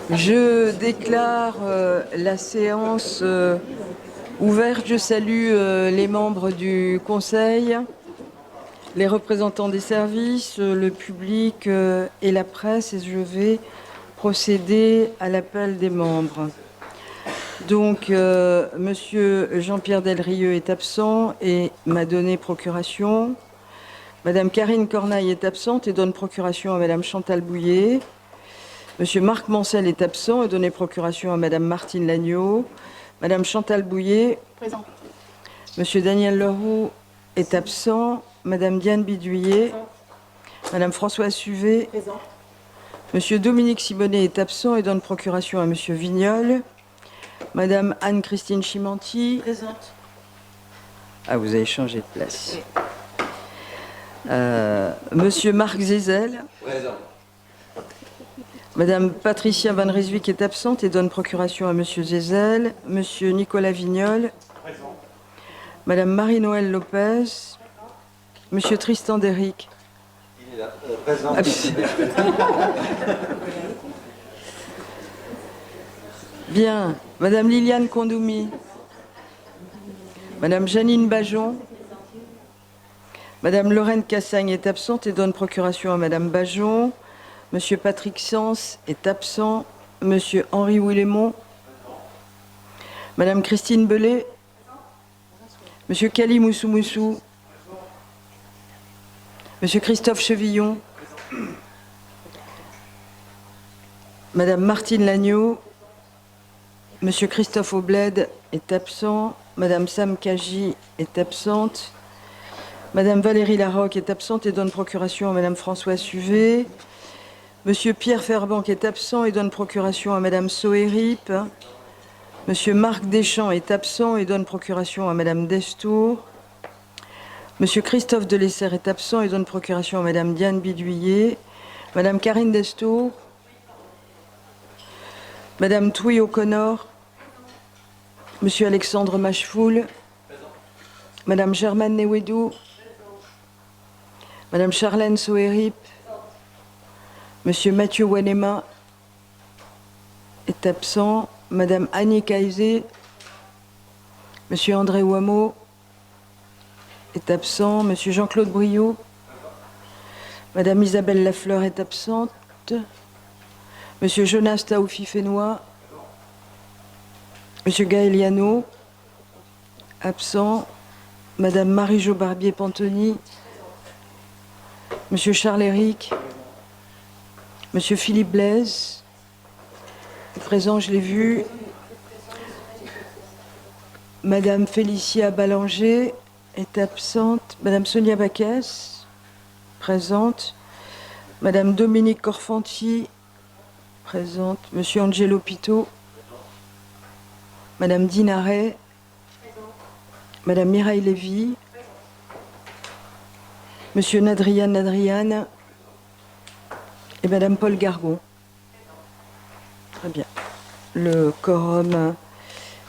Je déclare la séance ouverte. Je salue les membres du Conseil, les représentants des services, le public et la presse, et je vais procéder à l'appel des membres. Donc, Monsieur Jean-Pierre Delrieux est absent et m'a donné procuration. Madame Karine Cornaille est absente et donne procuration à Madame Chantal Bouillet. Monsieur Marc Mancel est absent et donne procuration à Madame Martine Lagneau. Madame Chantal Bouillet. Présent. Monsieur Daniel Leroux est absent. Madame Diane Bidouillet. Présent. Madame Françoise Suvet. Présent. Monsieur Dominique Simonet est absent et donne procuration à Monsieur Vignol. Madame Anne-Christine Chimanti. Présente. Ah, vous avez changé de place. Monsieur Marc Zézel. Présent. Madame Patricia Van Rijswijk est absente et donne procuration à Monsieur Zézel. Monsieur Nicolas Vignol. Présent. Madame Marie-Noëlle Lopez. Monsieur Tristan Derrick. Il est là. Présent. Bien. Madame Liliane Kondoumi. Madame Janine Bajon. Madame Lorraine Cassagne est absente et donne procuration à Madame Bajon. Monsieur Patrick Sens est absent. Monsieur Henri Ouilémont. Madame Christine Bellet. Monsieur Kali Moussou. Monsieur Christophe Chevillon. Madame Martine Lagneau. Monsieur Christophe Aubled est absent. Madame Sam Kaji est absente. Madame Valérie Larocque est absente et donne procuration à Madame Françoise Suvet. Monsieur Pierre Ferbanque est absent et donne procuration à Madame Soérip. Monsieur Marc Deschamps est absent et donne procuration à Madame Destour. Monsieur Christophe Delessert est absent et donne procuration à Madame Diane Bidouillet. Madame Karine Destour. Madame Touy O'Connor. Monsieur Alexandre Machefoul. Madame Germaine Newedou. Madame Charlène Soérip. Monsieur Mathieu Wanema est absent. Madame Annie Kaizé. Monsieur André Ouameau est absent. Monsieur Jean-Claude Briot. Madame Isabelle Lafleur est absente. Monsieur Jonas Taoufi-Fénois. Monsieur Gaël Yano, absent. Madame Marie-Jo Barbier-Pantoni. Monsieur Charles Éric. Monsieur Philippe Blaise. Présent, je l'ai vu. Madame Félicia Ballanger est absente. Madame Sonia Baquès, présente. Madame Dominique Corfanti, présente. Monsieur Angelo Pito. Madame Dinaret. Madame Mireille Lévy. Monsieur Nadrian et Madame Paul Gargon. Très bien. Le quorum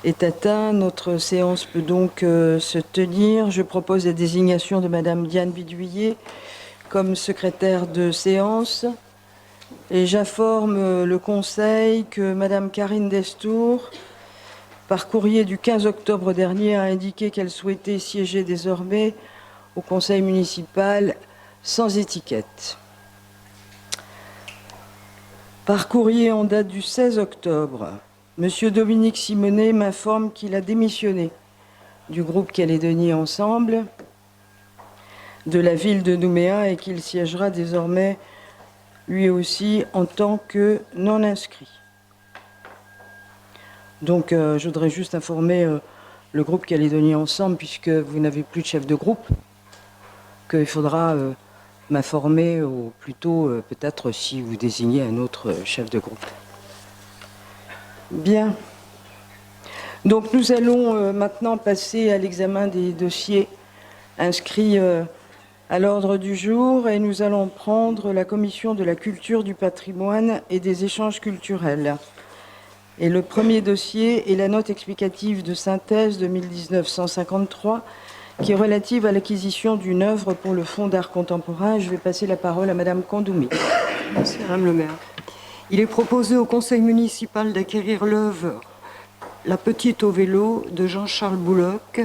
est atteint. Notre séance peut donc se tenir. Je propose la désignation de Madame Diane Bidouillet comme secrétaire de séance. Et j'informe le Conseil que Madame Karine Destour, par courrier du 15 octobre dernier, a indiqué qu'elle souhaitait siéger désormais au Conseil municipal sans étiquette. Par courrier en date du 16 octobre, Monsieur Dominique Simonet m'informe qu'il a démissionné du groupe Calédonie Ensemble de la ville de Nouméa et qu'il siégera désormais lui aussi en tant que non-inscrit. Donc je voudrais juste informer le groupe Calédonie Ensemble, puisque vous n'avez plus de chef de groupe, qu'il faudra m'informer, ou plutôt peut-être si vous désignez un autre chef de groupe. Bien. Donc nous allons maintenant passer à l'examen des dossiers inscrits à l'ordre du jour, et nous allons prendre la commission de la culture, du patrimoine et des échanges culturels. Et le premier dossier est la note explicative de synthèse 2019-153, qui est relative à l'acquisition d'une œuvre pour le Fonds d'art contemporain. Je vais passer la parole à Madame Kondoumi. Merci Madame le maire. Il est proposé au conseil municipal d'acquérir l'œuvre La Petite au vélo de Jean-Charles Bouloc,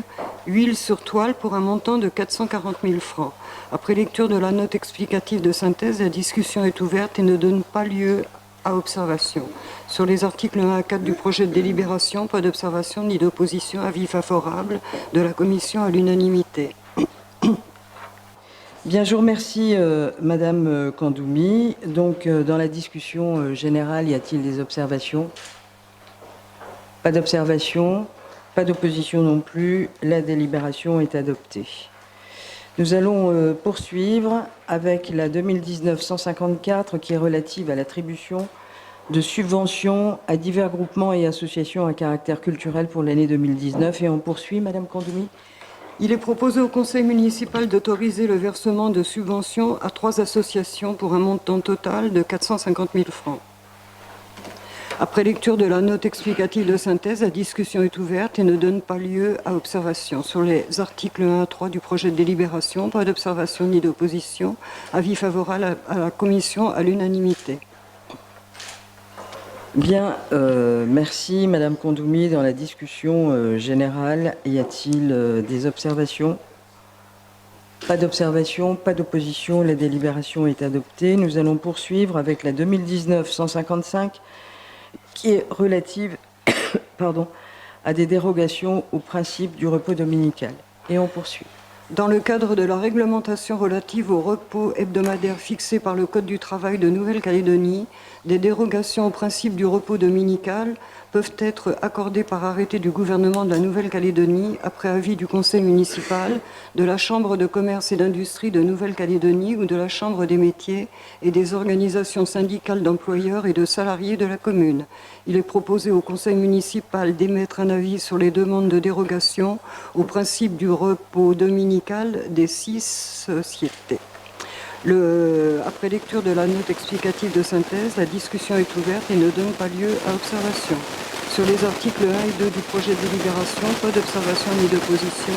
huile sur toile pour un montant de 440 000 francs. Après lecture de la note explicative de synthèse, la discussion est ouverte et ne donne pas lieu à observation. Sur les articles 1 à 4 du projet de délibération, pas d'observation ni d'opposition, avis favorable de la commission à l'unanimité. Bien, je vous remercie, Madame Kandoumi. Donc, dans la discussion générale, y a-t-il des observations ? Pas d'observation, pas d'opposition non plus. La délibération est adoptée. Nous allons poursuivre avec la 2019-154 qui est relative à l'attribution de subventions à divers groupements et associations à caractère culturel pour l'année 2019. Et on poursuit, Madame Kandoumi. Il est proposé au conseil municipal d'autoriser le versement de subventions à 3 associations pour un montant total de 450 000 francs. Après lecture de la note explicative de synthèse, la discussion est ouverte et ne donne pas lieu à observation. Sur les articles 1 à 3 du projet de délibération, pas d'observation ni d'opposition. Avis favorable à la commission à l'unanimité. Bien, merci Madame Kandoumi. Dans la discussion générale, y a-t-il des observations ? Pas d'observation, pas d'opposition. La délibération est adoptée. Nous allons poursuivre avec la 2019-155 qui est relative à des dérogations au principe du repos dominical. Et on poursuit. Dans le cadre de la réglementation relative au repos hebdomadaire fixé par le Code du travail de Nouvelle-Calédonie, des dérogations au principe du repos dominical peuvent être accordées par arrêté du gouvernement de la Nouvelle-Calédonie après avis du conseil municipal, de la Chambre de commerce et d'industrie de Nouvelle-Calédonie ou de la Chambre des métiers et des organisations syndicales d'employeurs et de salariés de la commune. Il est proposé au conseil municipal d'émettre un avis sur les demandes de dérogation au principe du repos dominical des 6 sociétés. Après lecture de la note explicative de synthèse, la discussion est ouverte et ne donne pas lieu à observation. Sur les articles 1 et 2 du projet de délibération, pas d'observation ni d'opposition.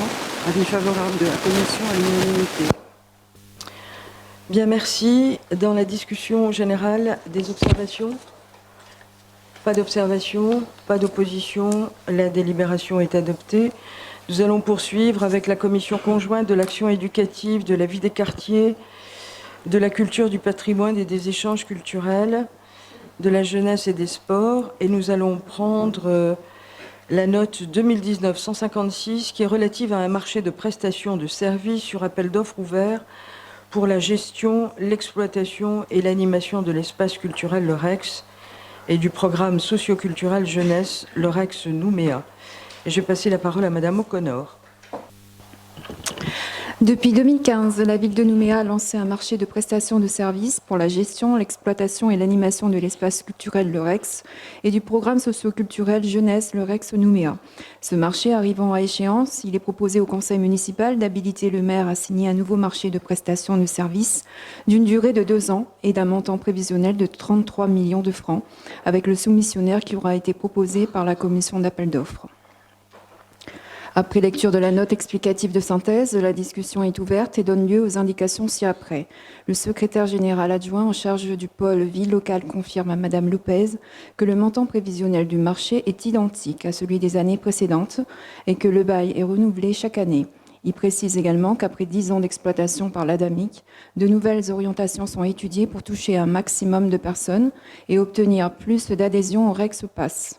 Avis favorable de la commission à l'unanimité. Bien, merci. Dans la discussion générale, des observations ? Pas d'observation, pas d'opposition. La délibération est adoptée. Nous allons poursuivre avec la commission conjointe de l'action éducative, de la vie des quartiers, de la culture, du patrimoine et des échanges culturels, de la jeunesse et des sports. Et nous allons prendre la note 2019-156 qui est relative à un marché de prestations de services sur appel d'offres ouvert pour la gestion, l'exploitation et l'animation de l'espace culturel Le Rex et du programme socio-culturel jeunesse Le Rex Nouméa. Et je vais passer la parole à Madame O'Connor. Depuis 2015, la ville de Nouméa a lancé un marché de prestations de services pour la gestion, l'exploitation et l'animation de l'espace culturel Le Rex et du programme socio-culturel jeunesse Le Rex Nouméa. Ce marché arrivant à échéance, il est proposé au conseil municipal d'habiliter le maire à signer un nouveau marché de prestations de services d'une durée de 2 ans et d'un montant prévisionnel de 33 millions de francs, avec le soumissionnaire qui aura été proposé par la commission d'appel d'offres. Après lecture de la note explicative de synthèse, la discussion est ouverte et donne lieu aux indications ci-après. Le secrétaire général adjoint en charge du pôle vie locale confirme à Madame Lopez que le montant prévisionnel du marché est identique à celui des années précédentes et que le bail est renouvelé chaque année. Il précise également qu'après 10 ans d'exploitation par l'ADAMIC, de nouvelles orientations sont étudiées pour toucher un maximum de personnes et obtenir plus d'adhésion au Rex Pass.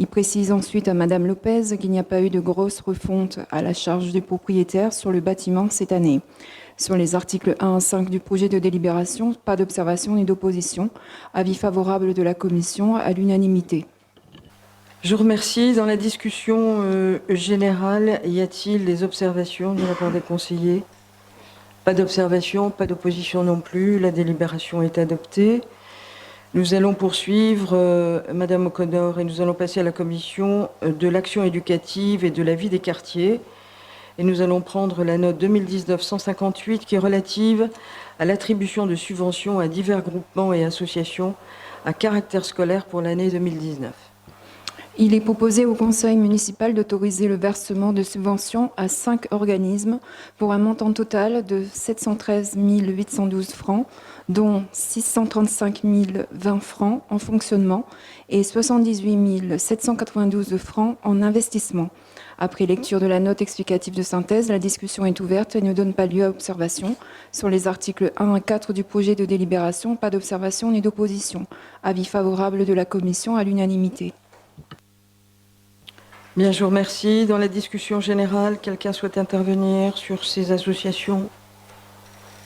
Il précise ensuite à Madame Lopez qu'il n'y a pas eu de grosse refonte à la charge du propriétaire sur le bâtiment cette année. Sur les articles 1 à 5 du projet de délibération, pas d'observation ni d'opposition. Avis favorable de la commission à l'unanimité. Je vous remercie. Dans la discussion générale, y a-t-il des observations de la part des conseillers ? Pas d'observation, pas d'opposition non plus. La délibération est adoptée. Nous allons poursuivre, Madame O'Connor, et nous allons passer à la commission de l'action éducative et de la vie des quartiers. Et nous allons prendre la note 2019-158 qui est relative à l'attribution de subventions à divers groupements et associations à caractère scolaire pour l'année 2019. Il est proposé au Conseil municipal d'autoriser le versement de subventions à 5 organismes pour un montant total de 713 812 francs, dont 635 020 francs en fonctionnement et 78 792 francs en investissement. Après lecture de la note explicative de synthèse, la discussion est ouverte et ne donne pas lieu à observation. Sur les articles 1 à 4 du projet de délibération, pas d'observation ni d'opposition. Avis favorable de la Commission à l'unanimité. Bien, je vous remercie. Dans la discussion générale, quelqu'un souhaite intervenir sur ces associations,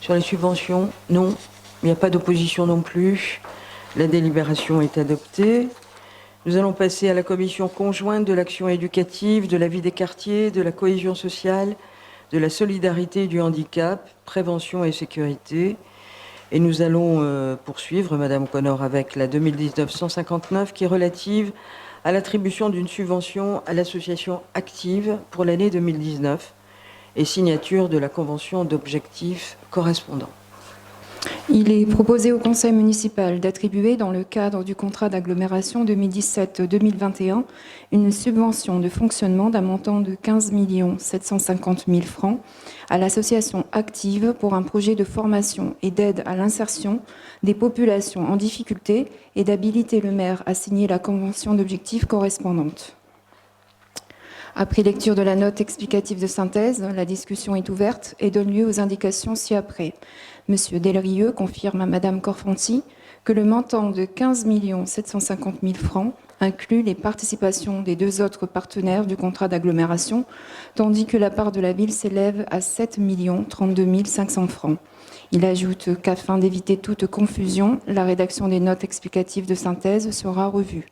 sur les subventions? Non. Il n'y a pas d'opposition non plus. La délibération est adoptée. Nous allons passer à la commission conjointe de l'action éducative, de la vie des quartiers, de la cohésion sociale, de la solidarité et du handicap, prévention et sécurité. Et nous allons poursuivre, Madame Connor, avec la 2019-159 qui est relative à l'attribution d'une subvention à l'association Active pour l'année 2019 et signature de la convention d'objectifs correspondants. Il est proposé au Conseil municipal d'attribuer, dans le cadre du contrat d'agglomération 2017-2021, une subvention de fonctionnement d'un montant de 15 750 000 francs à l'association Active pour un projet de formation et d'aide à l'insertion des populations en difficulté et d'habiliter le maire à signer la convention d'objectifs correspondante. Après lecture de la note explicative de synthèse, la discussion est ouverte et donne lieu aux indications ci-après. Monsieur Delrieux confirme à Madame Corfonti que le montant de 15 750 000 francs inclut les participations des 2 autres partenaires du contrat d'agglomération, tandis que la part de la ville s'élève à 7 032 500 francs. Il ajoute qu'afin d'éviter toute confusion, la rédaction des notes explicatives de synthèse sera revue.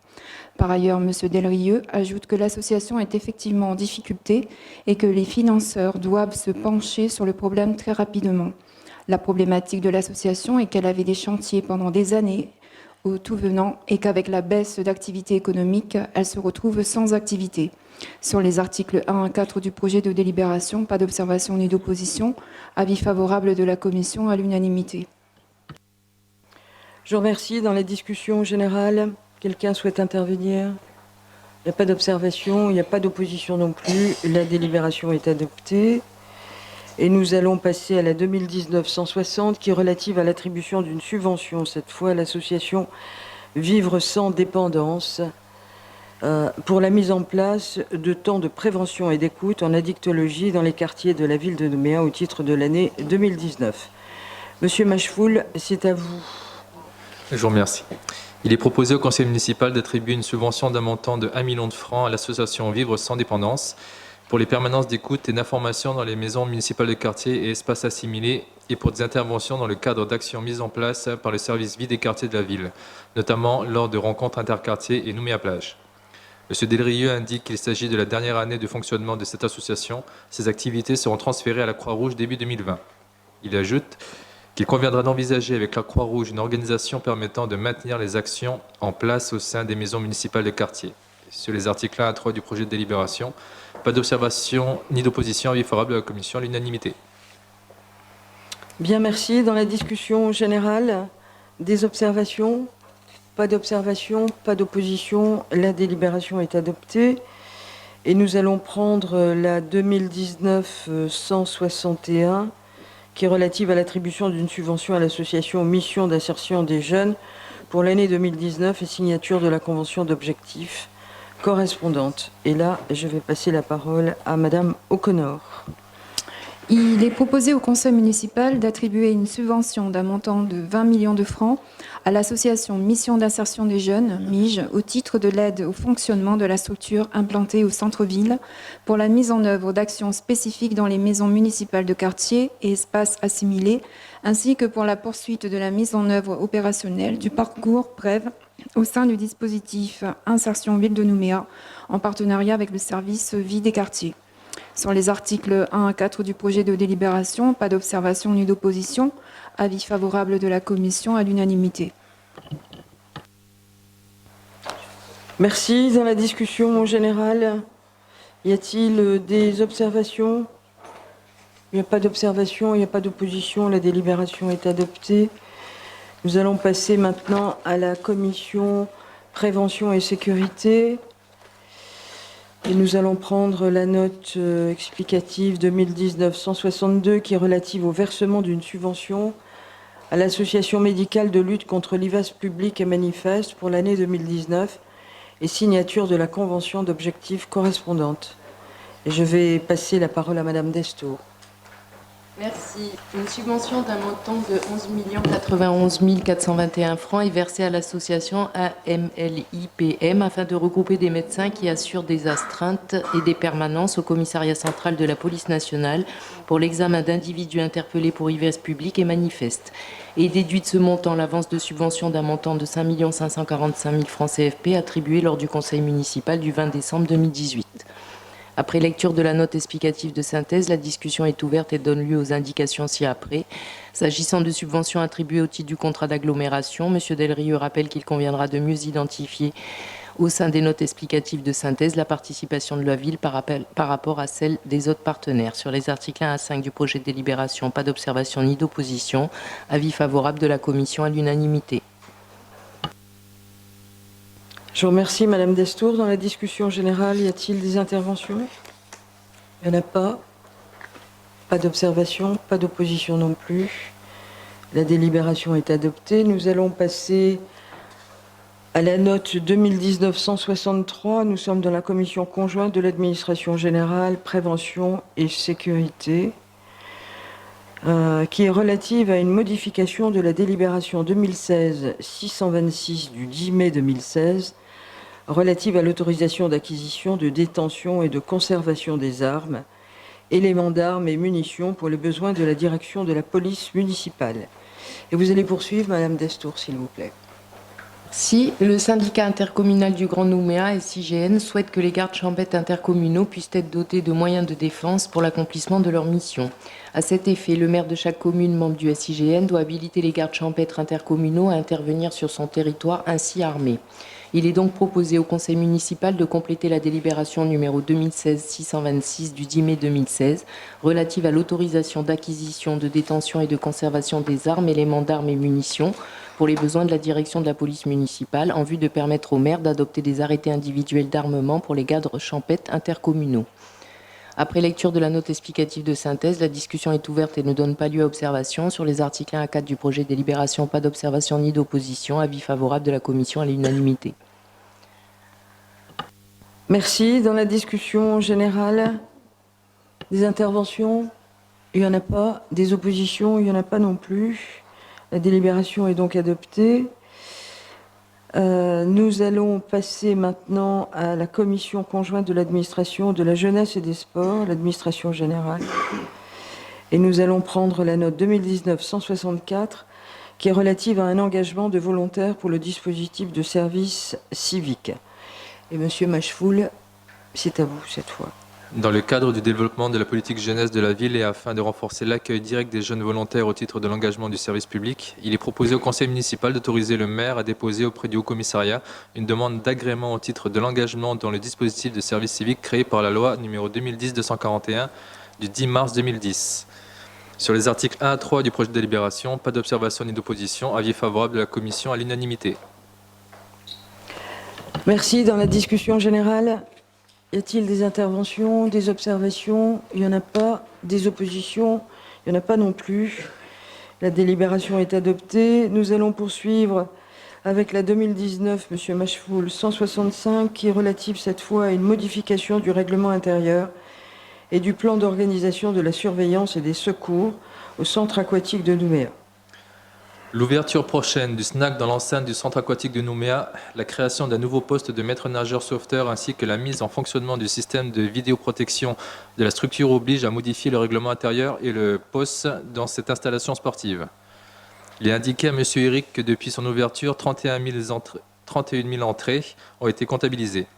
Par ailleurs, M. Delrieux ajoute que l'association est effectivement en difficulté et que les financeurs doivent se pencher sur le problème très rapidement. La problématique de l'association est qu'elle avait des chantiers pendant des années au tout venant et qu'avec la baisse d'activité économique, elle se retrouve sans activité. Sur les articles 1 à 4 du projet de délibération, pas d'observation ni d'opposition. Avis favorable de la Commission à l'unanimité. Je vous remercie. Dans la discussion générale, quelqu'un souhaite intervenir? Il n'y a pas d'observation, il n'y a pas d'opposition non plus. La délibération est adoptée. Et nous allons passer à la 2019-160 qui est relative à l'attribution d'une subvention, cette fois à l'association Vivre sans dépendance, pour la mise en place de temps de prévention et d'écoute en addictologie dans les quartiers de la ville de Nouméa au titre de l'année 2019. Monsieur Machefoul, c'est à vous. Je vous remercie. Il est proposé au conseil municipal d'attribuer une subvention d'un montant de 1 million de francs à l'association Vivre sans dépendance pour les permanences d'écoute et d'information dans les maisons municipales de quartier et espaces assimilés et pour des interventions dans le cadre d'actions mises en place par le service vie des quartiers de la ville, notamment lors de rencontres interquartiers et Nouméa Plage. M. Delrieux indique qu'il s'agit de la dernière année de fonctionnement de cette association. Ces activités seront transférées à la Croix-Rouge début 2020. Il ajoute qu'il conviendra d'envisager avec la Croix-Rouge une organisation permettant de maintenir les actions en place au sein des maisons municipales de quartier. Sur les articles 1 à 3 du projet de délibération, pas d'observation ni d'opposition, avis favorable de la Commission à l'unanimité. Bien, merci. Dans la discussion générale, des observations? Pas d'observation, pas d'opposition. La délibération est adoptée. Et nous allons prendre la 2019-161 qui est relative à l'attribution d'une subvention à l'association Mission d'insertion des jeunes pour l'année 2019 et signature de la convention d'objectifs correspondante. Et là, je vais passer la parole à Madame O'Connor. Il est proposé au conseil municipal d'attribuer une subvention d'un montant de 20 millions de francs à l'association Mission d'insertion des jeunes, MIJ, au titre de l'aide au fonctionnement de la structure implantée au centre-ville pour la mise en œuvre d'actions spécifiques dans les maisons municipales de quartier et espaces assimilés, ainsi que pour la poursuite de la mise en œuvre opérationnelle du parcours bref au sein du dispositif Insertion Ville de Nouméa, en partenariat avec le service Vie des quartiers. Sur les articles 1 à 4 du projet de délibération, pas d'observation ni d'opposition. Avis favorable de la Commission à l'unanimité. Merci. Dans la discussion générale, y a-t-il des observations? Il n'y a pas d'observation, il n'y a pas d'opposition. La délibération est adoptée. Nous allons passer maintenant à la commission prévention et sécurité. Et nous allons prendre la note explicative 2019-162 qui est relative au versement d'une subvention à l'Association médicale de lutte contre l'IVAS public et manifeste pour l'année 2019 et signature de la convention d'objectifs correspondante. Et je vais passer la parole à Madame Destour. Merci. Une subvention d'un montant de 11 091 421 francs est versée à l'association AMLIPM afin de regrouper des médecins qui assurent des astreintes et des permanences au commissariat central de la police nationale pour l'examen d'individus interpellés pour IVS public et manifeste. Et déduit de ce montant l'avance de subvention d'un montant de 5 545 000 francs CFP attribué lors du conseil municipal du 20 décembre 2018. Après lecture de la note explicative de synthèse, la discussion est ouverte et donne lieu aux indications ci-après. S'agissant de subventions attribuées au titre du contrat d'agglomération, M. Delrieux rappelle qu'il conviendra de mieux identifier au sein des notes explicatives de synthèse la participation de la ville par rapport à celle des autres partenaires. Sur les articles 1 à 5 du projet de délibération, pas d'observation ni d'opposition. Avis favorable de la commission à l'unanimité. Je vous remercie, Madame Destour. Dans la discussion générale, y a-t-il des interventions? Il n'y en a pas. Pas d'observation, pas d'opposition non plus. La délibération est adoptée. Nous allons passer à la note 2019-163. Nous sommes dans la commission conjointe de l'administration générale, prévention et sécurité, qui est relative à une modification de la délibération 2016-626 du 10 mai 2016, relative à l'autorisation d'acquisition, de détention et de conservation des armes, éléments d'armes et munitions pour les besoins de la direction de la police municipale. Et vous allez poursuivre, Madame Destour, s'il vous plaît. Si le syndicat intercommunal du Grand Nouméa, SIGN, souhaite que les gardes champêtres intercommunaux puissent être dotés de moyens de défense pour l'accomplissement de leur mission. À cet effet, le maire de chaque commune membre du SIGN doit habiliter les gardes champêtres intercommunaux à intervenir sur son territoire ainsi armés. Il est donc proposé au conseil municipal de compléter la délibération numéro 2016-626 du 10 mai 2016 relative à l'autorisation d'acquisition, de détention et de conservation des armes, éléments d'armes et munitions pour les besoins de la direction de la police municipale en vue de permettre aux maires d'adopter des arrêtés individuels d'armement pour les gardes champêtres intercommunaux. Après lecture de la note explicative de synthèse, la discussion est ouverte et ne donne pas lieu à observation. Sur les articles 1 à 4 du projet de délibération, pas d'observation ni d'opposition. Avis favorable de la commission à l'unanimité. Merci. Dans la discussion générale, des interventions? Il n'y en a pas. Des oppositions? Il n'y en a pas non plus. La délibération est donc adoptée. Nous allons passer maintenant à la commission conjointe de l'administration, de la jeunesse et des sports, l'administration générale. Et nous allons prendre la note 2019-164 qui est relative à un engagement de volontaires pour le dispositif de service civique. Et Monsieur Machefoul, c'est à vous cette fois. Dans le cadre du développement de la politique jeunesse de la ville et afin de renforcer l'accueil direct des jeunes volontaires au titre de l'engagement du service public, il est proposé au conseil municipal d'autoriser le maire à déposer auprès du haut-commissariat une demande d'agrément au titre de l'engagement dans le dispositif de service civique créé par la loi numéro 2010-241 du 10 mars 2010. Sur les articles 1 à 3 du projet de délibération, pas d'observation ni d'opposition, avis favorable de la commission à l'unanimité. Merci. Dans la discussion générale, y a-t-il des interventions, des observations? Il n'y en a pas. Des oppositions? Il n'y en a pas non plus. La délibération est adoptée. Nous allons poursuivre avec la 2019, Monsieur Machefoul, 165, qui est relative cette fois à une modification du règlement intérieur et du plan d'organisation de la surveillance et des secours au centre aquatique de Nouméa. L'ouverture prochaine du SNAC dans l'enceinte du centre aquatique de Nouméa, la création d'un nouveau poste de maître nageur sauveteur ainsi que la mise en fonctionnement du système de vidéoprotection de la structure oblige à modifier le règlement intérieur et le POS dans cette installation sportive. Il est indiqué à M. Eric que depuis son ouverture, 31 000 entrées ont été comptabilisées.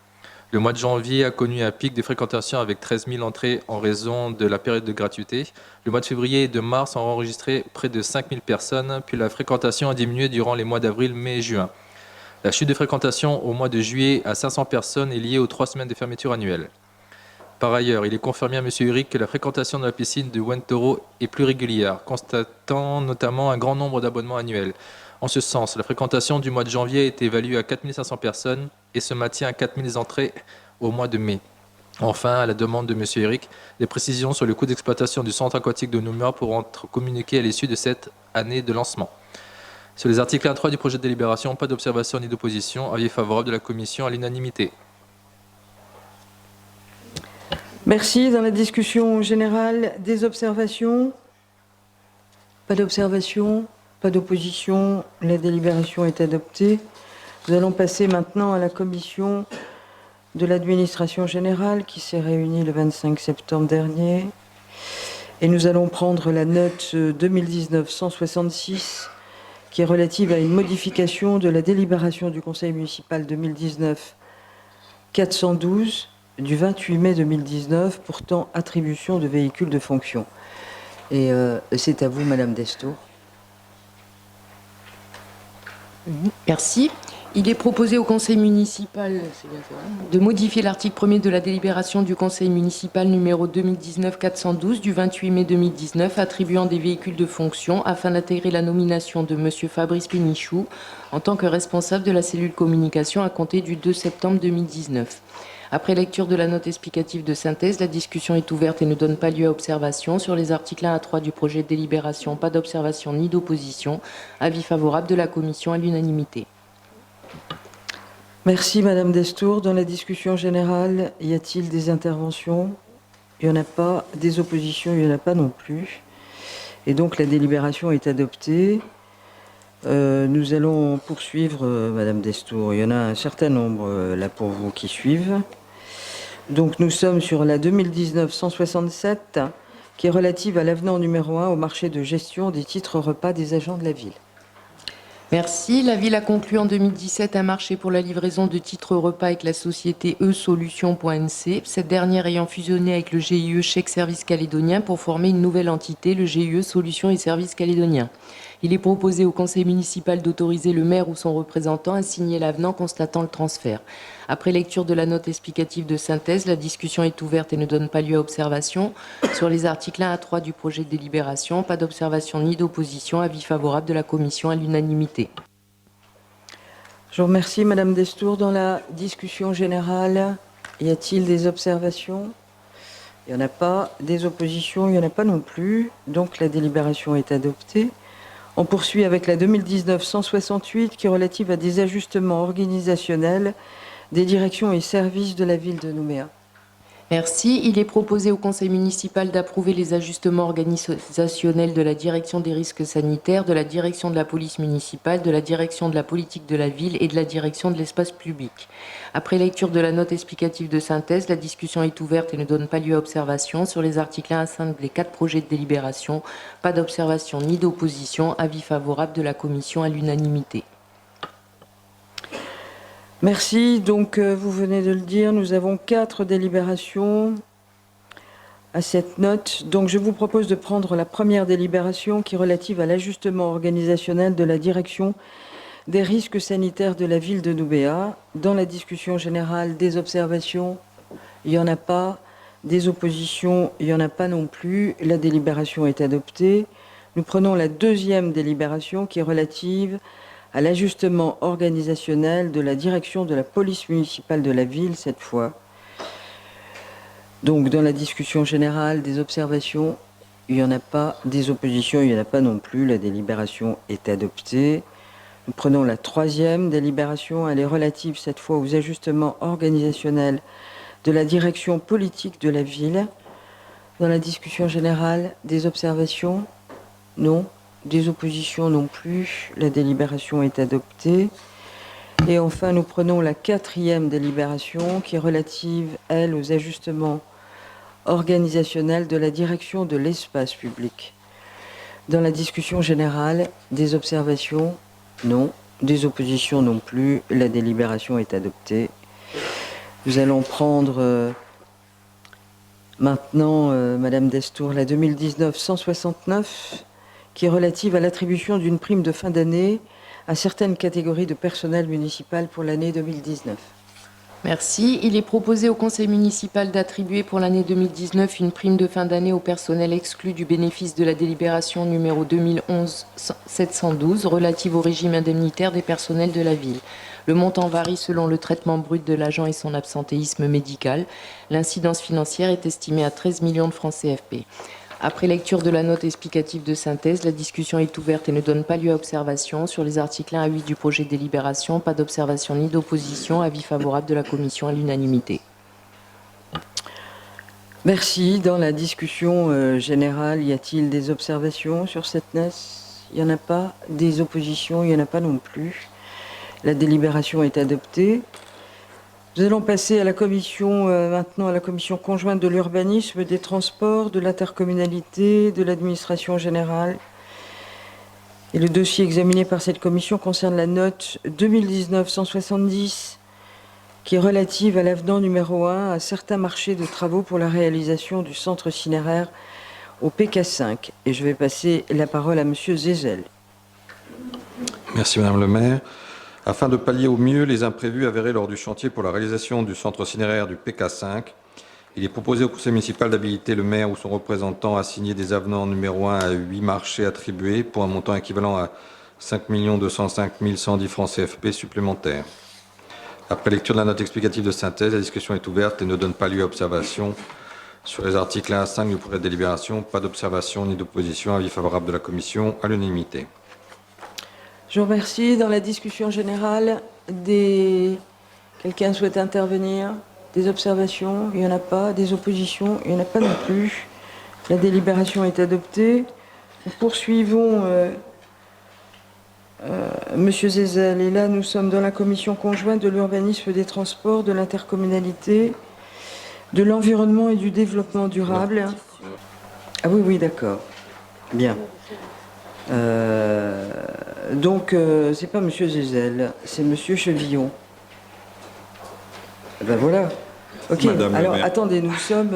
Le mois de janvier a connu un pic de fréquentation avec 13 000 entrées en raison de la période de gratuité. Le mois de février et de mars ont enregistré près de 5 000 personnes, puis la fréquentation a diminué durant les mois d'avril, mai et juin. La chute de fréquentation au mois de juillet à 500 personnes est liée aux 3 semaines de fermeture annuelle. Par ailleurs, il est confirmé à M. Uric que la fréquentation de la piscine de Wentoro est plus régulière, constatant notamment un grand nombre d'abonnements annuels. En ce sens, la fréquentation du mois de janvier a été évaluée à 4 500 personnes et se maintient à 4 000 entrées au mois de mai. Enfin, à la demande de M. Eric, des précisions sur le coût d'exploitation du centre aquatique de Nouméa pourront être communiquées à l'issue de cette année de lancement. Sur les articles 1 à 3 du projet de délibération, pas d'observation ni d'opposition. Avis favorable de la commission à l'unanimité. Merci. Dans la discussion générale, des observations? Pas d'observation, pas d'opposition. La délibération est adoptée. Nous allons passer maintenant à la commission de l'administration générale qui s'est réunie le 25 septembre dernier. Et nous allons prendre la note 2019-166 qui est relative à une modification de la délibération du Conseil municipal 2019-412 du 28 mai 2019 portant attribution de véhicules de fonction. Et c'est à vous, Madame Destour. Merci. Il est proposé au Conseil municipal de modifier l'article 1er de la délibération du Conseil municipal numéro 2019-412 du 28 mai 2019 attribuant des véhicules de fonction afin d'intégrer la nomination de M. Fabrice Pénichou en tant que responsable de la cellule communication à compter du 2 septembre 2019. Après lecture de la note explicative de synthèse, la discussion est ouverte et ne donne pas lieu à observation. Sur les articles 1 à 3 du projet de délibération, pas d'observation ni d'opposition. Avis favorable de la commission à l'unanimité. Merci, Madame Destour. Dans la discussion générale, y a-t-il des interventions? Il n'y en a pas. Des oppositions, il n'y en a pas non plus. Et donc, la délibération est adoptée. Nous allons poursuivre, Madame Destour. Il y en a un certain nombre, là, pour vous, qui suivent. Donc, nous sommes sur la 2019-167, qui est relative à l'avenant numéro 1 au marché de gestion des titres repas des agents de la ville. Merci. La ville a conclu en 2017 un marché pour la livraison de titres repas avec la société e-solution.nc, cette dernière ayant fusionné avec le GIE Chèque Service Calédonien pour former une nouvelle entité, le GIE Solutions et Services Calédoniens. Il est proposé au conseil municipal d'autoriser le maire ou son représentant à signer l'avenant constatant le transfert. Après lecture de la note explicative de synthèse, la discussion est ouverte et ne donne pas lieu à observation. Sur les articles 1 à 3 du projet de délibération, pas d'observation ni d'opposition. Avis favorable de la commission à l'unanimité. Je vous remercie, Madame Destour. Dans la discussion générale, y a-t-il des observations? Il n'y en a pas. Des oppositions, il n'y en a pas non plus. Donc la délibération est adoptée. On poursuit avec la 2019-168 qui est relative à des ajustements organisationnels des directions et services de la ville de Nouméa. Merci. Il est proposé au conseil municipal d'approuver les ajustements organisationnels de la direction des risques sanitaires, de la direction de la police municipale, de la direction de la politique de la ville et de la direction de l'espace public. Après lecture de la note explicative de synthèse, la discussion est ouverte et ne donne pas lieu à observation. Sur les articles 1 à 5 des 4 projets de délibération, pas d'observation ni d'opposition. Avis favorable de la commission à l'unanimité. Merci. Donc, vous venez de le dire, nous avons 4 délibérations à cette note. Donc, je vous propose de prendre la première délibération qui est relative à l'ajustement organisationnel de la direction des risques sanitaires de la ville de Nouméa. Dans la discussion générale, des observations, il n'y en a pas. Des oppositions, il n'y en a pas non plus. La délibération est adoptée. Nous prenons la deuxième délibération qui est relative à l'ajustement organisationnel de la direction de la police municipale de la ville, cette fois. Donc, dans la discussion générale, des observations, il n'y en a pas. Des oppositions, il n'y en a pas non plus. La délibération est adoptée. Nous prenons la troisième délibération. Elle est relative, cette fois, aux ajustements organisationnels de la direction politique de la ville. Dans la discussion générale, des observations? Non. Des oppositions non plus. La délibération est adoptée. Et enfin, nous prenons la quatrième délibération qui est relative, elle, aux ajustements organisationnels de la direction de l'espace public. Dans la discussion générale, des observations? Non. Des oppositions non plus. La délibération est adoptée. Nous allons prendre maintenant, Madame Destour, la 2019-169 qui est relative à l'attribution d'une prime de fin d'année à certaines catégories de personnel municipal pour l'année 2019. Merci. Il est proposé au conseil municipal d'attribuer pour l'année 2019 une prime de fin d'année au personnel exclu du bénéfice de la délibération numéro 2011-712 relative au régime indemnitaire des personnels de la ville. Le montant varie selon le traitement brut de l'agent et son absentéisme médical. L'incidence financière est estimée à 13 millions de francs CFP. Après lecture de la note explicative de synthèse, la discussion est ouverte et ne donne pas lieu à observation. Sur les articles 1 à 8 du projet de délibération, pas d'observation ni d'opposition. Avis favorable de la commission à l'unanimité. Merci. Dans la discussion générale, y a-t-il des observations sur cette NES? Il n'y en a pas. Des oppositions? Il n'y en a pas non plus. La délibération est adoptée. Nous allons passer à la commission, maintenant à la commission conjointe de l'urbanisme, des transports, de l'intercommunalité, de l'administration générale. Et le dossier examiné par cette commission concerne la note 2019-170 qui est relative à l'avenant numéro 1 à certains marchés de travaux pour la réalisation du centre cinéraire au PK5. Et je vais passer la parole à Monsieur Zézel. Merci Madame le maire. Afin de pallier au mieux les imprévus avérés lors du chantier pour la réalisation du centre cinéraire du PK5, il est proposé au conseil municipal d'habiliter le maire ou son représentant à signer des avenants numéro 1 à 8 marchés attribués pour un montant équivalent à 5 205 110 francs CFP supplémentaires. Après lecture de la note explicative de synthèse, la discussion est ouverte et ne donne pas lieu à observation. Sur les articles 1 à 5 du projet de délibération, pas d'observation ni d'opposition. Avis favorable de la commission à l'unanimité. Je vous remercie. Dans la discussion générale, quelqu'un souhaite intervenir? Des observations? Il n'y en a pas. Des oppositions? Il n'y en a pas non plus. La délibération est adoptée. Nous poursuivons Monsieur Zézel. Et là, nous sommes dans la commission conjointe de l'urbanisme, des transports, de l'intercommunalité, de l'environnement et du développement durable. Ah oui, oui, d'accord. Bien. Donc, c'est pas Monsieur Zézel, c'est Monsieur Chevillon. Ben voilà. Ok, alors attendez, nous sommes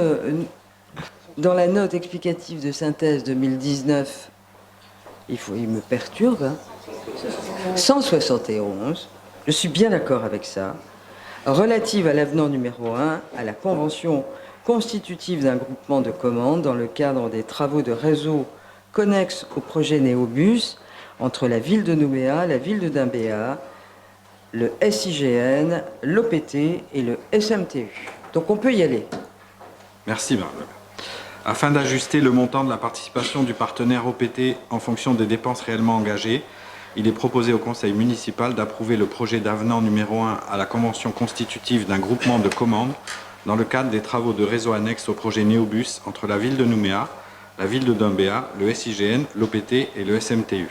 dans la note explicative de synthèse 2019. Il me perturbe. Hein. 171, je suis bien d'accord avec ça, relative à l'avenant numéro 1 à la convention constitutive d'un groupement de commandes dans le cadre des travaux de réseau connexes au projet Néobus entre la ville de Nouméa, la ville de Dimbéa, le SIGN, l'OPT et le SMTU. Donc on peut y aller. Merci Madame. Afin d'ajuster le montant de la participation du partenaire OPT en fonction des dépenses réellement engagées, il est proposé au conseil municipal d'approuver le projet d'avenant numéro 1 à la convention constitutive d'un groupement de commandes dans le cadre des travaux de réseau annexe au projet Néobus entre la ville de Nouméa, la ville de Dimbéa, le SIGN, l'OPT et le SMTU.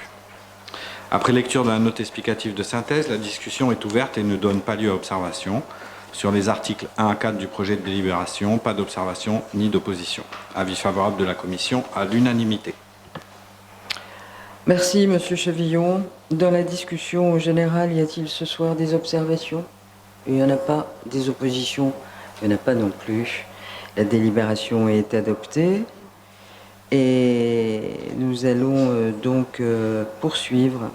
Après lecture de la note explicative de synthèse, la discussion est ouverte et ne donne pas lieu à observation. Sur les articles 1 à 4 du projet de délibération, pas d'observation ni d'opposition. Avis favorable de la commission à l'unanimité. Merci, Monsieur Chevillon. Dans la discussion générale, y a-t-il ce soir des observations? Il n'y en a pas. Des oppositions? Il n'y en a pas non plus. La délibération est adoptée. Et nous allons donc poursuivre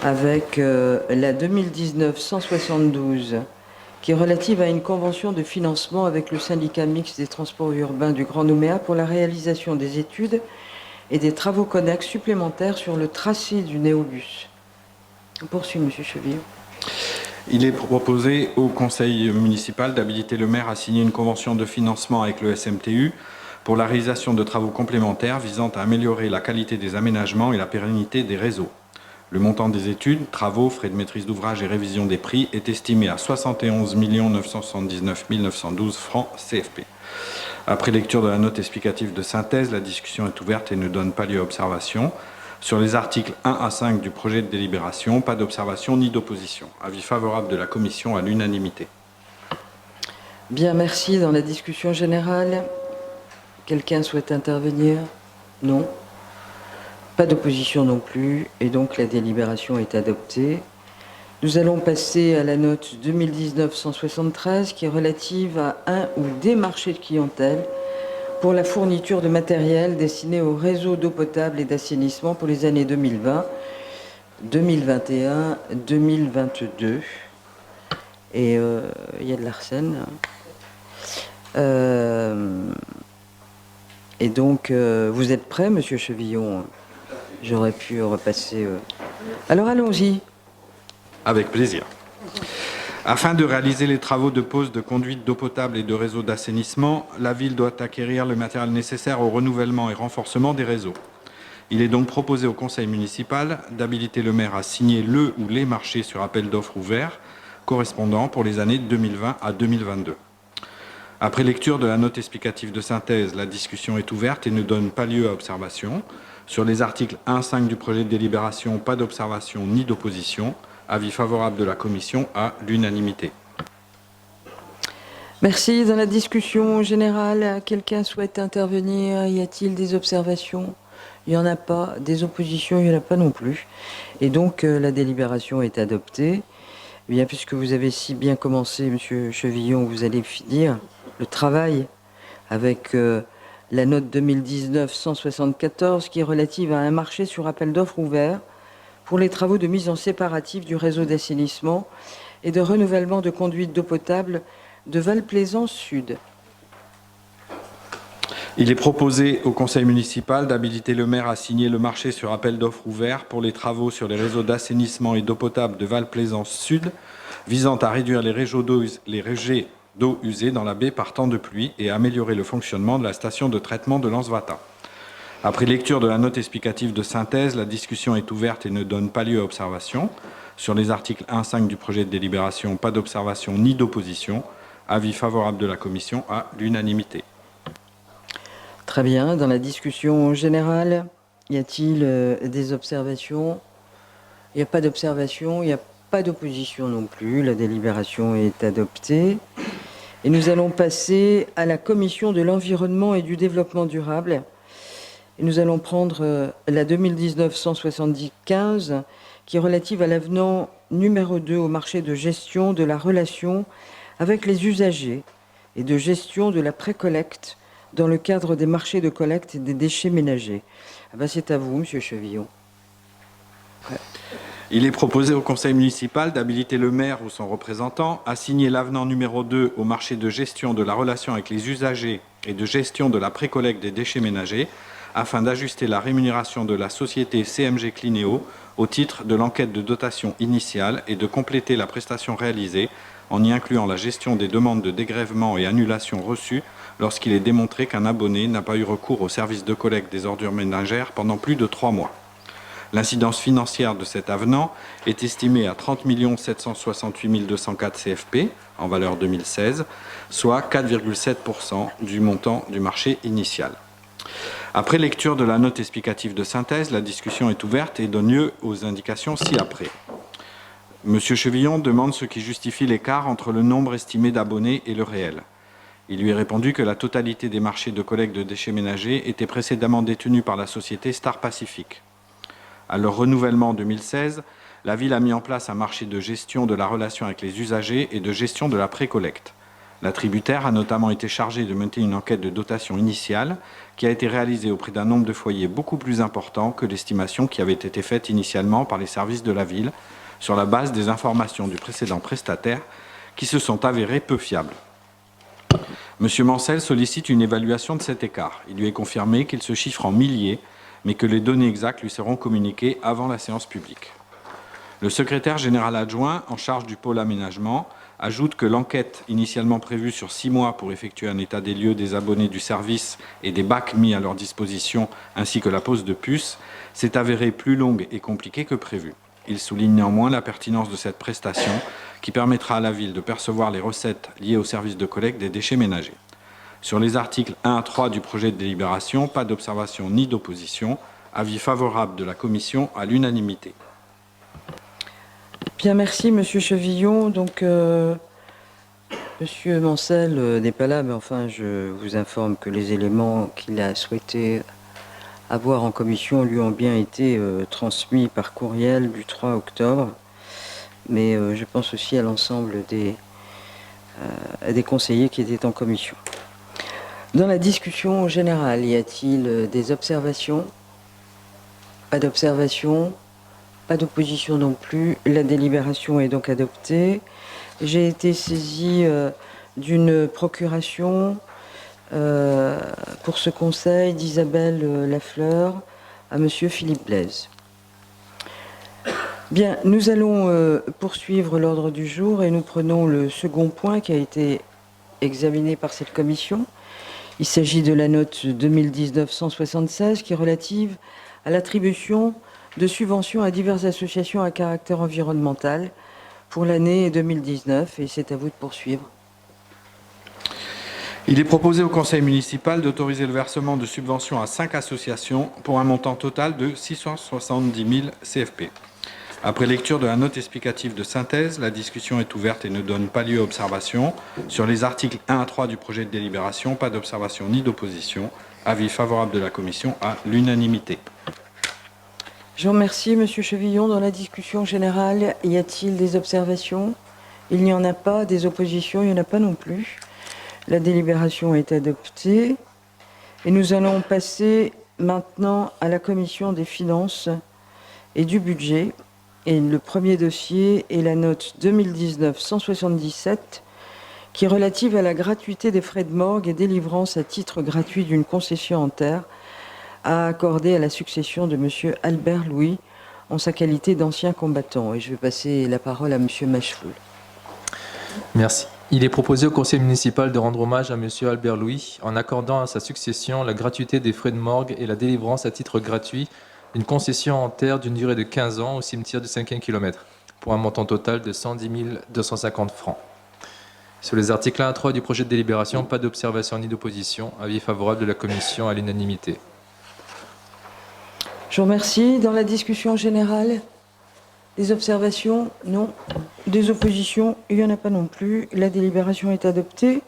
avec la 2019-172 qui est relative à une convention de financement avec le syndicat mixte des transports urbains du Grand Nouméa pour la réalisation des études et des travaux connexes supplémentaires sur le tracé du Néobus. On poursuit, Monsieur Chevillon. Il est proposé au conseil municipal d'habiliter le maire à signer une convention de financement avec le SMTU pour la réalisation de travaux complémentaires visant à améliorer la qualité des aménagements et la pérennité des réseaux. Le montant des études, travaux, frais de maîtrise d'ouvrage et révision des prix est estimé à 71 979 912 francs CFP. Après lecture de la note explicative de synthèse, la discussion est ouverte et ne donne pas lieu à observation. Sur les articles 1 à 5 du projet de délibération, pas d'observation ni d'opposition. Avis favorable de la commission à l'unanimité. Bien, merci. Dans la discussion générale, quelqu'un souhaite intervenir? Non. Pas d'opposition non plus, et donc la délibération est adoptée. Nous allons passer à la note 2019-173 qui est relative à un ou des marchés de clientèle pour la fourniture de matériel destiné au réseau d'eau potable et d'assainissement pour les années 2020, 2021, 2022. Et il y a de l'arsène. Et donc, vous êtes prêt, Monsieur Chevillon? J'aurais pu repasser. Alors, allons-y. Avec plaisir. Afin de réaliser les travaux de pose de conduite d'eau potable et de réseaux d'assainissement, la ville doit acquérir le matériel nécessaire au renouvellement et renforcement des réseaux. Il est donc proposé au conseil municipal d'habiliter le maire à signer le ou les marchés sur appel d'offres ouverts correspondants pour les années 2020 à 2022. Après lecture de la note explicative de synthèse, la discussion est ouverte et ne donne pas lieu à observation. Sur les articles 1-5 du projet de délibération, pas d'observation ni d'opposition. Avis favorable de la commission à l'unanimité. Merci. Dans la discussion générale, quelqu'un souhaite intervenir? Y a-t-il des observations? Il n'y en a pas. Des oppositions, il n'y en a pas non plus. Et donc, la délibération est adoptée. Eh bien, puisque vous avez si bien commencé, Monsieur Chevillon, vous allez finir le travail avec la note 2019-174 qui est relative à un marché sur appel d'offres ouvert pour les travaux de mise en séparatif du réseau d'assainissement et de renouvellement de conduite d'eau potable de Val-Plaisance Sud. Il est proposé au conseil municipal d'habiliter le maire à signer le marché sur appel d'offres ouvert pour les travaux sur les réseaux d'assainissement et d'eau potable de Val-Plaisance Sud, visant à réduire les rejets d'eau usée dans la baie par temps de pluie et à améliorer le fonctionnement de la station de traitement de Lens-Vata. Après lecture de la note explicative de synthèse, la discussion est ouverte et ne donne pas lieu à observation. Sur les articles 1-5 du projet de délibération, pas d'observation ni d'opposition. Avis favorable de la commission à l'unanimité. Très bien. Dans la discussion générale, y a-t-il des observations? Il n'y a pas d'observation, il n'y a pas d'opposition non plus. La délibération est adoptée. Et nous allons passer à la commission de l'environnement et du développement durable. Et nous allons prendre la 2019-175 qui est relative à l'avenant numéro 2 au marché de gestion de la relation avec les usagers et de gestion de la précollecte dans le cadre des marchés de collecte des déchets ménagers. Ah ben c'est à vous, Monsieur Chevillon. Ouais. Il est proposé au conseil municipal d'habiliter le maire ou son représentant à signer l'avenant numéro 2 au marché de gestion de la relation avec les usagers et de gestion de la précollecte des déchets ménagers afin d'ajuster la rémunération de la société CMG Cleanéo au titre de l'enquête de dotation initiale et de compléter la prestation réalisée en y incluant la gestion des demandes de dégrèvement et annulation reçues lorsqu'il est démontré qu'un abonné n'a pas eu recours au service de collecte des ordures ménagères pendant plus de 3 mois. L'incidence financière de cet avenant est estimée à 30 768 204 CFP en valeur 2016, soit 4,7% du montant du marché initial. Après lecture de la note explicative de synthèse, la discussion est ouverte et donne lieu aux indications ci-après. Monsieur Chevillon demande ce qui justifie l'écart entre le nombre estimé d'abonnés et le réel. Il lui est répondu que la totalité des marchés de collecte de déchets ménagers était précédemment détenue par la société Star Pacific. À leur renouvellement en 2016, la ville a mis en place un marché de gestion de la relation avec les usagers et de gestion de la précollecte. L'attributaire a notamment été chargé de mener une enquête de dotation initiale qui a été réalisée auprès d'un nombre de foyers beaucoup plus important que l'estimation qui avait été faite initialement par les services de la ville sur la base des informations du précédent prestataire qui se sont avérées peu fiables. Monsieur Mancel sollicite une évaluation de cet écart. Il lui est confirmé qu'il se chiffre en milliers, mais que les données exactes lui seront communiquées avant la séance publique. Le secrétaire général adjoint en charge du pôle aménagement ajoute que l'enquête initialement prévue sur 6 mois pour effectuer un état des lieux des abonnés du service et des bacs mis à leur disposition ainsi que la pose de puces s'est avérée plus longue et compliquée que prévu. Il souligne néanmoins la pertinence de cette prestation qui permettra à la ville de percevoir les recettes liées au service de collecte des déchets ménagers. Sur les articles 1 à 3 du projet de délibération, pas d'observation ni d'opposition. Avis favorable de la commission à l'unanimité. Bien, merci, Monsieur Chevillon. Donc, Monsieur Mancel n'est pas là, mais enfin, je vous informe que les éléments qu'il a souhaité avoir en commission lui ont bien été transmis par courriel du 3 octobre. Mais je pense aussi à l'ensemble des conseillers qui étaient en commission. Dans la discussion générale, y a-t-il des observations? Pas d'observation, pas d'opposition non plus. La délibération est donc adoptée. J'ai été saisie d'une procuration pour ce conseil d'Isabelle Lafleur à Monsieur Philippe Blaise. Bien, nous allons poursuivre l'ordre du jour et nous prenons le second point qui a été examiné par cette commission. Il s'agit de la note 2019-176 qui est relative à l'attribution de subventions à diverses associations à caractère environnemental pour l'année 2019 et c'est à vous de poursuivre. Il est proposé au conseil municipal d'autoriser le versement de subventions à 5 associations pour un montant total de 670 000 CFP. Après lecture de la note explicative de synthèse, la discussion est ouverte et ne donne pas lieu à observation. Sur les articles 1 à 3 du projet de délibération, pas d'observation ni d'opposition. Avis favorable de la commission à l'unanimité. Je vous remercie, Monsieur Chevillon. Dans la discussion générale, y a-t-il des observations? Il n'y en a pas. Des oppositions? Il n'y en a pas non plus. La délibération est adoptée. Et nous allons passer maintenant à la commission des finances et du budget. Et le premier dossier est la note 2019-177 qui est relative à la gratuité des frais de morgue et délivrance à titre gratuit d'une concession en terre à accorder à la succession de M. Albert Louis en sa qualité d'ancien combattant. Et je vais passer la parole à M. Machefoul. Merci. Il est proposé au conseil municipal de rendre hommage à M. Albert Louis en accordant à sa succession la gratuité des frais de morgue et la délivrance à titre gratuit d'une concession en terre d'une durée de 15 ans au cimetière du 5e kilomètre pour un montant total de 110 250 francs. Sur les articles 1 à 3 du projet de délibération, pas d'observation ni d'opposition. Avis favorable de la commission à l'unanimité. Je vous remercie. Dans la discussion générale, des observations? Non. Des oppositions? Il n'y en a pas non plus. La délibération est adoptée.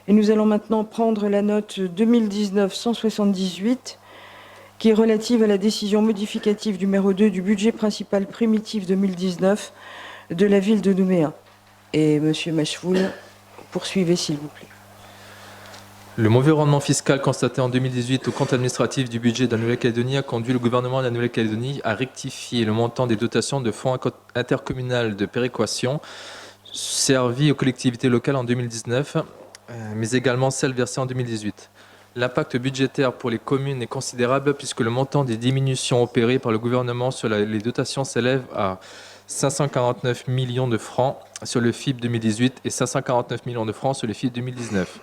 Et nous allons maintenant prendre la note 2019-178 qui est relative à la décision modificative numéro 2 du budget principal primitif 2019 de la ville de Nouméa. Et Monsieur Machefoul, poursuivez s'il vous plaît. Le mauvais rendement fiscal constaté en 2018 au compte administratif du budget de la Nouvelle-Calédonie a conduit le gouvernement de la Nouvelle-Calédonie à rectifier le montant des dotations de fonds intercommunal de péréquation servies aux collectivités locales en 2019, mais également celles versées en 2018. L'impact budgétaire pour les communes est considérable puisque le montant des diminutions opérées par le gouvernement sur les dotations s'élève à 549 millions de francs sur le FIP 2018 et 549 millions de francs sur le FIP 2019.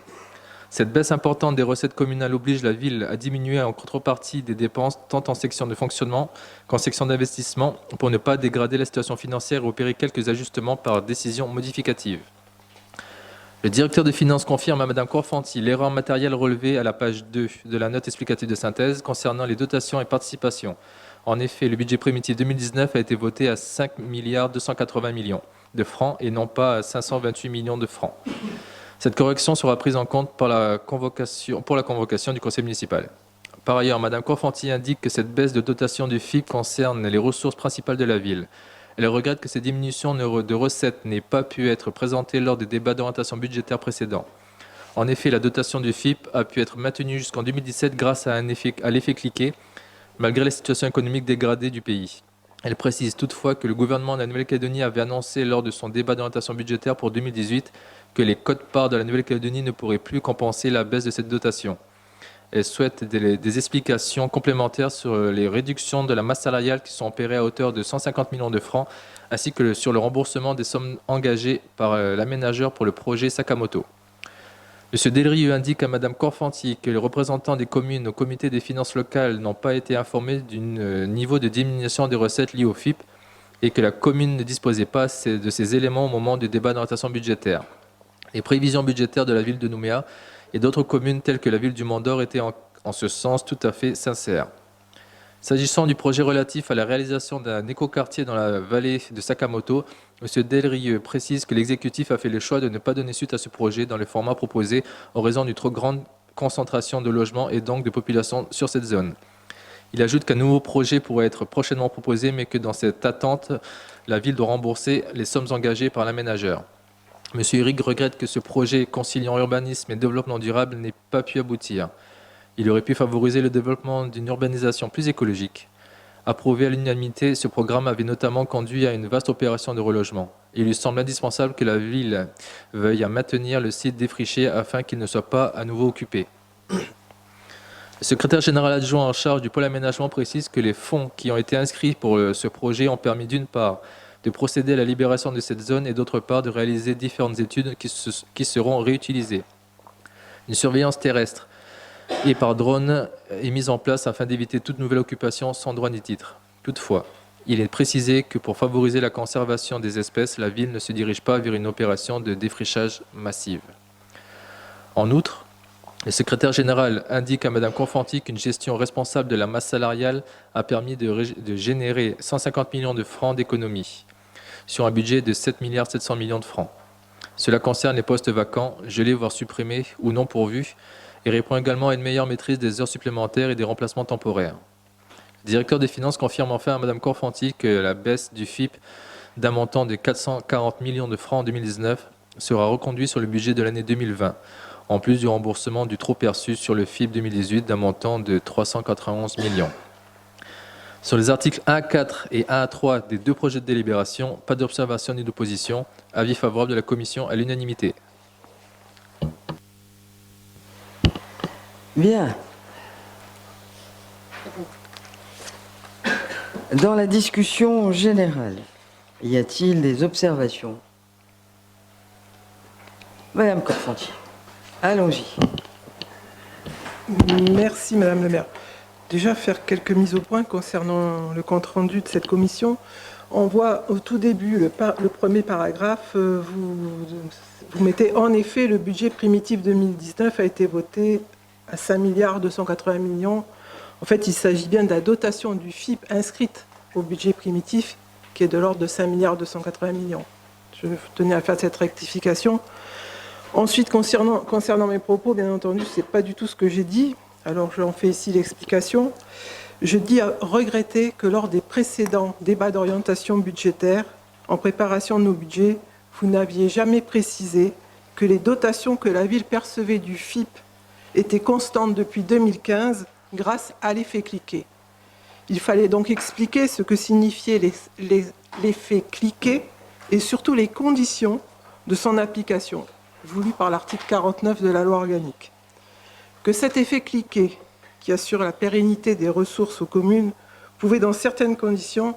Cette baisse importante des recettes communales oblige la ville à diminuer en contrepartie des dépenses tant en section de fonctionnement qu'en section d'investissement pour ne pas dégrader la situation financière et opérer quelques ajustements par décision modificative. Le directeur des finances confirme à Mme Corfanti l'erreur matérielle relevée à la page 2 de la note explicative de synthèse concernant les dotations et participations. En effet, le budget primitif 2019 a été voté à 5 280 millions de francs et non pas à 528 millions de francs. Cette correction sera prise en compte pour la convocation du conseil municipal. Par ailleurs, Mme Corfanti indique que cette baisse de dotation du FIP concerne les ressources principales de la ville. Elle regrette que ces diminutions de recettes n'aient pas pu être présentées lors des débats d'orientation budgétaire précédents. En effet, la dotation du FIP a pu être maintenue jusqu'en 2017 grâce à l'effet cliquet, malgré la situation économique dégradée du pays. Elle précise toutefois que le gouvernement de la Nouvelle-Calédonie avait annoncé lors de son débat d'orientation budgétaire pour 2018 que les quotes-parts de la Nouvelle-Calédonie ne pourraient plus compenser la baisse de cette dotation. Elle souhaite des explications complémentaires sur les réductions de la masse salariale qui sont opérées à hauteur de 150 millions de francs, ainsi que sur le remboursement des sommes engagées par l'aménageur pour le projet Sakamoto. M. Delrieux indique à Mme Corfanti que les représentants des communes au comité des finances locales n'ont pas été informés du niveau de diminution des recettes liées au FIP et que la commune ne disposait pas de ces éléments au moment du débat d'orientation budgétaire. Les prévisions budgétaires de la ville de Nouméa et d'autres communes telles que la ville du Mont-d'Or étaient en ce sens tout à fait sincères. S'agissant du projet relatif à la réalisation d'un écoquartier dans la vallée de Sakamoto, M. Delrieux précise que l'exécutif a fait le choix de ne pas donner suite à ce projet dans le format proposé en raison d'une trop grande concentration de logements et donc de population sur cette zone. Il ajoute qu'un nouveau projet pourrait être prochainement proposé, mais que dans cette attente, la ville doit rembourser les sommes engagées par l'aménageur. M. Héric regrette que ce projet conciliant urbanisme et développement durable n'ait pas pu aboutir. Il aurait pu favoriser le développement d'une urbanisation plus écologique. Approuvé à l'unanimité, ce programme avait notamment conduit à une vaste opération de relogement. Il lui semble indispensable que la ville veuille maintenir le site défriché afin qu'il ne soit pas à nouveau occupé. Le secrétaire général adjoint en charge du pôle aménagement précise que les fonds qui ont été inscrits pour ce projet ont permis d'une part de procéder à la libération de cette zone et d'autre part de réaliser différentes études qui seront réutilisées. Une surveillance terrestre et par drone est mise en place afin d'éviter toute nouvelle occupation sans droit ni titre. Toutefois, il est précisé que pour favoriser la conservation des espèces, la ville ne se dirige pas vers une opération de défrichage massive. En outre, le secrétaire général indique à Mme Confanti qu'une gestion responsable de la masse salariale a permis de générer 150 millions de francs d'économie sur un budget de 7 700 millions de francs. Cela concerne les postes vacants, gelés voire supprimés ou non pourvus, et répond également à une meilleure maîtrise des heures supplémentaires et des remplacements temporaires. Le directeur des finances confirme enfin à Mme Confanti que la baisse du FIP d'un montant de 440 millions de francs en 2019 sera reconduite sur le budget de l'année 2020, en plus du remboursement du trop perçu sur le FIP 2018 d'un montant de 391 millions. Sur les articles 1 à 4 et 1 à 3 des deux projets de délibération, pas d'observation ni d'opposition, avis favorable de la Commission à l'unanimité. Bien. Dans la discussion générale, y a-t-il des observations? Madame Confanti, allons-y. Merci Madame le maire. Déjà faire quelques mises au point concernant le compte-rendu de cette commission. On voit au tout début, le premier paragraphe, vous mettez en effet le budget primitif 2019 a été voté à 5 280 millions. En fait, il s'agit bien de la dotation du FIP inscrite au budget primitif qui est de l'ordre de 5 280 millions. Je tenais à faire cette rectification. Ensuite, concernant mes propos, bien entendu, ce n'est pas du tout ce que j'ai dit. Alors, j'en fais ici l'explication. Je dis à regretter que lors des précédents débats d'orientation budgétaire, en préparation de nos budgets, vous n'aviez jamais précisé que les dotations que la ville percevait du FIP étaient constantes depuis 2015 grâce à l'effet cliquet. Il fallait donc expliquer ce que signifiait l'effet cliquet et surtout les conditions de son application, voulues par l'article 49 de la loi organique. Que cet effet cliquet, qui assure la pérennité des ressources aux communes, pouvait dans certaines conditions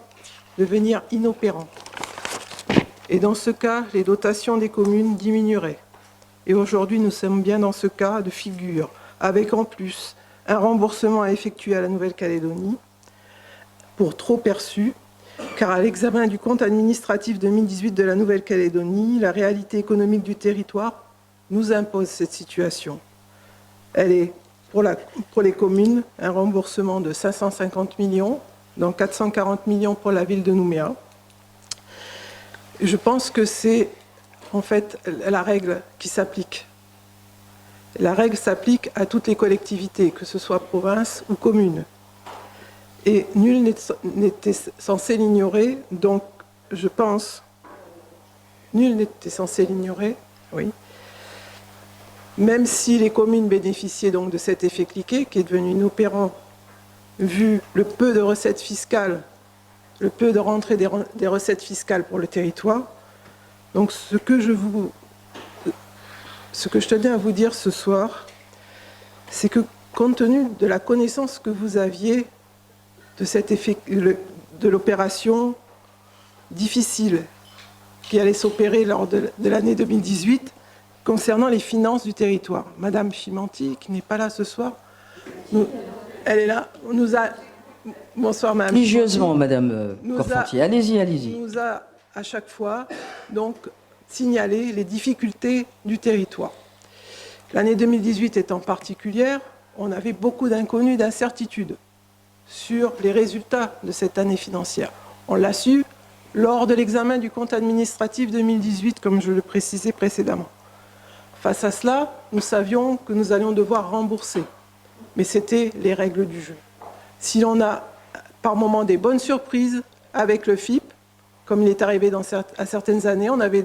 devenir inopérant. Et dans ce cas, les dotations des communes diminueraient. Et aujourd'hui, nous sommes bien dans ce cas de figure, avec en plus un remboursement à effectuer à la Nouvelle-Calédonie pour trop perçu, car à l'examen du compte administratif 2018 de la Nouvelle-Calédonie, la réalité économique du territoire nous impose cette situation. Elle est, pour les communes, un remboursement de 550 millions, dont 440 millions pour la ville de Nouméa. Je pense que c'est en fait la règle qui s'applique. La règle s'applique à toutes les collectivités, que ce soit province ou commune. Et nul n'était censé l'ignorer, donc je pense, nul n'était censé l'ignorer, oui. Même si les communes bénéficiaient donc de cet effet cliquet, qui est devenu inopérant, vu le peu de recettes fiscales, le peu de rentrée des recettes fiscales pour le territoire. Donc ce que je tenais à vous dire ce soir, c'est que compte tenu de la connaissance que vous aviez de cet effet, de l'opération difficile qui allait s'opérer lors de l'année 2018, concernant les finances du territoire. Madame Chimanti, qui n'est pas là ce soir, elle est là, nous a... Bonsoir, Madame. Religieusement, Madame Confanti. Allez-y, allez-y. Nous a, à chaque fois, donc, signalé les difficultés du territoire. L'année 2018 étant particulière, on avait beaucoup d'inconnus, d'incertitudes sur les résultats de cette année financière. On l'a su lors de l'examen du compte administratif 2018, comme je le précisais précédemment. Face à cela, nous savions que nous allions devoir rembourser, mais c'était les règles du jeu. Si l'on a par moments des bonnes surprises avec le FIP, comme il est arrivé à certaines années, on avait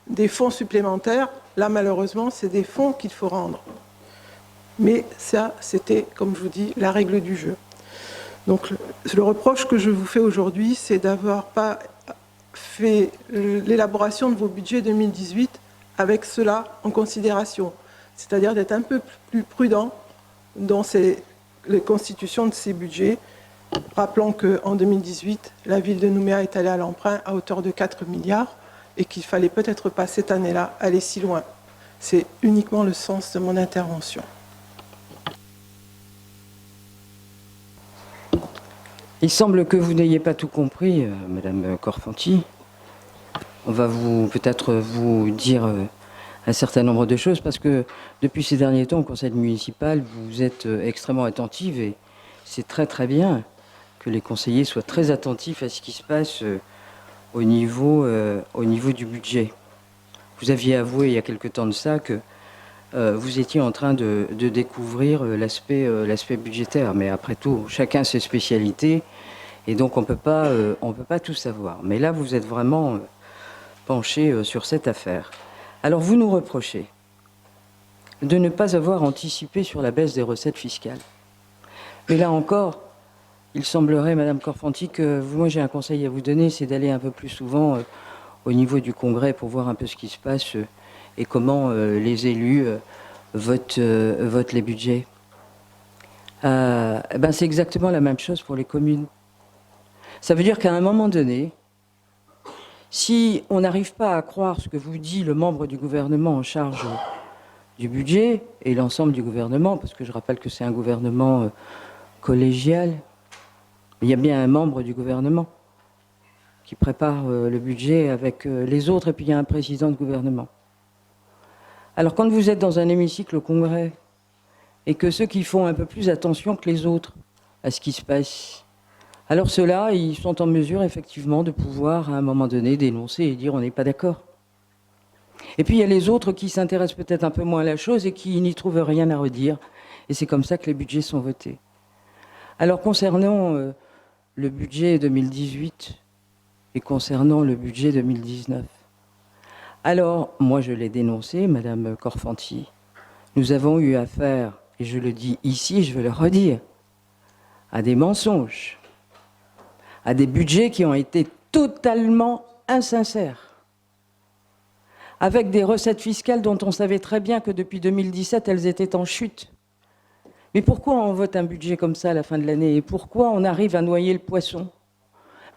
des fonds supplémentaires. Là, malheureusement, c'est des fonds qu'il faut rendre. Mais ça, c'était, comme je vous dis, la règle du jeu. Donc le reproche que je vous fais aujourd'hui, c'est d'avoir pas fait l'élaboration de vos budgets 2018 avec cela en considération, c'est-à-dire d'être un peu plus prudent dans les constitutions de ces budgets. Rappelons qu'en 2018, la ville de Nouméa est allée à l'emprunt à hauteur de 4 milliards et qu'il ne fallait peut-être pas cette année-là aller si loin. C'est uniquement le sens de mon intervention. Il semble que vous n'ayez pas tout compris, Madame Korfanty. On va peut-être vous dire un certain nombre de choses, parce que depuis ces derniers temps, au conseil municipal, vous êtes extrêmement attentive, et c'est très très bien que les conseillers soient très attentifs à ce qui se passe au niveau du budget. Vous aviez avoué il y a quelque temps de ça que vous étiez en train de découvrir l'aspect budgétaire, mais après tout, chacun ses spécialités, et donc on peut pas tout savoir. Mais là, vous êtes vraiment penché sur cette affaire. Alors, vous nous reprochez de ne pas avoir anticipé sur la baisse des recettes fiscales. Mais là encore, il semblerait, Madame Korfanty, que moi j'ai un conseil à vous donner, c'est d'aller un peu plus souvent au niveau du Congrès pour voir un peu ce qui se passe et comment les élus votent les budgets. C'est exactement la même chose pour les communes. Ça veut dire qu'à un moment donné, si on n'arrive pas à croire ce que vous dit le membre du gouvernement en charge du budget et l'ensemble du gouvernement, parce que je rappelle que c'est un gouvernement collégial, il y a bien un membre du gouvernement qui prépare le budget avec les autres, et puis il y a un président de gouvernement. Alors quand vous êtes dans un hémicycle au Congrès, et que ceux qui font un peu plus attention que les autres à ce qui se passe, alors ceux-là, ils sont en mesure effectivement de pouvoir à un moment donné dénoncer et dire on n'est pas d'accord. Et puis il y a les autres qui s'intéressent peut-être un peu moins à la chose et qui n'y trouvent rien à redire. Et c'est comme ça que les budgets sont votés. Alors concernant le budget 2018 et concernant le budget 2019, alors moi je l'ai dénoncé, Madame Korfanty, nous avons eu affaire, et je le dis ici, je veux le redire, à des mensonges, à des budgets qui ont été totalement insincères, avec des recettes fiscales dont on savait très bien que depuis 2017, elles étaient en chute. Mais pourquoi on vote un budget comme ça à la fin de l'année? Et pourquoi on arrive à noyer le poisson?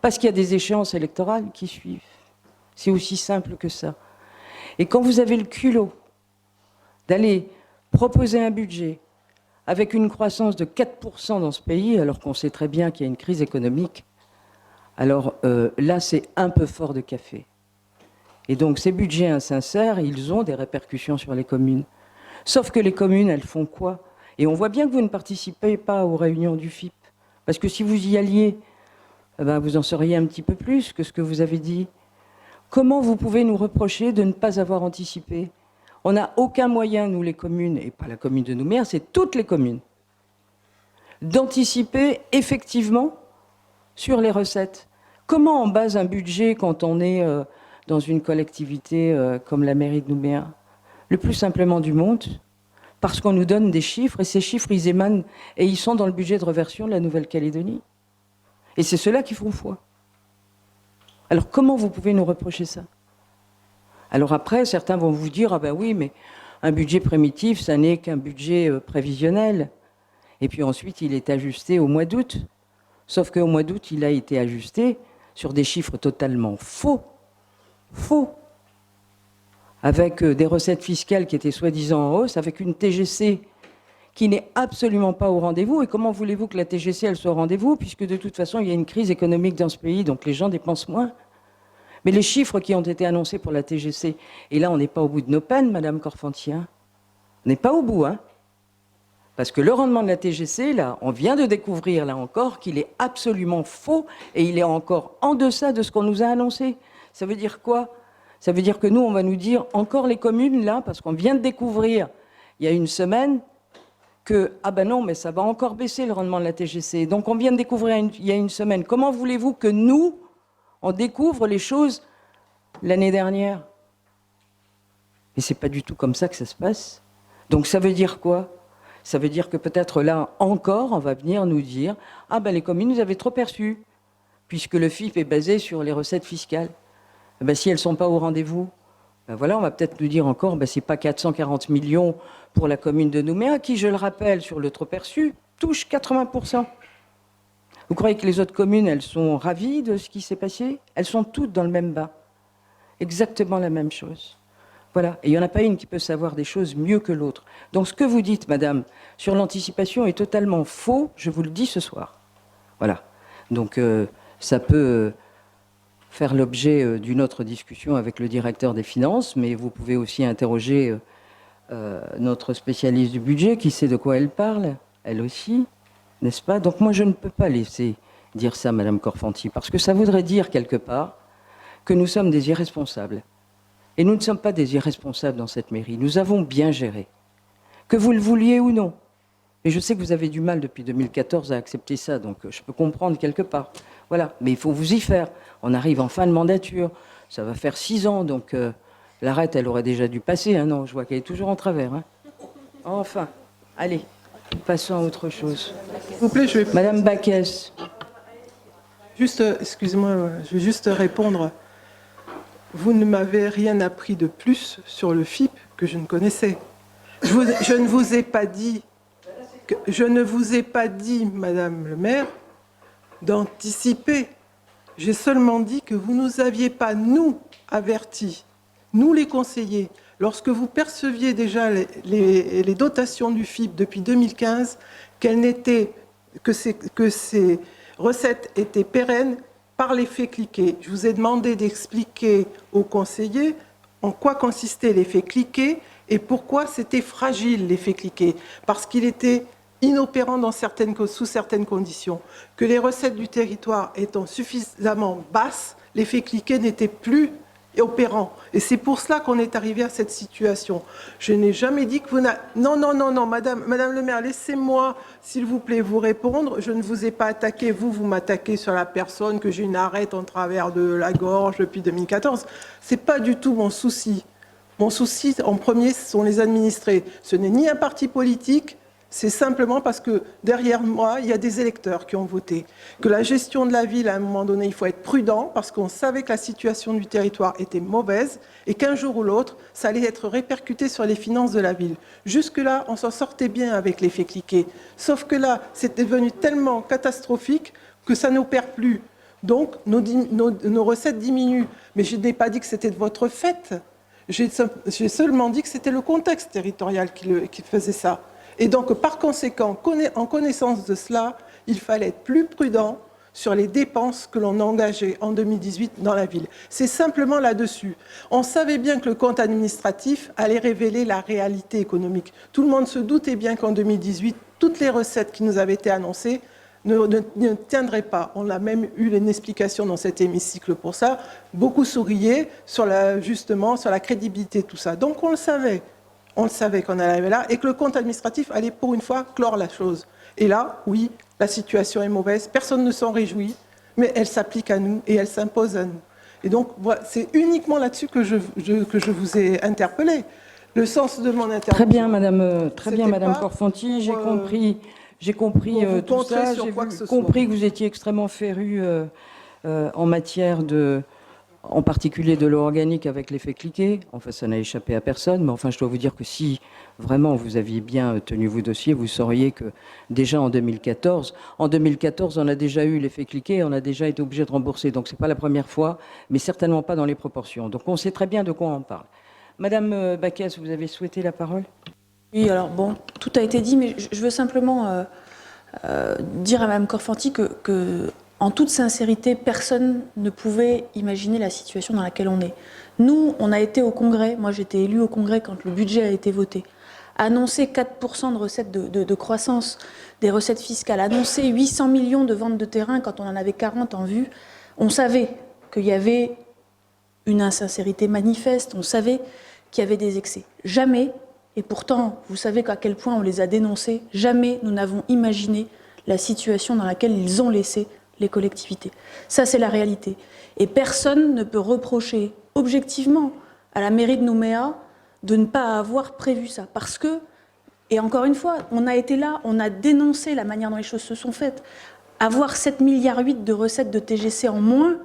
Parce qu'il y a des échéances électorales qui suivent. C'est aussi simple que ça. Et quand vous avez le culot d'aller proposer un budget avec une croissance de 4% dans ce pays, alors qu'on sait très bien qu'il y a une crise économique, alors là, c'est un peu fort de café. Et donc, ces budgets insincères, ils ont des répercussions sur les communes. Sauf que les communes, elles font quoi? Et on voit bien que vous ne participez pas aux réunions du FIP. Parce que si vous y alliez, vous en sauriez un petit peu plus que ce que vous avez dit. Comment vous pouvez nous reprocher de ne pas avoir anticipé? On n'a aucun moyen, nous les communes, et pas la commune de Nouméa, c'est toutes les communes, d'anticiper effectivement sur les recettes. Comment on base un budget quand on est dans une collectivité comme la mairie de Nouméa? Le plus simplement du monde, parce qu'on nous donne des chiffres, et ces chiffres, ils émanent, et ils sont dans le budget de reversion de la Nouvelle-Calédonie. Et c'est ceux-là qui font foi. Alors comment vous pouvez nous reprocher ça? Alors après, certains vont vous dire, ah ben oui, mais un budget primitif, ça n'est qu'un budget prévisionnel. Et puis ensuite, il est ajusté au mois d'août. Sauf qu'au mois d'août, il a été ajusté sur des chiffres totalement faux. Faux. Avec des recettes fiscales qui étaient soi-disant en hausse, avec une TGC qui n'est absolument pas au rendez-vous. Et comment voulez-vous que la TGC, elle soit au rendez-vous, puisque de toute façon, il y a une crise économique dans ce pays, donc les gens dépensent moins. Mais les chiffres qui ont été annoncés pour la TGC, et là, on n'est pas au bout de nos peines, Madame Korfanty, hein. On n'est pas au bout, hein. Parce que le rendement de la TGC, là, on vient de découvrir, là encore, qu'il est absolument faux, et il est encore en deçà de ce qu'on nous a annoncé. Ça veut dire quoi? Ça veut dire que nous, on va nous dire, encore les communes, là, parce qu'on vient de découvrir, il y a une semaine, que, ah ben non, mais ça va encore baisser le rendement de la TGC. Donc on vient de découvrir il y a une semaine. Comment voulez-vous que nous, on découvre les choses l'année dernière? Mais c'est pas du tout comme ça que ça se passe. Donc ça veut dire quoi? Ça veut dire que peut-être là encore, on va venir nous dire « Ah ben les communes, vous avez trop perçu, puisque le FIP est basé sur les recettes fiscales. Eh ben, si elles ne sont pas au rendez-vous, ben voilà, on va peut-être nous dire encore ben, « C'est pas 440 millions pour la commune de Nouméa, qui, je le rappelle, sur le trop perçu, touche 80%. » Vous croyez que les autres communes, elles sont ravies de ce qui s'est passé? Elles sont toutes dans le même bas. Exactement la même chose. Voilà. Et il n'y en a pas une qui peut savoir des choses mieux que l'autre. Donc ce que vous dites, madame, sur l'anticipation est totalement faux, je vous le dis ce soir. Voilà. Donc ça peut faire l'objet d'une autre discussion avec le directeur des finances, mais vous pouvez aussi interroger notre spécialiste du budget, qui sait de quoi elle parle, elle aussi, n'est-ce pas? Donc moi, je ne peux pas laisser dire ça, madame Korfanty, parce que ça voudrait dire quelque part que nous sommes des irresponsables. Et nous ne sommes pas des irresponsables dans cette mairie. Nous avons bien géré. Que vous le vouliez ou non. Et je sais que vous avez du mal depuis 2014 à accepter ça, donc je peux comprendre quelque part. Voilà, mais il faut vous y faire. On arrive en fin de mandature. Ça va faire 6 ans, donc l'arrête, elle aurait déjà dû passer. Hein, non, je vois qu'elle est toujours en travers. Hein. Enfin, allez, passons à autre chose. S'il vous plaît, je vais... Madame Baquès. Juste, excusez-moi, je vais juste répondre. Vous ne m'avez rien appris de plus sur le FIP que je ne connaissais. Je ne vous ai pas dit, Madame le maire, d'anticiper. J'ai seulement dit que vous ne nous aviez pas, nous, avertis, nous les conseillers, lorsque vous perceviez déjà les dotations du FIP depuis 2015, que ces recettes étaient pérennes par l'effet cliquet. Je vous ai demandé d'expliquer aux conseillers en quoi consistait l'effet cliquet et pourquoi c'était fragile l'effet cliquet. Parce qu'il était inopérant sous certaines conditions. Que les recettes du territoire étant suffisamment basses, l'effet cliquet n'était plus opérant. Et c'est pour cela qu'on est arrivé à cette situation. Je n'ai jamais dit que vous n'avez... Non, madame le maire, laissez-moi, s'il vous plaît, vous répondre. Je ne vous ai pas attaqué, vous m'attaquez sur la personne, que j'ai une arête en travers de la gorge depuis 2014. C'est pas du tout mon souci. Mon souci, en premier, ce sont les administrés. Ce n'est ni un parti politique, c'est simplement parce que derrière moi, il y a des électeurs qui ont voté. Que la gestion de la ville, à un moment donné, il faut être prudent parce qu'on savait que la situation du territoire était mauvaise et qu'un jour ou l'autre, ça allait être répercuté sur les finances de la ville. Jusque-là, on s'en sortait bien avec l'effet cliquet. Sauf que là, c'est devenu tellement catastrophique que ça n'opère plus. Donc, nos recettes diminuent. Mais je n'ai pas dit que c'était de votre fait. J'ai seulement dit que c'était le contexte territorial qui faisait ça. Et donc, par conséquent, en connaissance de cela, il fallait être plus prudent sur les dépenses que l'on a engagées en 2018 dans la ville. C'est simplement là-dessus. On savait bien que le compte administratif allait révéler la réalité économique. Tout le monde se doutait bien qu'en 2018, toutes les recettes qui nous avaient été annoncées ne tiendraient pas. On a même eu une explication dans cet hémicycle pour ça. Beaucoup souriaient justement sur la crédibilité de tout ça. Donc, on le savait. On le savait qu'on allait arriver là et que le compte administratif allait pour une fois clore la chose. Et là, oui, la situation est mauvaise, personne ne s'en réjouit, mais elle s'applique à nous et elle s'impose à nous. Et donc, voilà, c'est uniquement là-dessus que je vous ai interpellé. Le sens de mon intervention... Très bien, Madame Korfanty, j'ai compris tout ça, j'ai compris que vous étiez extrêmement féru en matière de... en particulier de l'eau organique avec l'effet cliquet. Enfin, ça n'a échappé à personne, mais enfin, je dois vous dire que si vraiment vous aviez bien tenu vos dossiers, vous sauriez que déjà en 2014, on a déjà eu l'effet cliquet, on a déjà été obligé de rembourser. Donc, c'est pas la première fois, mais certainement pas dans les proportions. Donc, on sait très bien de quoi on parle. Madame Baquès, vous avez souhaité la parole? Oui, alors bon, tout a été dit, mais je veux simplement dire à Madame Korfanty que en toute sincérité, personne ne pouvait imaginer la situation dans laquelle on est. Nous, on a été au Congrès, moi j'étais élue au Congrès quand le budget a été voté, annoncer 4% de recettes de croissance des recettes fiscales, annoncer 800 millions de ventes de terrain quand on en avait 40 en vue. On savait qu'il y avait une insincérité manifeste, on savait qu'il y avait des excès. Jamais, et pourtant vous savez à quel point on les a dénoncés, jamais nous n'avons imaginé la situation dans laquelle ils ont laissé les collectivités. Ça, c'est la réalité. Et personne ne peut reprocher objectivement à la mairie de Nouméa de ne pas avoir prévu ça. Parce que, Et encore une fois, on a été là, on a dénoncé la manière dont les choses se sont faites. Avoir 7,8 milliards de recettes de TGC en moins,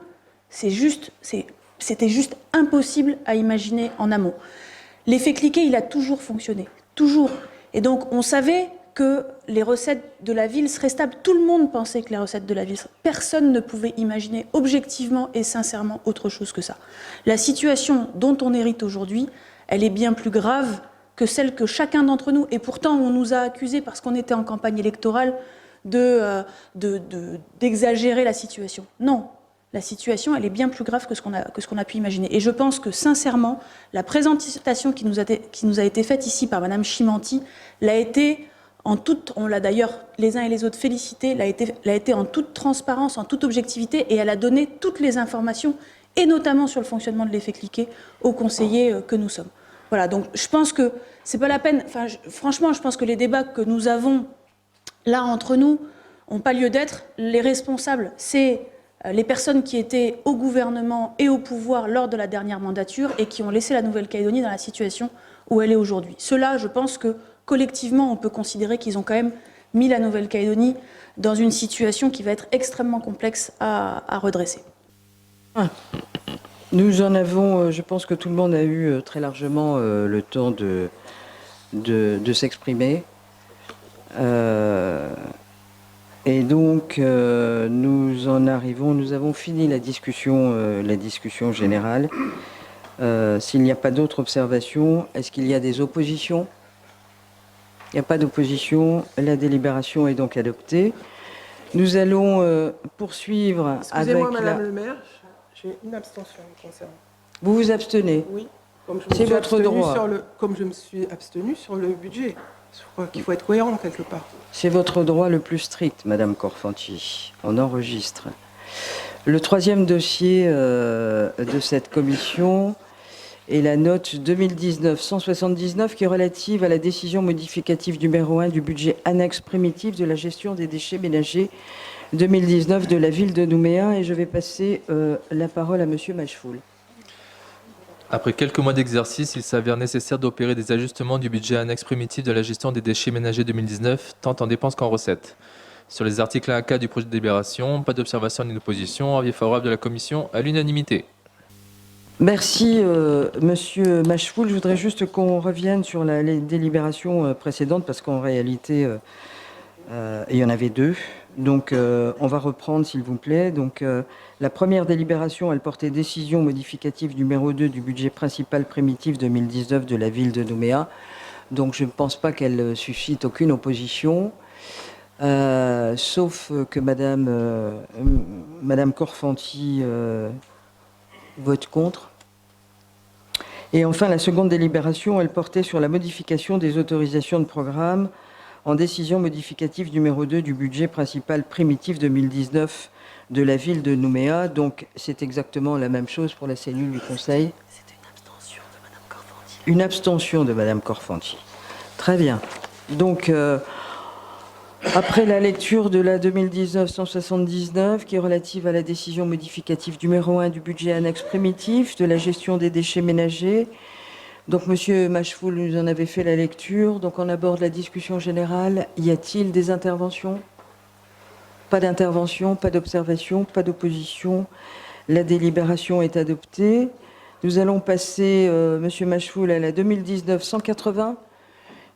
c'était juste impossible à imaginer en amont. L'effet cliquet, il a toujours fonctionné, toujours. Et donc, on savait que les recettes de la ville seraient stables. Tout le monde pensait que les recettes de la ville seraient... Personne ne pouvait imaginer objectivement et sincèrement autre chose que ça. La situation dont on hérite aujourd'hui, elle est bien plus grave que celle que chacun d'entre nous, et pourtant on nous a accusés parce qu'on était en campagne électorale d'exagérer la situation. Non, la situation, elle est bien plus grave que ce qu'on a pu imaginer. Et je pense que, sincèrement, la présentation qui nous a été faite ici par Madame Chimanti l'a été en toute, on l'a d'ailleurs les uns et les autres félicité, l'a été en toute transparence, en toute objectivité, et elle a donné toutes les informations, et notamment sur le fonctionnement de l'effet cliquet, aux conseillers que nous sommes. Voilà, donc je pense que c'est pas la peine, franchement, je pense que les débats que nous avons là entre nous n'ont pas lieu d'être. Les responsables, c'est les personnes qui étaient au gouvernement et au pouvoir lors de la dernière mandature et qui ont laissé la Nouvelle-Calédonie dans la situation où elle est aujourd'hui. Ceux-là, je pense que collectivement, on peut considérer qu'ils ont quand même mis la Nouvelle-Calédonie dans une situation qui va être extrêmement complexe à redresser. Nous en avons, je pense que tout le monde a eu très largement le temps de s'exprimer. Et donc, nous en arrivons, nous avons fini la discussion générale. S'il n'y a pas d'autres observations, est-ce qu'il y a des oppositions? Il n'y a pas d'opposition, la délibération est donc adoptée. Nous allons poursuivre avec Excusez-moi, Madame le maire, j'ai une abstention concernant. Vous vous abstenez? Oui, c'est votre droit. Comme je me suis abstenue sur le budget. Je crois qu'il faut être cohérent quelque part. C'est votre droit le plus strict, Madame Korfanty. On enregistre. Le troisième dossier de cette commission est la note 2019-179 qui est relative à la décision modificative numéro 1 du budget annexe primitif de la gestion des déchets ménagers 2019 de la ville de Nouméa. Et je vais passer la parole à Monsieur Machefoul. Après quelques mois d'exercice, il s'avère nécessaire d'opérer des ajustements du budget annexe primitif de la gestion des déchets ménagers 2019, tant en dépenses qu'en recettes. Sur les articles 1 à 4 du projet de délibération, pas d'observation ni d'opposition, avis favorable de la Commission à l'unanimité. Merci, Monsieur Machefoul. Je voudrais juste qu'on revienne sur les délibérations précédentes, parce qu'en réalité, il y en avait deux. Donc, on va reprendre, s'il vous plaît. Donc, la première délibération, elle portait décision modificative numéro 2 du budget principal primitif 2019 de la ville de Nouméa. Donc, je ne pense pas qu'elle suscite aucune opposition, sauf que Madame Korfanty vote contre. Et enfin, la seconde délibération, elle portait sur la modification des autorisations de programme en décision modificative numéro 2 du budget principal primitif 2019 de la ville de Nouméa. Donc, c'est exactement la même chose pour la cellule du Conseil. C'était une abstention de Madame Korfanty. Une abstention de Madame Korfanty. Très bien. Donc, après la lecture de la 2019-179, qui est relative à la décision modificative numéro 1 du budget annexe primitif de la gestion des déchets ménagers, donc, Monsieur Machefoul nous en avait fait la lecture. Donc, on aborde la discussion générale. Y a-t-il des interventions? Pas d'intervention, pas d'observation, pas d'opposition. La délibération est adoptée. Nous allons passer, Monsieur Machefoul, à la 2019-180,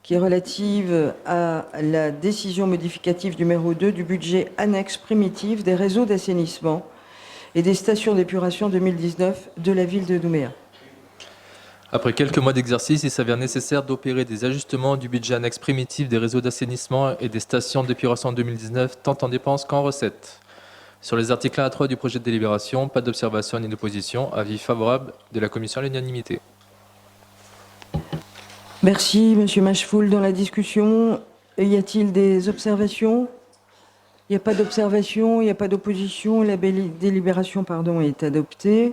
qui est relative à la décision modificative numéro 2 du budget annexe primitif des réseaux d'assainissement et des stations d'épuration 2019 de la ville de Nouméa. Après quelques mois d'exercice, il s'avère nécessaire d'opérer des ajustements du budget annexe primitif des réseaux d'assainissement et des stations d'épuration 2019, tant en dépenses qu'en recettes. Sur les articles 1 à 3 du projet de délibération, pas d'observation ni d'opposition, avis favorable de la Commission à l'unanimité. Merci, Monsieur Machefoul. Dans la discussion, y a-t-il des observations? Il n'y a pas d'observation, il n'y a pas d'opposition. La délibération est adoptée.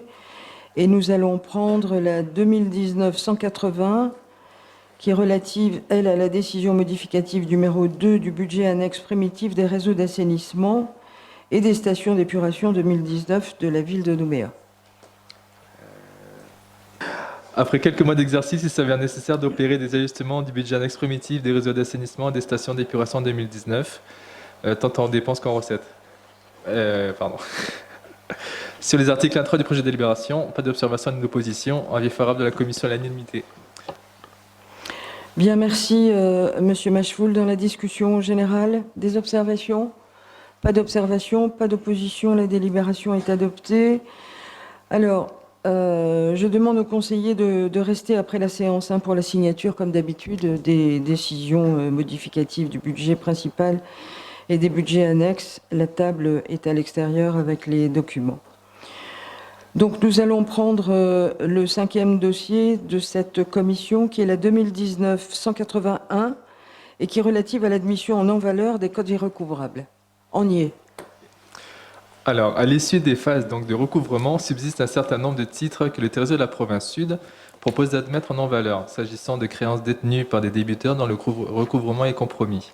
Et nous allons prendre la 2019-180, qui est relative, elle, à la décision modificative numéro 2 du budget annexe primitif des réseaux d'assainissement et des stations d'épuration 2019 de la ville de Nouméa. Après quelques mois d'exercice, il s'avère nécessaire d'opérer des ajustements du budget annexe primitif des réseaux d'assainissement et des stations d'épuration en 2019, tant en dépenses qu'en recettes. Pardon. Sur les articles 1 3 du projet de délibération, pas d'observation ni d'opposition. Avis favorable de la commission à l'unanimité. Bien, merci, Monsieur Machefoul. Dans la discussion générale, des observations? Pas d'observation, pas d'opposition. La délibération est adoptée. Alors, je demande aux conseillers de rester après la séance pour la signature, comme d'habitude, des décisions modificatives du budget principal et des budgets annexes. La table est à l'extérieur avec les documents. Donc nous allons prendre le 5e dossier de cette commission, qui est la 2019-181 et qui est relative à l'admission en non-valeur des codes irrécouvrables. On y est. Alors, à l'issue des phases de recouvrement, subsiste un certain nombre de titres que le Trésor de la province Sud propose d'admettre en non-valeur, s'agissant de créances détenues par des débiteurs dont le recouvrement est compromis.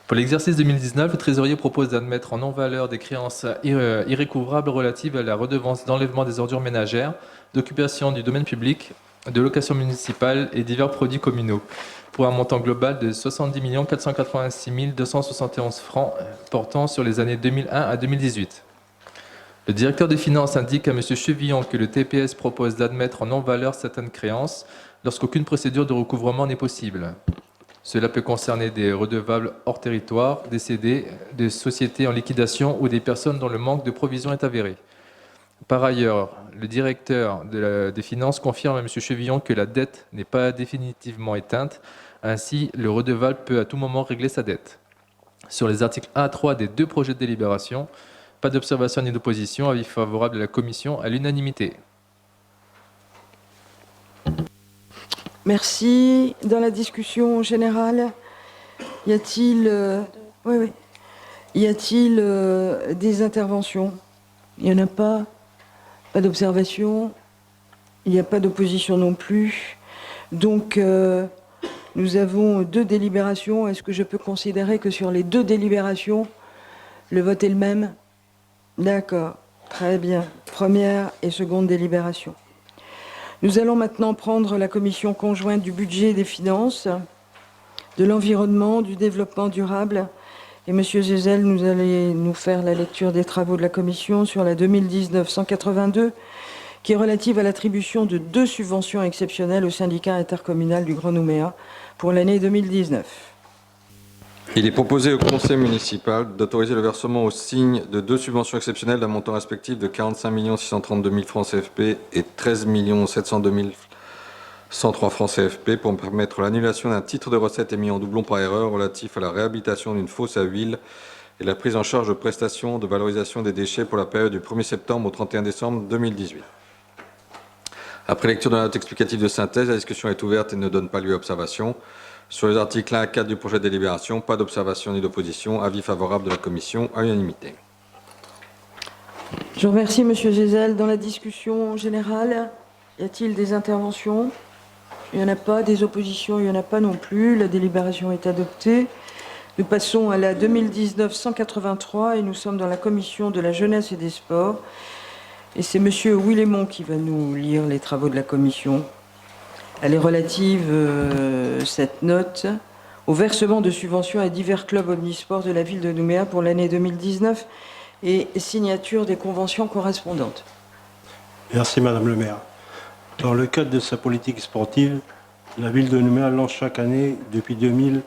Pour l'exercice 2019, le trésorier propose d'admettre en non-valeur des créances irrécouvrables relatives à la redevance d'enlèvement des ordures ménagères, d'occupation du domaine public, de location municipale et divers produits communaux, pour un montant global de 70 486 271 francs portant sur les années 2001 à 2018. Le directeur des finances indique à M. Chevillon que le TPS propose d'admettre en non-valeur certaines créances lorsqu'aucune procédure de recouvrement n'est possible. Cela peut concerner des redevables hors territoire, décédés, des sociétés en liquidation ou des personnes dont le manque de provision est avéré. Par ailleurs, le directeur des finances confirme à M. Chevillon que la dette n'est pas définitivement éteinte. Ainsi, le redevable peut à tout moment régler sa dette. Sur les articles 1 à 3 des deux projets de délibération, pas d'observation ni d'opposition, avis favorable de la commission à l'unanimité. Merci. Dans la discussion générale, y a-t-il des interventions? Il n'y en a pas. Pas d'observation. Il n'y a pas d'opposition non plus. Donc, nous avons deux délibérations. Est-ce que je peux considérer que sur les deux délibérations, le vote est le même? D'accord. Très bien. Première et seconde délibération. Nous allons maintenant prendre la commission conjointe du budget et des finances, de l'environnement, du développement durable. Et M. Zézel, nous allez nous faire la lecture des travaux de la commission sur la 2019-182, qui est relative à l'attribution de 2 subventions exceptionnelles au syndicat intercommunal du Grand Nouméa pour l'année 2019. Il est proposé au conseil municipal d'autoriser le versement au signe de 2 subventions exceptionnelles d'un montant respectif de 45 632 000 francs CFP et 13 702 103 francs CFP pour permettre l'annulation d'un titre de recette émis en doublon par erreur relatif à la réhabilitation d'une fosse à huile et la prise en charge de prestations de valorisation des déchets pour la période du 1er septembre au 31 décembre 2018. Après lecture de la note explicative de synthèse, la discussion est ouverte et ne donne pas lieu à observation. Sur les articles 1 à 4 du projet de délibération, pas d'observation ni d'opposition. Avis favorable de la commission à l'unanimité. Je remercie M. Zézel. Dans la discussion générale, y a-t-il des interventions? Il n'y en a pas. Des oppositions? Il n'y en a pas non plus. La délibération est adoptée. Nous passons à la 2019-183 et nous sommes dans la commission de la jeunesse et des sports. Et c'est M. Willemont qui va nous lire les travaux de la commission. Elle est relative, cette note, au versement de subventions à divers clubs omnisports de la ville de Nouméa pour l'année 2019 et signature des conventions correspondantes. Merci Madame le maire. Dans le cadre de sa politique sportive, la ville de Nouméa lance chaque année, depuis 2000,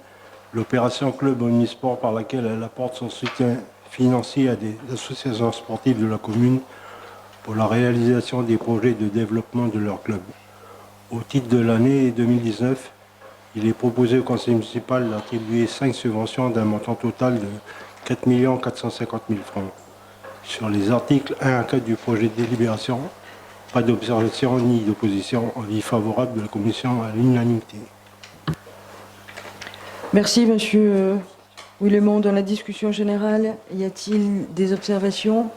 l'opération Club Omnisport par laquelle elle apporte son soutien financier à des associations sportives de la commune pour la réalisation des projets de développement de leur club. Au titre de l'année 2019, il est proposé au conseil municipal d'attribuer 5 subventions d'un montant total de 4 450 000 francs. Sur les articles 1 à 4 du projet de délibération, pas d'observation ni d'opposition, avis favorable de la commission à l'unanimité. Merci Monsieur Willemont. Dans la discussion générale, y a-t-il des observations?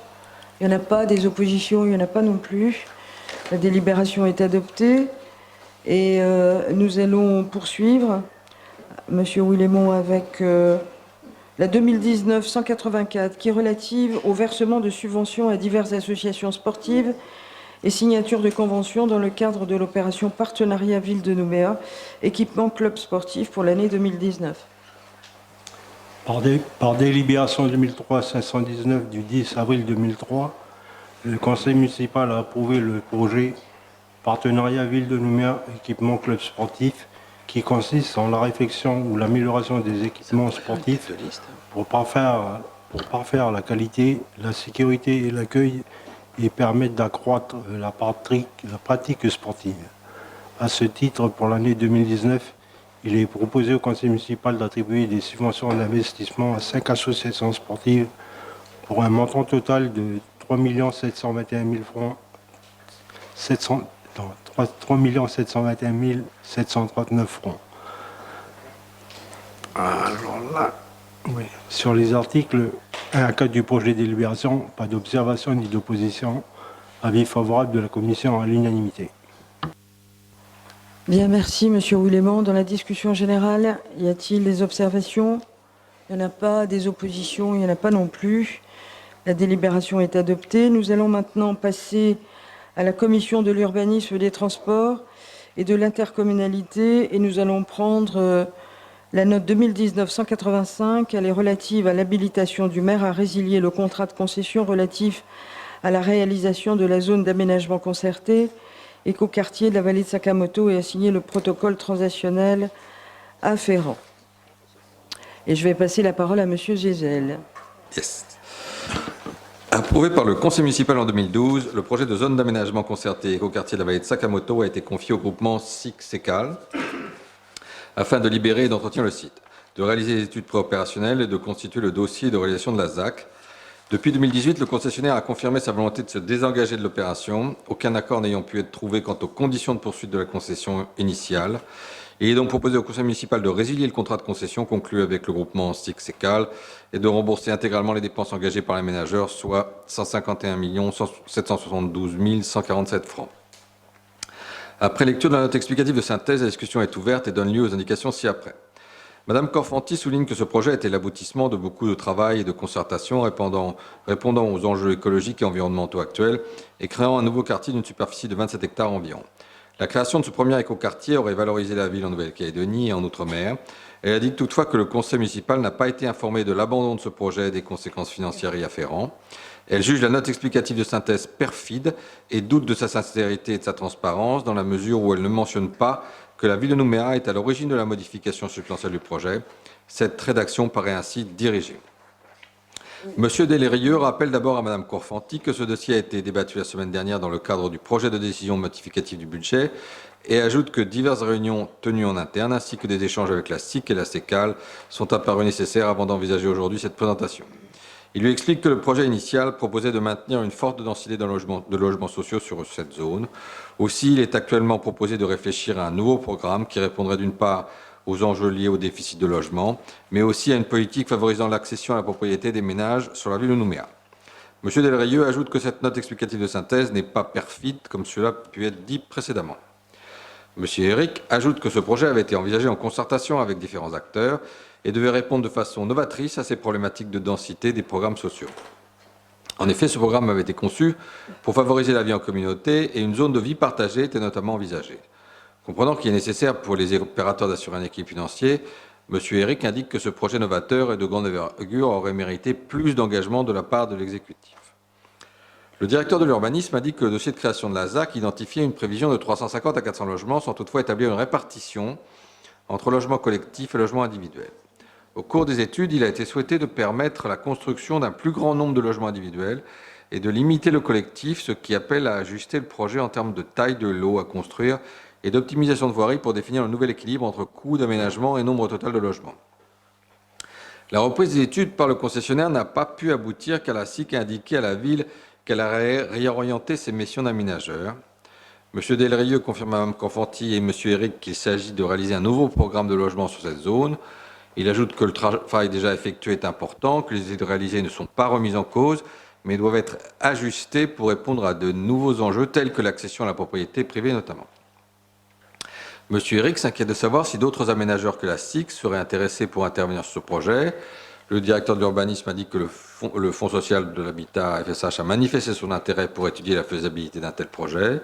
Il n'y en a pas. Des oppositions? Il n'y en a pas non plus. La délibération est adoptée. Et nous allons poursuivre, Monsieur Willemont, avec la 2019-184, qui est relative au versement de subventions à diverses associations sportives et signature de convention dans le cadre de l'opération Partenariat Ville de Nouméa, équipement club sportif pour l'année 2019. Par délibération 2003-519 du 10 avril 2003, le conseil municipal a approuvé le projet Partenariat Ville de Nouméa, équipement club sportif, qui consiste en la réfection ou l'amélioration des équipements sportifs pour parfaire la qualité, la sécurité et l'accueil et permettre d'accroître la pratique sportive. À ce titre, pour l'année 2019, il est proposé au conseil municipal d'attribuer des subventions d'investissement à 5 associations sportives pour un montant total de 3 721 000 francs, 3 721 739 francs. Alors là, oui. Sur les articles 1 à 4 du projet de délibération, pas d'observation ni d'opposition. Avis favorable de la commission à l'unanimité. Bien, merci Monsieur Ouilément. Dans la discussion générale, y a-t-il des observations? Il n'y en a pas. Des oppositions? Il n'y en a pas non plus. La délibération est adoptée. Nous allons maintenant passer à la commission de l'urbanisme, des transports et de l'intercommunalité, et nous allons prendre la note 2019-185. Elle est relative à l'habilitation du maire à résilier le contrat de concession relatif à la réalisation de la zone d'aménagement concerté écoquartier de la vallée de Sakamoto et à signer le protocole transactionnel afférent. Et je vais passer la parole à Monsieur Gézel. Yes. Approuvé par le conseil municipal en 2012, le projet de zone d'aménagement concerté écoquartier de la vallée de Sakamoto a été confié au groupement SIC-SECAL afin de libérer et d'entretenir le site, de réaliser les études préopérationnelles et de constituer le dossier de réalisation de la ZAC. Depuis 2018, le concessionnaire a confirmé sa volonté de se désengager de l'opération, aucun accord n'ayant pu être trouvé quant aux conditions de poursuite de la concession initiale. Il est donc proposé au conseil municipal de résilier le contrat de concession conclu avec le groupement SIC-SECAL et de rembourser intégralement les dépenses engagées par les ménageurs, soit 151 772 147 francs. Après lecture de la note explicative de synthèse, la discussion est ouverte et donne lieu aux indications ci-après. Madame Corfanti souligne que ce projet était l'aboutissement de beaucoup de travail et de concertation répondant aux enjeux écologiques et environnementaux actuels et créant un nouveau quartier d'une superficie de 27 hectares environ. La création de ce premier écoquartier aurait valorisé la ville en Nouvelle-Calédonie et en Outre-mer. Elle indique toutefois que le conseil municipal n'a pas été informé de l'abandon de ce projet et des conséquences financières y afférentes. Elle juge la note explicative de synthèse perfide et doute de sa sincérité et de sa transparence dans la mesure où elle ne mentionne pas que la ville de Nouméa est à l'origine de la modification substantielle du projet. Cette rédaction paraît ainsi dirigée. Monsieur Delérieux rappelle d'abord à Madame Corfanti que ce dossier a été débattu la semaine dernière dans le cadre du projet de décision modificative du budget et ajoute que diverses réunions tenues en interne ainsi que des échanges avec la SIC et la SECAL sont apparus nécessaires avant d'envisager aujourd'hui cette présentation. Il lui explique que le projet initial proposait de maintenir une forte densité de logements sociaux sur cette zone. Aussi, il est actuellement proposé de réfléchir à un nouveau programme qui répondrait d'une part aux enjeux liés au déficit de logement, mais aussi à une politique favorisant l'accession à la propriété des ménages sur la ville de Nouméa. M. Delrieux ajoute que cette note explicative de synthèse n'est pas perfide, comme cela a pu être dit précédemment. M. Eric ajoute que ce projet avait été envisagé en concertation avec différents acteurs et devait répondre de façon novatrice à ces problématiques de densité des programmes sociaux. En effet, ce programme avait été conçu pour favoriser la vie en communauté et une zone de vie partagée était notamment envisagée. Comprenant qu'il est nécessaire pour les opérateurs d'assurer un équilibre financier, M. Eric indique que ce projet novateur et de grande envergure aurait mérité plus d'engagement de la part de l'exécutif. Le directeur de l'urbanisme indique que le dossier de création de la ZAC identifiait une prévision de 350 à 400 logements sans toutefois établir une répartition entre logements collectifs et logements individuels. Au cours des études, il a été souhaité de permettre la construction d'un plus grand nombre de logements individuels et de limiter le collectif, ce qui appelle à ajuster le projet en termes de taille de lot à construire et d'optimisation de voirie pour définir le nouvel équilibre entre coût d'aménagement et nombre total de logements. La reprise des études par le concessionnaire n'a pas pu aboutir car la SIC a indiqué à la ville qu'elle a réorienté ses missions d'aménageur. M. Delrieux confirme à Mme Confanti et M. Eric qu'il s'agit de réaliser un nouveau programme de logement sur cette zone. Il ajoute que le travail déjà effectué est important, que les idées réalisées ne sont pas remises en cause, mais doivent être ajustées pour répondre à de nouveaux enjeux tels que l'accession à la propriété privée notamment. M. Eric s'inquiète de savoir si d'autres aménageurs que la SIC seraient intéressés pour intervenir sur ce projet. Le directeur de l'urbanisme indique que le Fonds social de l'habitat FSH a manifesté son intérêt pour étudier la faisabilité d'un tel projet.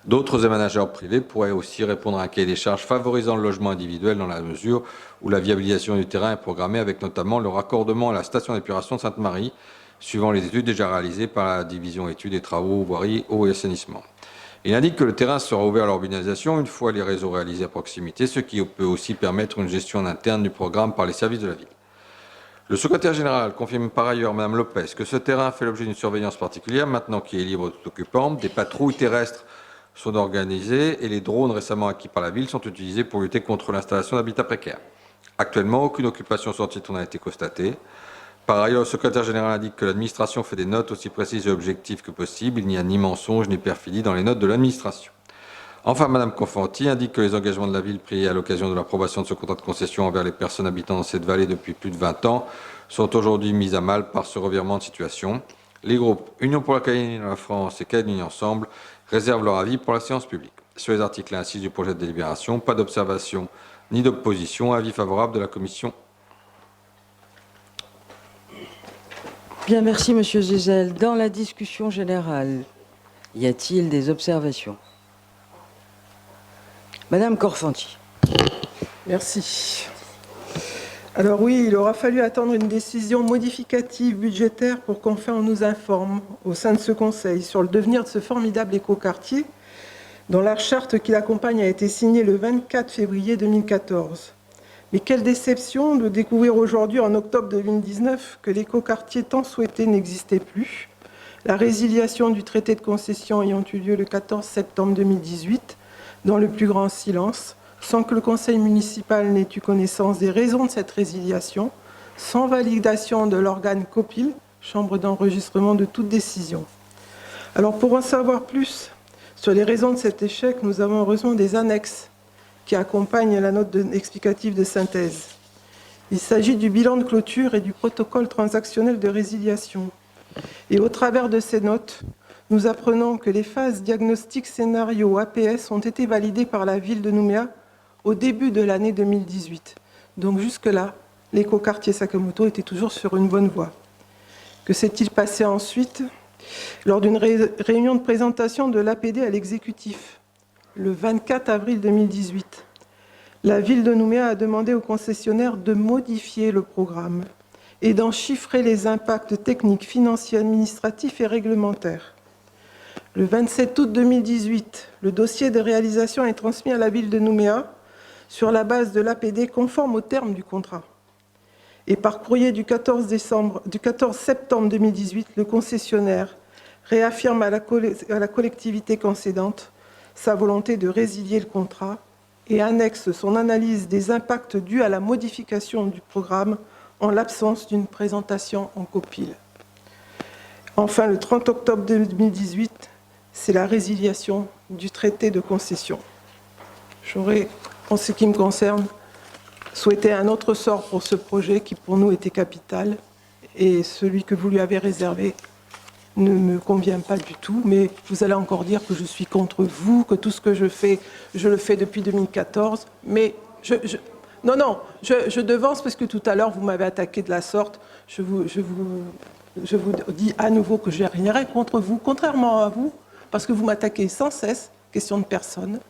D'autres aménageurs privés pourraient aussi répondre à un cahier des charges favorisant le logement individuel dans la mesure où la viabilisation du terrain est programmée avec notamment le raccordement à la station d'épuration de Sainte-Marie, suivant les études déjà réalisées par la division études et travaux, voirie, eau et assainissement. Il indique que le terrain sera ouvert à l'urbanisation une fois les réseaux réalisés à proximité, ce qui peut aussi permettre une gestion interne du programme par les services de la ville. Le secrétaire général confirme par ailleurs, Mme Lopez, que ce terrain fait l'objet d'une surveillance particulière maintenant qu'il est libre de tout occupant. Des patrouilles terrestres sont organisées et les drones récemment acquis par la ville sont utilisés pour lutter contre l'installation d'habitats précaires. Actuellement, aucune occupation sur le site n'a été constatée. Par ailleurs, le secrétaire général indique que l'administration fait des notes aussi précises et objectives que possible. Il n'y a ni mensonge ni perfidie dans les notes de l'administration. Enfin, Mme Confanti indique que les engagements de la ville pris à l'occasion de l'approbation de ce contrat de concession envers les personnes habitant dans cette vallée depuis plus de 20 ans sont aujourd'hui mis à mal par ce revirement de situation. Les groupes Union pour la Calédonie de la France et Calédonie Ensemble réservent leur avis pour la séance publique. Sur les articles 1 à 6 du projet de délibération, pas d'observation ni d'opposition. Avis favorable de la commission. Bien, merci Monsieur Zézel. Dans la discussion générale, y a-t-il des observations? Madame Korfanty. Merci. Alors oui, il aura fallu attendre une décision modificative budgétaire pour qu'enfin on nous informe au sein de ce Conseil sur le devenir de ce formidable écoquartier dont la charte qui l'accompagne a été signée le 24 février 2014. Mais quelle déception de découvrir aujourd'hui, en octobre 2019, que l'écoquartier tant souhaité n'existait plus. La résiliation du traité de concession ayant eu lieu le 14 septembre 2018, dans le plus grand silence, sans que le conseil municipal n'ait eu connaissance des raisons de cette résiliation, sans validation de l'organe COPIL, chambre d'enregistrement de toute décision. Alors pour en savoir plus sur les raisons de cet échec, nous avons heureusement des annexes qui accompagnent la note explicative de synthèse. Il s'agit du bilan de clôture et du protocole transactionnel de résiliation. Et au travers de ces notes, nous apprenons que les phases diagnostic scénario APS ont été validées par la ville de Nouméa au début de l'année 2018. Donc jusque-là, l'écoquartier Sakamoto était toujours sur une bonne voie. Que s'est-il passé ensuite? Lors d'une réunion de présentation de l'APD à l'exécutif, le 24 avril 2018, la ville de Nouméa a demandé aux concessionnaires de modifier le programme et d'en chiffrer les impacts techniques, financiers, administratifs et réglementaires. Le 27 août 2018, le dossier de réalisation est transmis à la ville de Nouméa sur la base de l'APD conforme aux termes du contrat. Et par courrier du 14 septembre 2018, le concessionnaire réaffirme à la collectivité concédante sa volonté de résilier le contrat et annexe son analyse des impacts dus à la modification du programme en l'absence d'une présentation en COPIL. Enfin, le 30 octobre 2018, c'est la résiliation du traité de concession. J'aurais, en ce qui me concerne, souhaité un autre sort pour ce projet qui, pour nous, était capital. Et celui que vous lui avez réservé ne me convient pas du tout. Mais vous allez encore dire que je suis contre vous, que tout ce que je fais, je le fais depuis 2014. Mais je devance parce que tout à l'heure, vous m'avez attaqué de la sorte. Je vous dis à nouveau que je n'ai rien contre vous, contrairement à vous, parce que vous m'attaquez sans cesse, question de personne.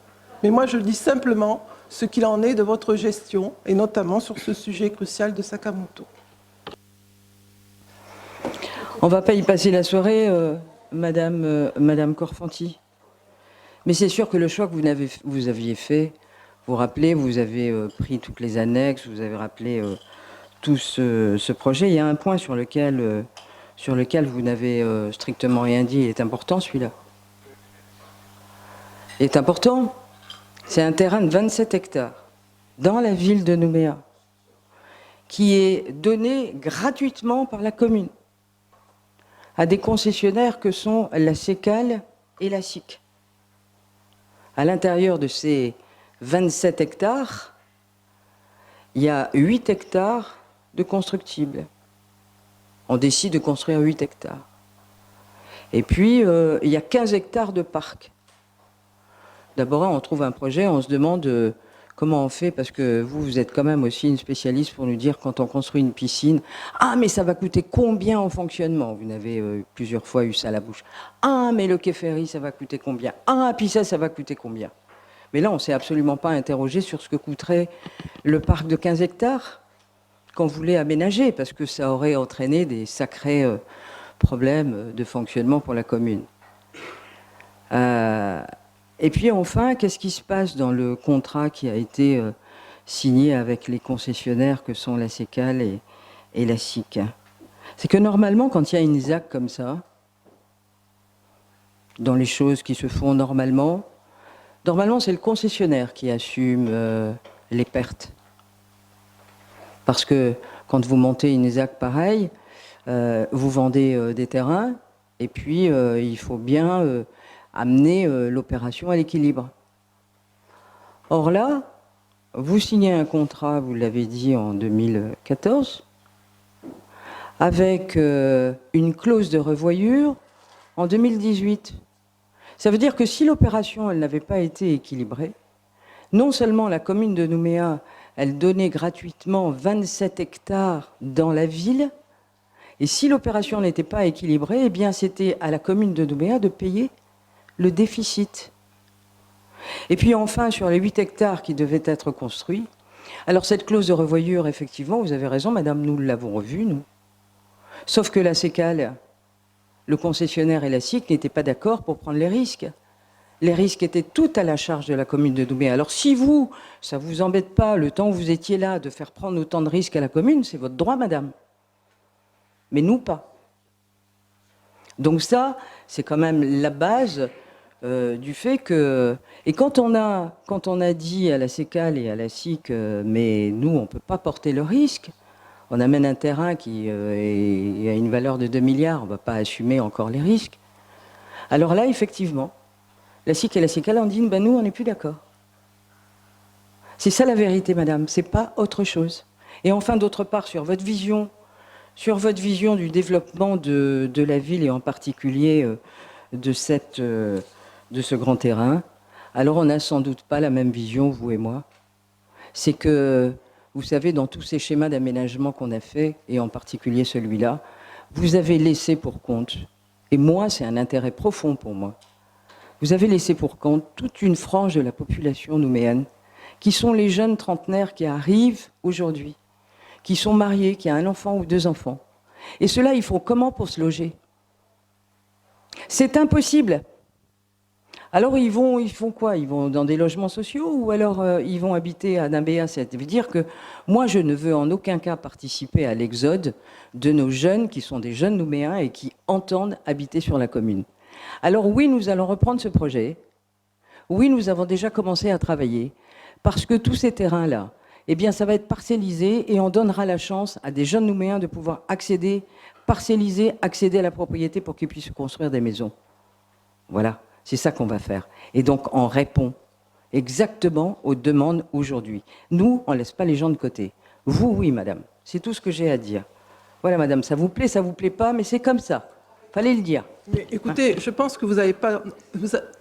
Mais moi, je dis simplement ce qu'il en est de votre gestion, et notamment sur ce sujet crucial de Sakamoto. On ne va pas y passer la soirée, Madame Korfanty. Mais c'est sûr que le choix que vous aviez fait, vous vous rappelez, vous avez pris toutes les annexes, vous avez rappelé tout ce projet. Il y a un point sur lequel vous n'avez strictement rien dit. Il est important, celui-là. Il est important. C'est un terrain de 27 hectares dans la ville de Nouméa qui est donné gratuitement par la commune à des concessionnaires que sont la CECAL et la SIC. À l'intérieur de ces 27 hectares, il y a 8 hectares de constructibles. On décide de construire 8 hectares. Et puis, il y a 15 hectares de parcs. D'abord, on trouve un projet, on se demande comment on fait, parce que vous êtes quand même aussi une spécialiste pour nous dire quand on construit une piscine, ah mais ça va coûter combien en fonctionnement? Vous n'avez plusieurs fois eu ça à la bouche. Ah mais le quai ferry, ça va coûter combien? Ah puis ça va coûter combien? Mais là, on ne s'est absolument pas interrogé sur ce que coûterait le parc de 15 hectares qu'on voulait aménager, parce que ça aurait entraîné des sacrés problèmes de fonctionnement pour la commune. Et puis enfin, qu'est-ce qui se passe dans le contrat qui a été signé avec les concessionnaires que sont la CECAL et la SIC? C'est que normalement, quand il y a une ZAC comme ça, dans les choses qui se font normalement, c'est le concessionnaire qui assume les pertes. Parce que quand vous montez une ZAC pareille, vous vendez des terrains, et puis il faut bien amener l'opération à l'équilibre. Or là, vous signez un contrat, vous l'avez dit, en 2014, avec une clause de revoyure en 2018. Ça veut dire que si l'opération elle n'avait pas été équilibrée, non seulement la commune de Nouméa, elle donnait gratuitement 27 hectares dans la ville, et si l'opération n'était pas équilibrée, eh bien c'était à la commune de Nouméa de payer le déficit. Et puis enfin, sur les 8 hectares qui devaient être construits, alors cette clause de revoyure, effectivement, vous avez raison, madame, nous l'avons revue, nous. Sauf que la CECAL, le concessionnaire et la SIC n'étaient pas d'accord pour prendre les risques. Les risques étaient tout à la charge de la commune de Nouméa. Alors si vous, ça ne vous embête pas, le temps où vous étiez là, de faire prendre autant de risques à la commune, c'est votre droit, madame. Mais nous, pas. Donc ça, c'est quand même la base du fait que... Et quand on a dit à la CECAL et à la SIC, mais nous, on ne peut pas porter le risque, on amène un terrain qui a une valeur de 2 milliards, on ne va pas assumer encore les risques. Alors là, effectivement, la SIC et la CECAL ont dit, ben nous, on n'est plus d'accord. C'est ça la vérité, madame, c'est pas autre chose. Et enfin, d'autre part, sur votre vision du développement de la ville et en particulier de ce grand terrain, alors on n'a sans doute pas la même vision, vous et moi. C'est que, vous savez, dans tous ces schémas d'aménagement qu'on a fait, et en particulier celui-là, vous avez laissé pour compte, et moi, c'est un intérêt profond pour moi, vous avez laissé pour compte toute une frange de la population nouméenne, qui sont les jeunes trentenaires qui arrivent aujourd'hui, qui sont mariés, qui ont un enfant ou 2 enfants. Et ceux-là, ils font comment pour se loger? C'est impossible. Alors ils font quoi? Ils vont dans des logements sociaux ou alors ils vont habiter à Nouméa? Ça veut dire que moi, je ne veux en aucun cas participer à l'exode de nos jeunes qui sont des jeunes Nouméens et qui entendent habiter sur la commune. Alors oui, nous allons reprendre ce projet. Oui, nous avons déjà commencé à travailler parce que tous ces terrains-là, eh bien, ça va être parcellisé et on donnera la chance à des jeunes Nouméens de pouvoir accéder à la propriété pour qu'ils puissent construire des maisons. Voilà. C'est ça qu'on va faire. Et donc, on répond exactement aux demandes aujourd'hui. Nous, on ne laisse pas les gens de côté. Vous, oui, madame. C'est tout ce que j'ai à dire. Voilà, madame, ça vous plaît pas, mais c'est comme ça. Fallait le dire. Mais écoutez, je pense que vous n'avez pas...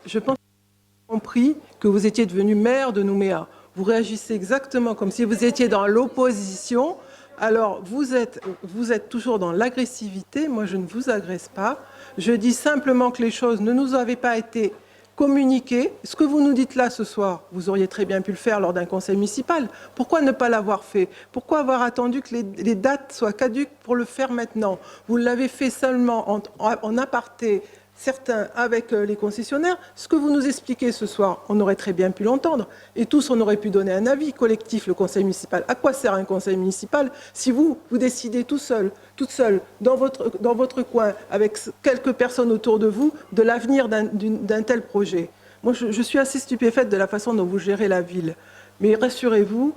Je pense que vous avez compris que vous étiez devenu maire de Nouméa. Vous réagissez exactement comme si vous étiez dans l'opposition. Alors, vous êtes toujours dans l'agressivité. Moi, je ne vous agresse pas. Je dis simplement que les choses ne nous avaient pas été communiquées. Ce que vous nous dites là ce soir, vous auriez très bien pu le faire lors d'un conseil municipal. Pourquoi ne pas l'avoir fait? Pourquoi avoir attendu que les dates soient caduques pour le faire maintenant? Vous l'avez fait seulement en aparté, certains avec les concessionnaires. Ce que vous nous expliquez ce soir, on aurait très bien pu l'entendre. Et tous, on aurait pu donner un avis collectif, le conseil municipal. À quoi sert un conseil municipal si vous décidez tout seul, toute seule, dans votre coin, avec quelques personnes autour de vous, de l'avenir d'un tel projet? Moi, je suis assez stupéfaite de la façon dont vous gérez la ville. Mais rassurez-vous,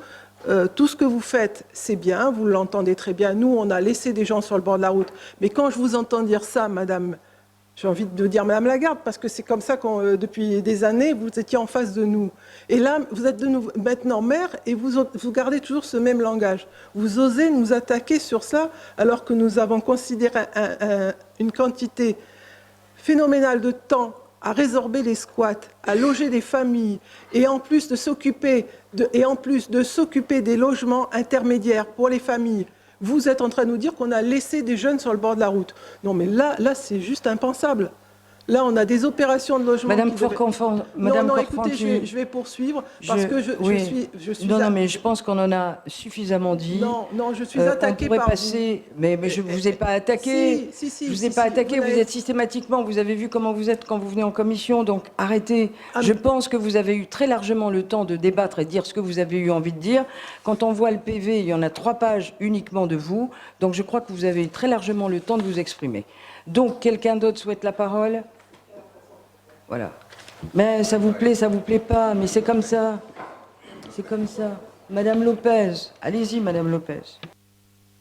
tout ce que vous faites, c'est bien, vous l'entendez très bien. Nous, on a laissé des gens sur le bord de la route. Mais quand je vous entends dire ça, madame... J'ai envie de dire Madame Lagarde, parce que c'est comme ça que depuis des années, vous étiez en face de nous. Et là, vous êtes de nouveau maintenant maire et vous gardez toujours ce même langage. Vous osez nous attaquer sur ça, alors que nous avons considéré une quantité phénoménale de temps à résorber les squats, à loger des familles, et en plus de s'occuper des logements intermédiaires pour les familles, vous êtes en train de nous dire qu'on a laissé des jeunes sur le bord de la route. Non, mais là c'est juste impensable. Là, on a des opérations de logement. Madame Non, écoutez, je vais poursuivre parce que je suis. Non, mais je pense qu'on en a suffisamment dit. Non, je suis attaquée par passer, mais je ne vous ai pas attaqué. Si, je vous ai pas attaqué. Vous êtes systématiquement. Vous avez vu comment vous êtes quand vous venez en commission. Donc arrêtez. Je pense que vous avez eu très largement le temps de débattre et de dire ce que vous avez eu envie de dire. Quand on voit le PV, il y en a 3 pages uniquement de vous. Donc je crois que vous avez eu très largement le temps de vous exprimer. Donc quelqu'un d'autre souhaite la parole? Voilà. Mais ça vous plaît pas, mais c'est comme ça. C'est comme ça. Madame Lopez, allez-y, Madame Lopez.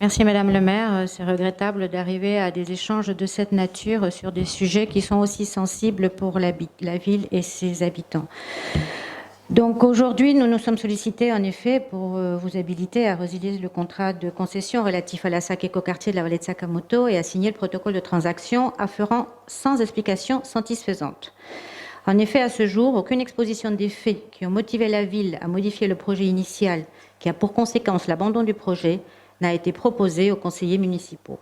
Merci Madame le maire. C'est regrettable d'arriver à des échanges de cette nature sur des sujets qui sont aussi sensibles pour la ville et ses habitants. Donc aujourd'hui, nous nous sommes sollicités en effet pour vous habiliter à résilier le contrat de concession relatif à la SAC écoquartier de la vallée de Sakamoto et à signer le protocole de transaction afférent sans explication satisfaisante. En effet, à ce jour, aucune exposition des faits qui ont motivé la ville à modifier le projet initial, qui a pour conséquence l'abandon du projet, n'a été proposée aux conseillers municipaux.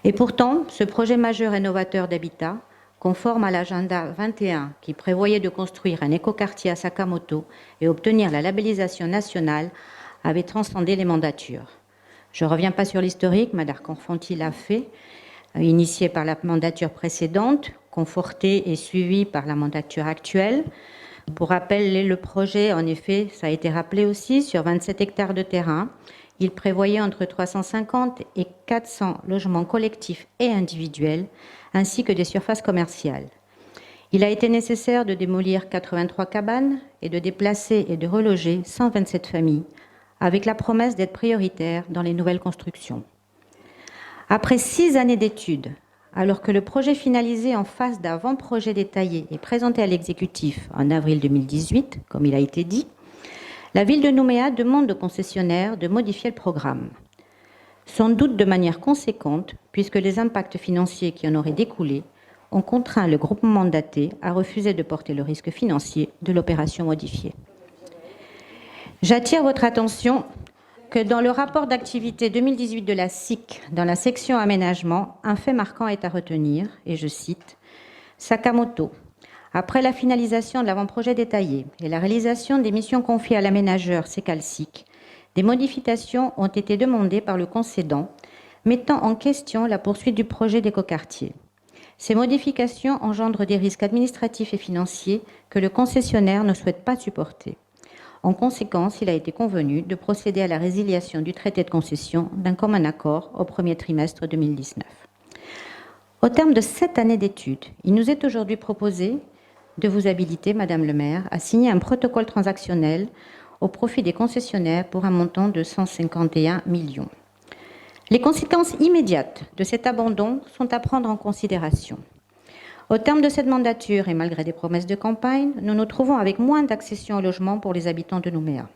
Et pourtant, ce projet majeur et novateur d'habitat, conforme à l'agenda 21 qui prévoyait de construire un écoquartier à Sakamoto et obtenir la labellisation nationale, avait transcendé les mandatures. Je ne reviens pas sur l'historique, Mme Corfonti l'a fait, initié par la mandature précédente, conforté et suivi par la mandature actuelle. Pour rappel, le projet, en effet, ça a été rappelé aussi, sur 27 hectares de terrain, il prévoyait entre 350 et 400 logements collectifs et individuels, ainsi que des surfaces commerciales. Il a été nécessaire de démolir 83 cabanes et de déplacer et de reloger 127 familles, avec la promesse d'être prioritaire dans les nouvelles constructions. Après 6 années d'études, alors que le projet finalisé en phase d'avant-projet détaillé est présenté à l'exécutif en avril 2018, comme il a été dit, la ville de Nouméa demande au concessionnaire de modifier le programme. Sans doute de manière conséquente, puisque les impacts financiers qui en auraient découlé ont contraint le groupement mandaté à refuser de porter le risque financier de l'opération modifiée. J'attire votre attention que dans le rapport d'activité 2018 de la SIC, dans la section aménagement, un fait marquant est à retenir, et je cite, « Sakamoto, après la finalisation de l'avant-projet détaillé et la réalisation des missions confiées à l'aménageur Secalsic, des modifications ont été demandées par le concédant, mettant en question la poursuite du projet d'écoquartier. Ces modifications engendrent des risques administratifs et financiers que le concessionnaire ne souhaite pas supporter. En conséquence, il a été convenu de procéder à la résiliation du traité de concession d'un commun accord au premier trimestre 2019. Au terme de 7 années d'études, il nous est aujourd'hui proposé de vous habiliter, Madame le maire, à signer un protocole transactionnel au profit des concessionnaires pour un montant de 151 millions. Les conséquences immédiates de cet abandon sont à prendre en considération. Au terme de cette mandature et malgré des promesses de campagne, nous nous trouvons avec moins d'accession au logement pour les habitants de Nouméa.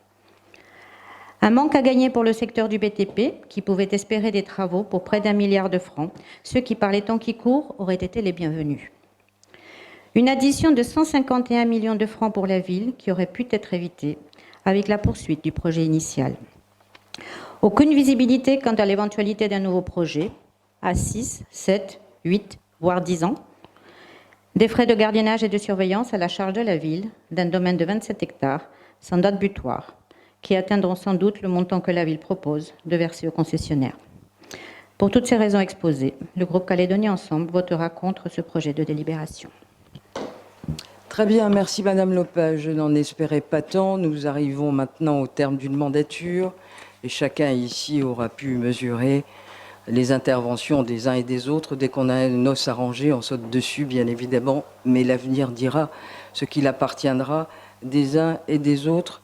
Un manque à gagner pour le secteur du BTP, qui pouvait espérer des travaux pour près d'1 milliard de francs, ce qui, par les temps qui courent, auraient été les bienvenus. Une addition de 151 millions de francs pour la ville qui aurait pu être évitée avec la poursuite du projet initial. Aucune visibilité quant à l'éventualité d'un nouveau projet, à 6, 7, 8, voire 10 ans. Des frais de gardiennage et de surveillance à la charge de la ville, d'un domaine de 27 hectares, sans date butoir, qui atteindront sans doute le montant que la ville propose de verser aux concessionnaires. Pour toutes ces raisons exposées, le groupe Calédonie Ensemble votera contre ce projet de délibération. Très bien, merci Madame Lopez. Je n'en espérais pas tant. Nous arrivons maintenant au terme d'une mandature et chacun ici aura pu mesurer les interventions des uns et des autres. Dès qu'on a un os arrangé, on saute dessus, bien évidemment, mais l'avenir dira ce qu'il appartiendra des uns et des autres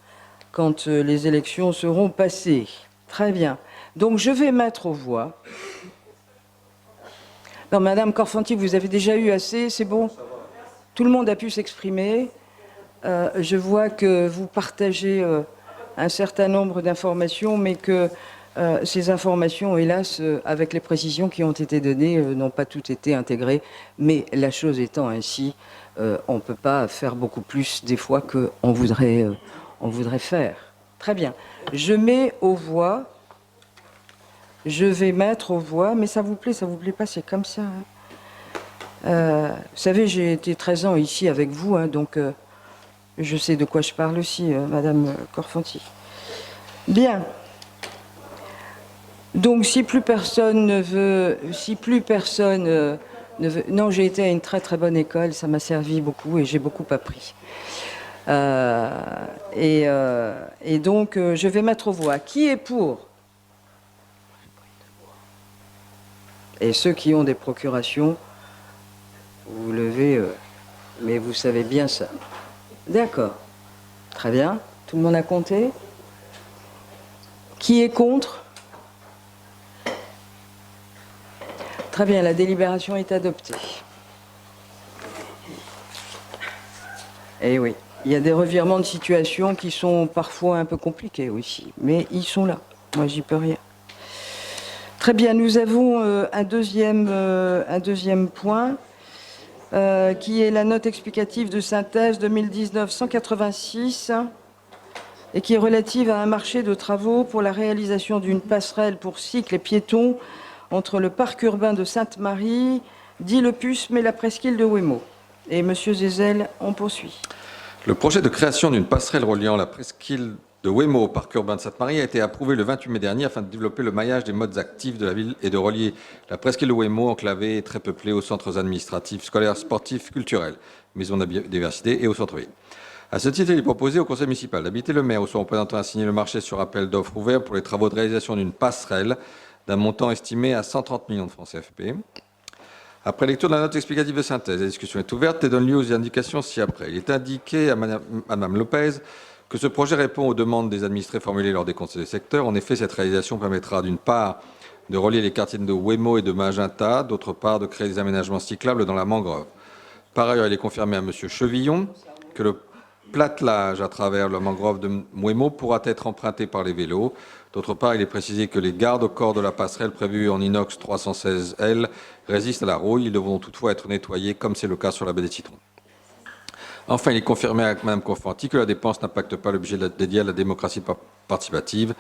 quand les élections seront passées. Très bien. Donc je vais mettre aux voix. Non, Madame Corfonti, vous avez déjà eu assez, c'est bon ? Tout le monde a pu s'exprimer. Je vois que vous partagez un certain nombre d'informations, mais que Ces informations, hélas, avec les précisions qui ont été données, n'ont pas toutes été intégrées. Mais la chose étant ainsi, on ne peut pas faire beaucoup plus des fois qu'on voudrait, on voudrait faire. Très bien. Je mets aux voix. Je vais mettre aux voix, mais ça vous plaît pas, c'est comme ça. Hein. Vous savez, j'ai été 13 ans ici avec vous, hein, donc je sais de quoi je parle aussi, Madame Korfanty. Bien. Donc, si plus personne ne veut... Non, j'ai été à une très très bonne école, ça m'a servi beaucoup et j'ai beaucoup appris. Et donc, je vais mettre aux voix. Qui est pour? Et ceux qui ont des procurations, vous levez, mais vous savez bien ça. D'accord. Très bien. Tout le monde a compté? Qui est contre? Très bien, la délibération est adoptée. Eh oui, il y a des revirements de situation qui sont parfois un peu compliqués aussi, mais ils sont là. Moi, j'y peux rien. Très bien, nous avons un deuxième point, qui est la note explicative de synthèse 2019-186, et qui est relative à un marché de travaux pour la réalisation d'une passerelle pour cycles et piétons entre le parc urbain de Sainte-Marie, dit le Pusme et la presqu'île de Ouémaux. Et Monsieur Zézel, on poursuit. Le projet de création d'une passerelle reliant la presqu'île de Ouémaux au parc urbain de Sainte-Marie a été approuvé le 28 mai dernier afin de développer le maillage des modes actifs de la ville et de relier la presqu'île de Ouémaux, enclavée et très peuplée, aux centres administratifs, scolaires, sportifs, culturels, maisons de la biodiversité et au centre-ville. À ce titre, il est proposé au conseil municipal d'habiliter le maire ou son représentant à signer le marché sur appel d'offres ouvert pour les travaux de réalisation d'une passerelle d'un montant estimé à 130 millions de francs CFP. Après lecture de la note explicative de synthèse, la discussion est ouverte et donne lieu aux indications ci-après. Il est indiqué à Madame Lopez que ce projet répond aux demandes des administrés formulées lors des conseils de secteur. En effet, cette réalisation permettra d'une part de relier les quartiers de Ouémaux et de Magenta, d'autre part de créer des aménagements cyclables dans la mangrove. Par ailleurs, il est confirmé à Monsieur Chevillon que le platelage à travers la mangrove de Ouémaux pourra être emprunté par les vélos. D'autre part, il est précisé que les gardes au corps de la passerelle prévue en inox 316L résistent à la rouille. Ils devront toutefois être nettoyés, comme c'est le cas sur la baie des Citrons. Enfin, il est confirmé avec Mme Korfanty que la dépense n'impacte pas le budget dédié à la démocratie participative.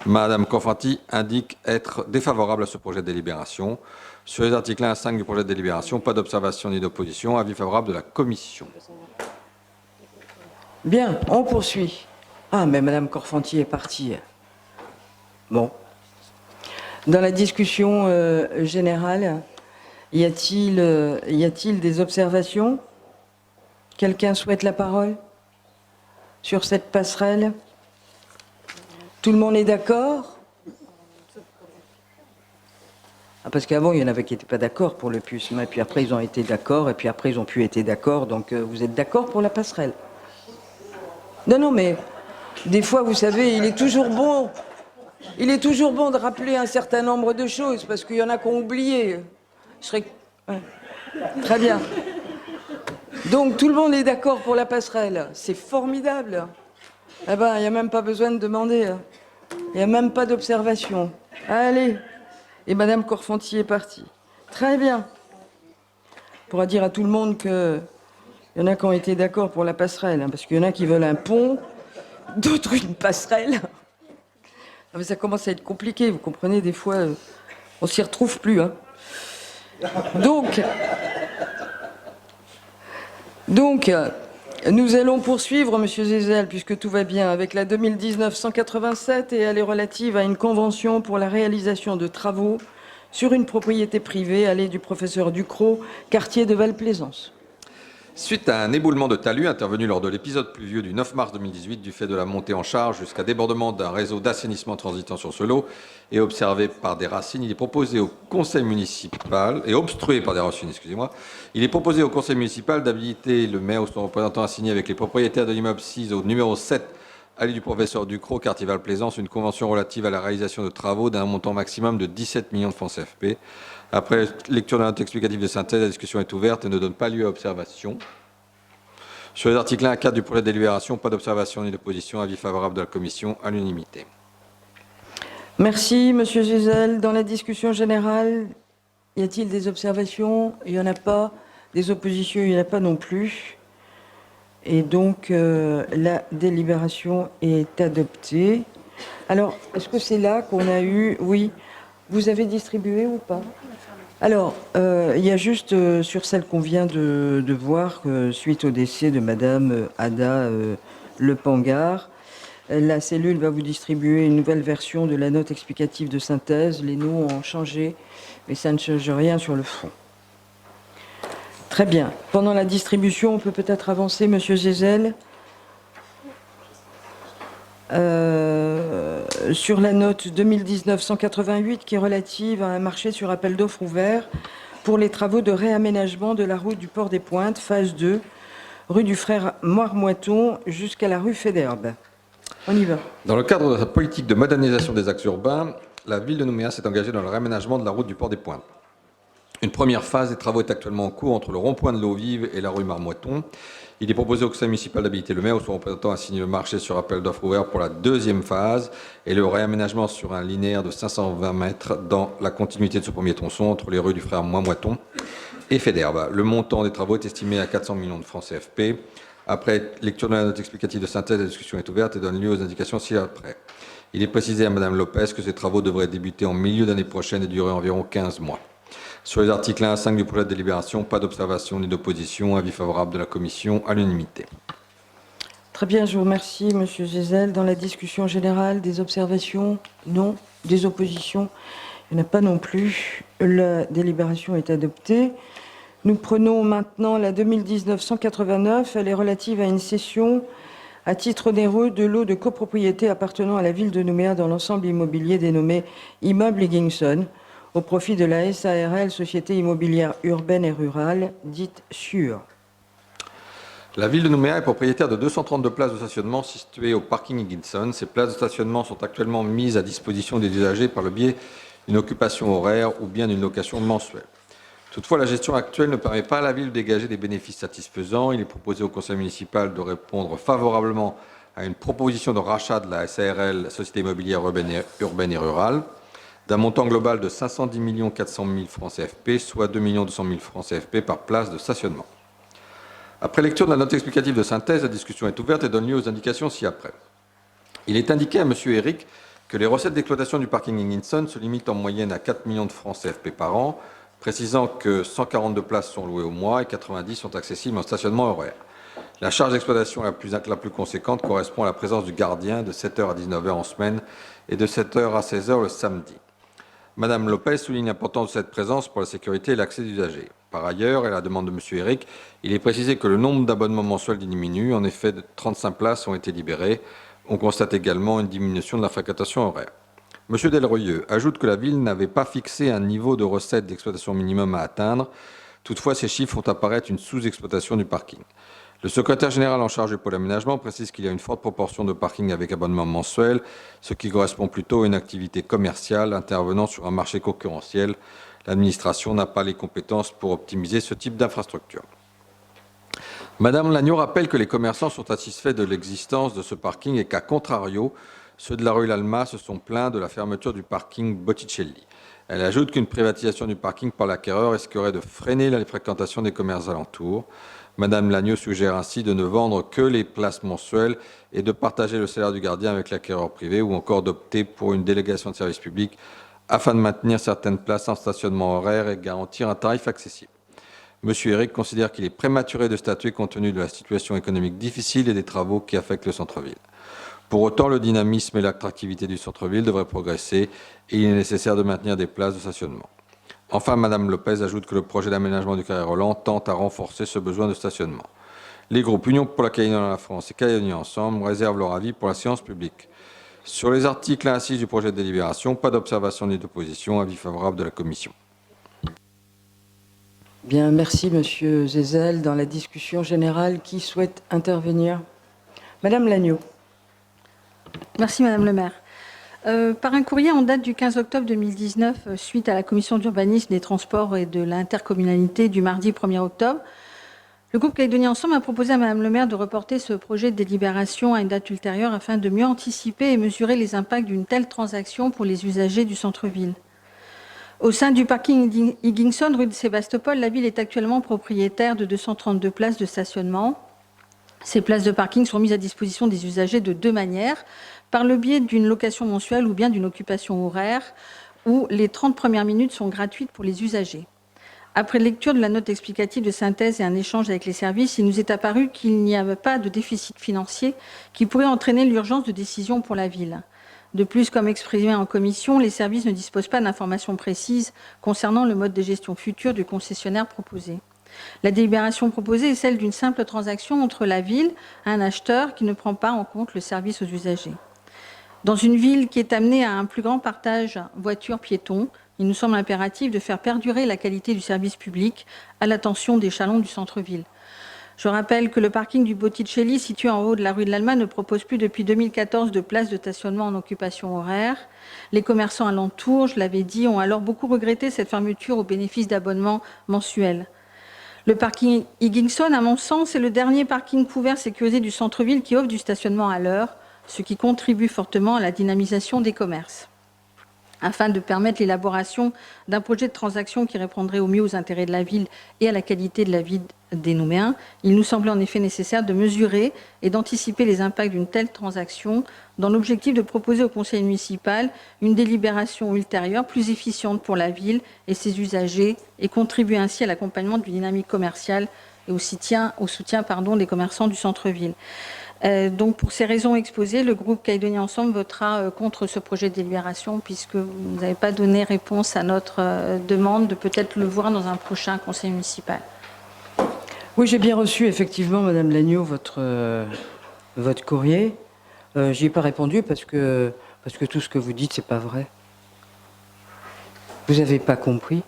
Mme Korfanty indique être défavorable à ce projet de délibération. Sur les articles 1 à 5 du projet de délibération, pas d'observation ni d'opposition. Avis favorable de la commission. Bien, on poursuit. Ah, mais Mme Korfanty est partie. Bon. Dans la discussion générale, y a-t-il des observations? Quelqu'un souhaite la parole sur cette passerelle? Tout le monde est d'accord? Ah, parce qu'avant, il y en avait qui n'étaient pas d'accord pour le Pusme, et puis après, ils ont été d'accord, et puis après, ils ont pu être d'accord. Donc, vous êtes d'accord pour la passerelle? Non, non, mais des fois, vous savez, il est toujours bon de rappeler un certain nombre de choses, parce qu'il y en a qui ont oublié. Ouais. Très bien. Donc, tout le monde est d'accord pour la passerelle. C'est formidable. Eh ben, il n'y a même pas besoin de demander. Il n'y a même pas d'observation. Allez. Et Madame Korfanty est partie. Très bien. On pourra dire à tout le monde qu'il y en a qui ont été d'accord pour la passerelle, hein, parce qu'il y en a qui veulent un pont, d'autres une passerelle. Ah, mais ça commence à être compliqué, vous comprenez, des fois, on s'y retrouve plus. Hein. Donc, nous allons poursuivre, Monsieur Zézel, puisque tout va bien, avec la 2019-187, et elle est relative à une convention pour la réalisation de travaux sur une propriété privée, allée du professeur Ducrot, quartier de Val-Plaisance. Suite à un éboulement de talus intervenu lors de l'épisode pluvieux du 9 mars 2018 du fait de la montée en charge jusqu'à débordement d'un réseau d'assainissement transitant sur ce lot et observé par des racines, il est proposé au conseil municipal, et obstrué par des racines, excusez-moi, il est proposé au conseil municipal d'habiliter le maire ou son représentant à signer avec les propriétaires de l'immeuble 6 au numéro 7, allée du professeur Ducrot, quartier Val-Plaisance, une convention relative à la réalisation de travaux d'un montant maximum de 17 millions de francs CFP. Après lecture de la note explicative de synthèse, la discussion est ouverte et ne donne pas lieu à observation. Sur les articles 1 à 4 du projet de délibération, pas d'observation ni d'opposition. Avis favorable de la commission à l'unanimité. Merci, Monsieur Gézel. Dans la discussion générale, y a-t-il des observations? Il n'y en a pas. Des oppositions? Il n'y en a pas non plus. Et donc, la délibération est adoptée. Alors, est-ce que c'est là qu'on a eu... Oui. Vous avez distribué ou pas? Alors, il y a juste sur celle qu'on vient de voir, suite au décès de Madame Ada Lepangard, la cellule va vous distribuer une nouvelle version de la note explicative de synthèse. Les noms ont changé, mais ça ne change rien sur le fond. Très bien. Pendant la distribution, on peut peut-être avancer, Monsieur Gézel, sur la note 2019-188 qui est relative à un marché sur appel d'offres ouvert pour les travaux de réaménagement de la route du Port des Pointes, phase 2, rue du Frère Marmoiton jusqu'à la rue Fédherbe. On y va. Dans le cadre de sa politique de modernisation des axes urbains, la ville de Nouméa s'est engagée dans le réaménagement de la route du Port des Pointes. Une première phase des travaux est actuellement en cours entre le rond-point de l'Eau Vive et la rue Marmoiton. Il est proposé au conseil municipal d'habiliter le maire ou son représentant à signer le marché sur appel d'offres ouvert pour la deuxième phase et le réaménagement sur un linéaire de 520 mètres dans la continuité de ce premier tronçon entre les rues du Frère Marmoiton et Fédherbe. Le montant des travaux est estimé à 400 millions de francs CFP. Après lecture de la note explicative de synthèse, la discussion est ouverte et donne lieu aux indications ci-après. Il est précisé à Madame Lopez que ces travaux devraient débuter en milieu d'année prochaine et durer environ 15 mois. Sur les articles 1 à 5 du projet de délibération, pas d'observation ni d'opposition. Avis favorable de la commission à l'unanimité. Très bien, je vous remercie, Monsieur Gézel. Dans la discussion générale, des observations? Non. Des oppositions? Il n'y en a pas non plus. La délibération est adoptée. Nous prenons maintenant la 2019-189. Elle est relative à une cession à titre onéreux de lots de copropriété appartenant à la ville de Nouméa dans l'ensemble immobilier dénommé Immeuble Higginson, au profit de la SARL, Société immobilière urbaine et rurale, dite SUR. La ville de Nouméa est propriétaire de 232 places de stationnement situées au parking Higginson. Ces places de stationnement sont actuellement mises à disposition des usagers par le biais d'une occupation horaire ou bien d'une location mensuelle. Toutefois, la gestion actuelle ne permet pas à la ville de dégager des bénéfices satisfaisants. Il est proposé au conseil municipal de répondre favorablement à une proposition de rachat de la SARL, Société immobilière urbaine et rurale, d'un montant global de 510 400 000 francs CFP, soit 2 200 000 francs CFP par place de stationnement. Après lecture de la note explicative de synthèse, la discussion est ouverte et donne lieu aux indications ci-après. Il est indiqué à M. Eric que les recettes d'exploitation du parking Higginson se limitent en moyenne à 4 millions de francs CFP par an, précisant que 142 places sont louées au mois et 90 sont accessibles en stationnement horaire. La charge d'exploitation la plus conséquente correspond à la présence du gardien de 7h à 19h en semaine et de 7h à 16h le samedi. Madame Lopez souligne l'importance de cette présence pour la sécurité et l'accès des usagers. Par ailleurs, et à la demande de M. Eric, il est précisé que le nombre d'abonnements mensuels diminue. En effet, 35 places ont été libérées. On constate également une diminution de la fréquentation horaire. M. Delroyeux ajoute que la ville n'avait pas fixé un niveau de recettes d'exploitation minimum à atteindre. Toutefois, ces chiffres font apparaître une sous-exploitation du parking. Le secrétaire général en charge du pôle aménagement précise qu'il y a une forte proportion de parking avec abonnement mensuel, ce qui correspond plutôt à une activité commerciale intervenant sur un marché concurrentiel. L'administration n'a pas les compétences pour optimiser ce type d'infrastructure. Madame Lagneau rappelle que les commerçants sont satisfaits de l'existence de ce parking et qu'à contrario, ceux de la rue Lalma se sont plaints de la fermeture du parking Botticelli. Elle ajoute qu'une privatisation du parking par l'acquéreur risquerait de freiner la fréquentation des commerces alentours. Madame Lagneau suggère ainsi de ne vendre que les places mensuelles et de partager le salaire du gardien avec l'acquéreur privé ou encore d'opter pour une délégation de service public afin de maintenir certaines places en stationnement horaire et garantir un tarif accessible. Monsieur Eric considère qu'il est prématuré de statuer compte tenu de la situation économique difficile et des travaux qui affectent le centre-ville. Pour autant, le dynamisme et l'attractivité du centre-ville devraient progresser et il est nécessaire de maintenir des places de stationnement. Enfin, Madame Lopez ajoute que le projet d'aménagement du Carré Roland tente à renforcer ce besoin de stationnement. Les groupes Union pour la Calédonie dans la France et Calédonie Ensemble réservent leur avis pour la séance publique. Sur les articles 1 à 6 du projet de délibération, pas d'observation ni d'opposition, avis favorable de la commission. Bien, merci Monsieur Gézel. Dans la discussion générale, qui souhaite intervenir? Madame Lagneau. Merci Madame le maire. Par un courrier en date du 15 octobre 2019, suite à la commission d'urbanisme, des transports et de l'intercommunalité du mardi 1er octobre, Le groupe Calédonie Ensemble a proposé à Madame le maire de reporter ce projet de délibération à une date ultérieure afin de mieux anticiper et mesurer les impacts d'une telle transaction pour les usagers du centre-ville. Au sein du parking Higginson, rue de Sébastopol, la ville est actuellement propriétaire de 232 places de stationnement. Ces places de parking sont mises à disposition des usagers de deux manières, par le biais d'une location mensuelle ou bien d'une occupation horaire, où les 30 premières minutes sont gratuites pour les usagers. Après lecture de la note explicative de synthèse et un échange avec les services, il nous est apparu qu'il n'y avait pas de déficit financier qui pourrait entraîner l'urgence de décision pour la ville. De plus, comme exprimé en commission, les services ne disposent pas d'informations précises concernant le mode de gestion futur du concessionnaire proposé. La délibération proposée est celle d'une simple transaction entre la ville et un acheteur qui ne prend pas en compte le service aux usagers. Dans une ville qui est amenée à un plus grand partage voiture-piéton, il nous semble impératif de faire perdurer la qualité du service public à l'attention des chalands du centre-ville. Je rappelle que le parking du Botticelli, situé en haut de la rue de l'Allemagne, ne propose plus depuis 2014 de places de stationnement en occupation horaire. Les commerçants alentours, je l'avais dit, ont alors beaucoup regretté cette fermeture au bénéfice d'abonnements mensuels. Le parking Higginson, à mon sens, est le dernier parking couvert sécurisé du centre-ville qui offre du stationnement à l'heure, ce qui contribue fortement à la dynamisation des commerces. Afin de permettre l'élaboration d'un projet de transaction qui répondrait au mieux aux intérêts de la ville et à la qualité de la vie des Nouméens, il nous semblait en effet nécessaire de mesurer et d'anticiper les impacts d'une telle transaction dans l'objectif de proposer au conseil municipal une délibération ultérieure plus efficiente pour la ville et ses usagers et contribuer ainsi à l'accompagnement d'une dynamique commerciale et au soutien des commerçants du centre-ville. Donc, pour ces raisons exposées, le groupe Calédonie Ensemble votera contre ce projet de délibération puisque vous n'avez pas donné réponse à notre demande de peut-être le voir dans un prochain conseil municipal. Oui, j'ai bien reçu effectivement, Madame Lagneau, votre courrier. J'y ai pas répondu parce que tout ce que vous dites, c'est pas vrai. Vous n'avez pas compris,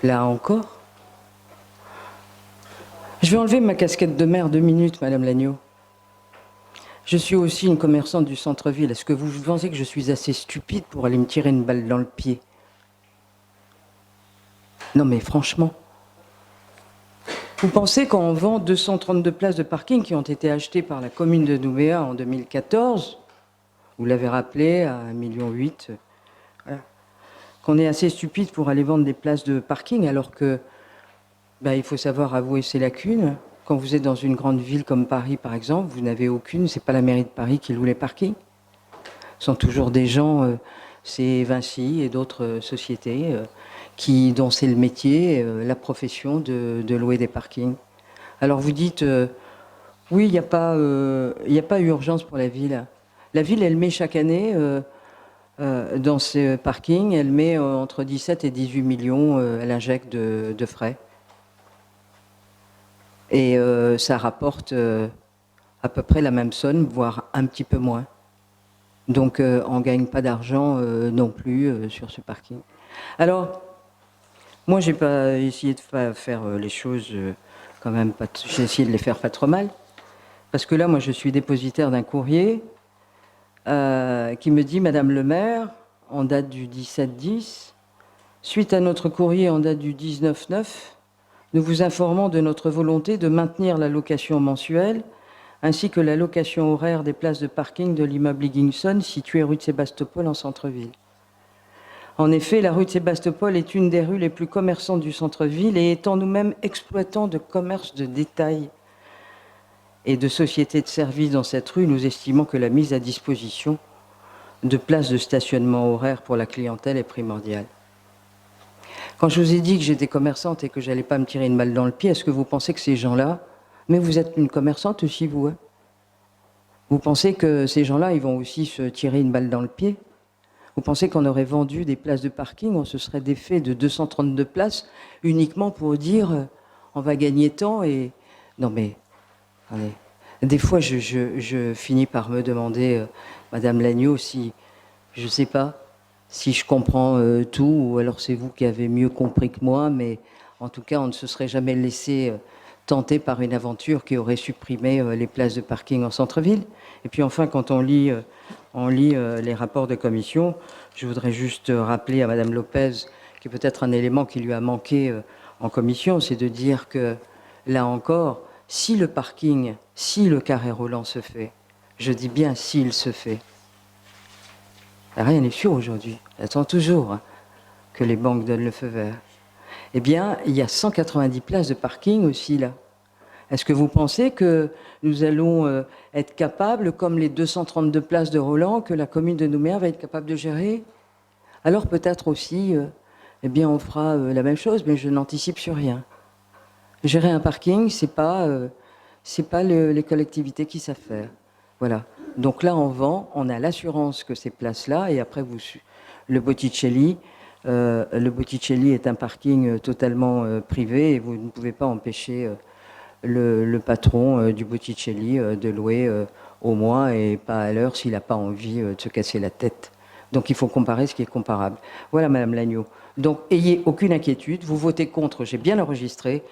là encore. Je vais enlever ma casquette de maire 2 minutes, Madame Lagneau. Je suis aussi une commerçante du centre-ville. Est-ce que vous pensez que je suis assez stupide pour aller me tirer une balle dans le pied? Non mais franchement. Vous pensez qu'on vend 232 places de parking qui ont été achetées par la commune de Nouméa en 2014, vous l'avez rappelé, à 1,8 million, voilà, qu'on est assez stupide pour aller vendre des places de parking alors que il faut savoir avouer ses lacunes. Quand vous êtes dans une grande ville comme Paris, par exemple, vous n'avez aucune, c'est pas la mairie de Paris qui loue les parkings. Ce sont toujours des gens, c'est Vinci et d'autres sociétés, dont c'est le métier, la profession de louer des parkings. Alors vous dites, oui, il n'y a pas urgence pour la ville. La ville, elle met chaque année, dans ces parkings, elle met entre 17 et 18 millions, elle injecte de frais. Et ça rapporte à peu près la même somme, voire un petit peu moins. Donc on ne gagne pas d'argent non plus sur ce parking. Alors, moi, je n'ai pas essayé de faire les choses quand même, j'ai essayé de les faire pas trop mal. Parce que là, moi, je suis dépositaire d'un courrier qui me dit « Madame le maire, en date du 17-10, suite à notre courrier en date du 19-9, nous vous informons de notre volonté de maintenir la location mensuelle ainsi que la location horaire des places de parking de l'immeuble Higginson situé rue de Sébastopol en centre-ville. En effet, la rue de Sébastopol est une des rues les plus commerçantes du centre-ville et étant nous-mêmes exploitants de commerce de détail et de sociétés de services dans cette rue, nous estimons que la mise à disposition de places de stationnement horaire pour la clientèle est primordiale. Quand je vous ai dit que j'étais commerçante et que je n'allais pas me tirer une balle dans le pied, est-ce que vous pensez que ces gens-là... Mais vous êtes une commerçante aussi, vous, hein? Vous pensez que ces gens-là, ils vont aussi se tirer une balle dans le pied? Vous pensez qu'on aurait vendu des places de parking, on se serait défait de 232 places uniquement pour dire on va gagner tant et... Non mais, allez. Des fois, je finis par me demander, Madame Lagneau, si, je ne sais pas, si je comprends tout, ou alors c'est vous qui avez mieux compris que moi, mais en tout cas, on ne se serait jamais laissé tenter par une aventure qui aurait supprimé les places de parking en centre-ville. Et puis enfin, quand on lit les rapports de commission, je voudrais juste rappeler à Madame Lopez, qui est peut-être un élément qui lui a manqué en commission, c'est de dire que là encore, si le parking, si le carré roulant se fait, je dis bien s'il se fait, rien n'est sûr aujourd'hui, j'attends toujours que les banques donnent le feu vert, eh bien, il y a 190 places de parking aussi là. Est-ce que vous pensez que nous allons être capables, comme les 232 places de Roland, que la commune de Nouméa va être capable de gérer? Alors peut-être aussi, eh bien, on fera la même chose, mais je n'anticipe sur rien. Gérer un parking, c'est pas les collectivités qui savent faire. Voilà. Donc là, on vend, on a l'assurance que ces places-là, et après, le Botticelli est un parking totalement privé, et vous ne pouvez pas empêcher le patron du Botticelli de louer au mois et pas à l'heure s'il n'a pas envie de se casser la tête. Donc il faut comparer ce qui est comparable. Voilà, Madame Lagneau. Donc ayez aucune inquiétude, vous votez contre, j'ai bien enregistré,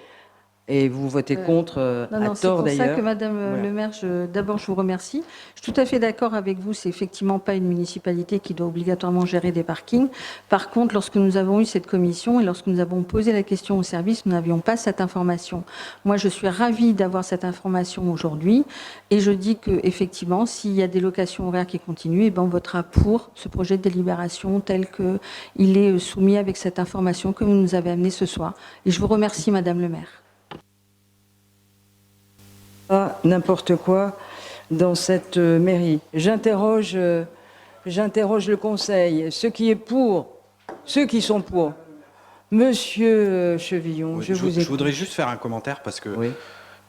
et vous votez contre à tort d'ailleurs. C'est pour ça que, Madame le maire, d'abord je vous remercie. Je suis tout à fait d'accord avec vous, c'est effectivement pas une municipalité qui doit obligatoirement gérer des parkings. Par contre, lorsque nous avons eu cette commission et lorsque nous avons posé la question au service, nous n'avions pas cette information. Moi, je suis ravie d'avoir cette information aujourd'hui et je dis qu'effectivement, s'il y a des locations horaires qui continuent, eh ben, on votera pour ce projet de délibération tel qu'il est soumis avec cette information que vous nous avez amenée ce soir. Et je vous remercie, Madame le maire. Pas n'importe quoi dans cette mairie. J'interroge le Conseil. Ceux qui sont pour. Monsieur Chevillon, Oui, je vous écoute. Je voudrais juste faire un commentaire parce que il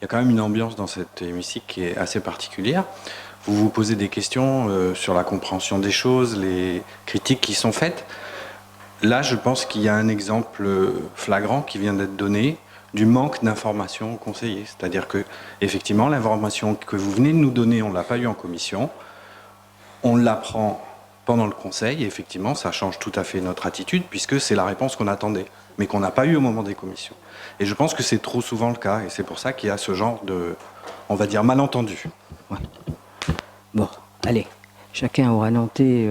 y a quand même une ambiance dans cet hémicycle qui est assez particulière. Vous vous posez des questions sur la compréhension des choses, les critiques qui sont faites. Là, je pense qu'il y a un exemple flagrant qui vient d'être donné du manque d'informations aux conseillers. C'est-à-dire que, effectivement, l'information que vous venez de nous donner, on ne l'a pas eu en commission. On l'apprend pendant le conseil, et effectivement, ça change tout à fait notre attitude, puisque c'est la réponse qu'on attendait, mais qu'on n'a pas eu au moment des commissions. Et je pense que c'est trop souvent le cas, et c'est pour ça qu'il y a ce genre de, on va dire, malentendu. Ouais. Bon, allez, chacun aura noté.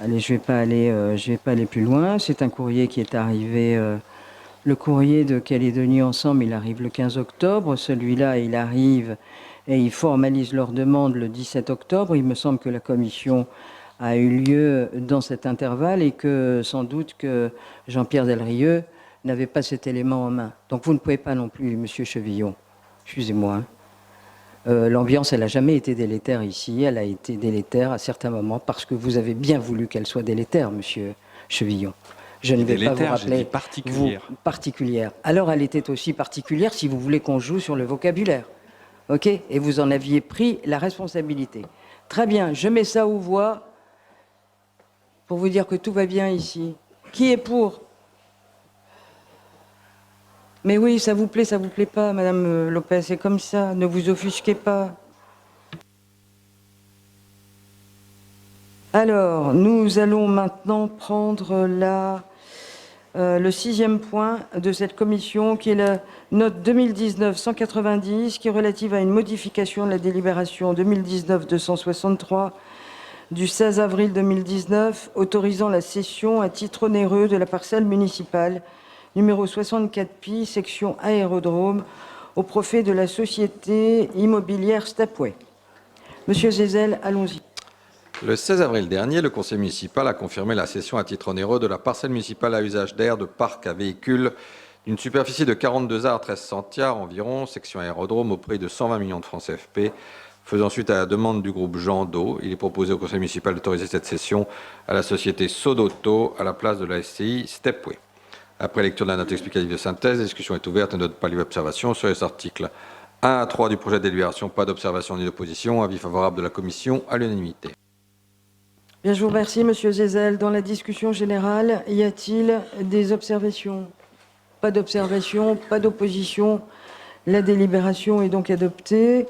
Allez, je vais pas aller plus loin. C'est un courrier qui est arrivé. Le courrier de Calédonie Ensemble, il arrive le 15 octobre. Celui-là, il arrive et il formalise leur demande le 17 octobre. Il me semble que la commission a eu lieu dans cet intervalle et que sans doute que Jean-Pierre Delrieux n'avait pas cet élément en main. Donc vous ne pouvez pas non plus, Monsieur Chevillon. Excusez-moi. L'ambiance, elle n'a jamais été délétère ici. Elle a été délétère à certains moments parce que vous avez bien voulu qu'elle soit délétère, Monsieur Chevillon. Je ne vais pas vous rappeler particulière. Alors elle était aussi particulière si vous voulez qu'on joue sur le vocabulaire. OK? Et vous en aviez pris la responsabilité. Très bien, je mets ça aux voix pour vous dire que tout va bien ici. Qui est pour? Mais oui, ça vous plaît pas, Madame Lopez, c'est comme ça, ne vous offusquez pas. Alors, nous allons maintenant prendre le 6e point de cette commission, qui est la note 2019-190, qui est relative à une modification de la délibération 2019-263 du 16 avril 2019, autorisant la cession à titre onéreux de la parcelle municipale numéro 64 Pi, section aérodrome, au profit de la société immobilière Stepway. Monsieur Zézel, allons-y. Le 16 avril dernier, le conseil municipal a confirmé la cession à titre onéreux de la parcelle municipale à usage d'air de parc à véhicules d'une superficie de 42 arts 13 centiares environ, section aérodrome, au prix de 120 millions de francs CFP. Faisant suite à la demande du groupe Jean d'Eau, il est proposé au conseil municipal d'autoriser cette cession à la société Sodoto à la place de la SCI Stepway. Après lecture de la note explicative de synthèse, la discussion est ouverte et ne donne pas lieu d'observation sur les articles 1 à 3 du projet de délibération. Pas d'observation ni d'opposition. Avis favorable de la commission à l'unanimité. Bien, je vous remercie, Monsieur Zézel. Dans la discussion générale, y a-t-il des observations? Pas d'observation, pas d'opposition. La délibération est donc adoptée.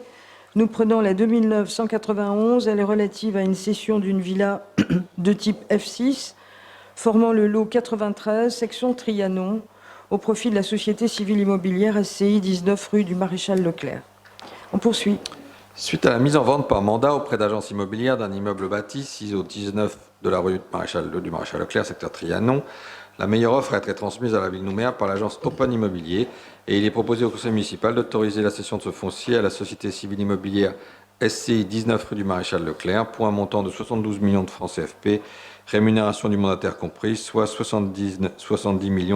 Nous prenons la 2009-191. Elle est relative à une cession d'une villa de type F6, formant le lot 93, section Trianon, au profit de la société civile immobilière SCI 19 rue du Maréchal Leclerc. On poursuit. Suite à la mise en vente par mandat auprès d'agences immobilières d'un immeuble bâti 6 au 19 de la rue du Maréchal Leclerc, secteur Trianon, La meilleure offre a été transmise à la ville de Nouméa par l'agence Open Immobilier et il est proposé au conseil municipal d'autoriser la cession de ce foncier à la société civile immobilière SCI 19 rue du Maréchal Leclerc pour un montant de 72 millions de francs CFP, rémunération du mandataire comprise, soit 70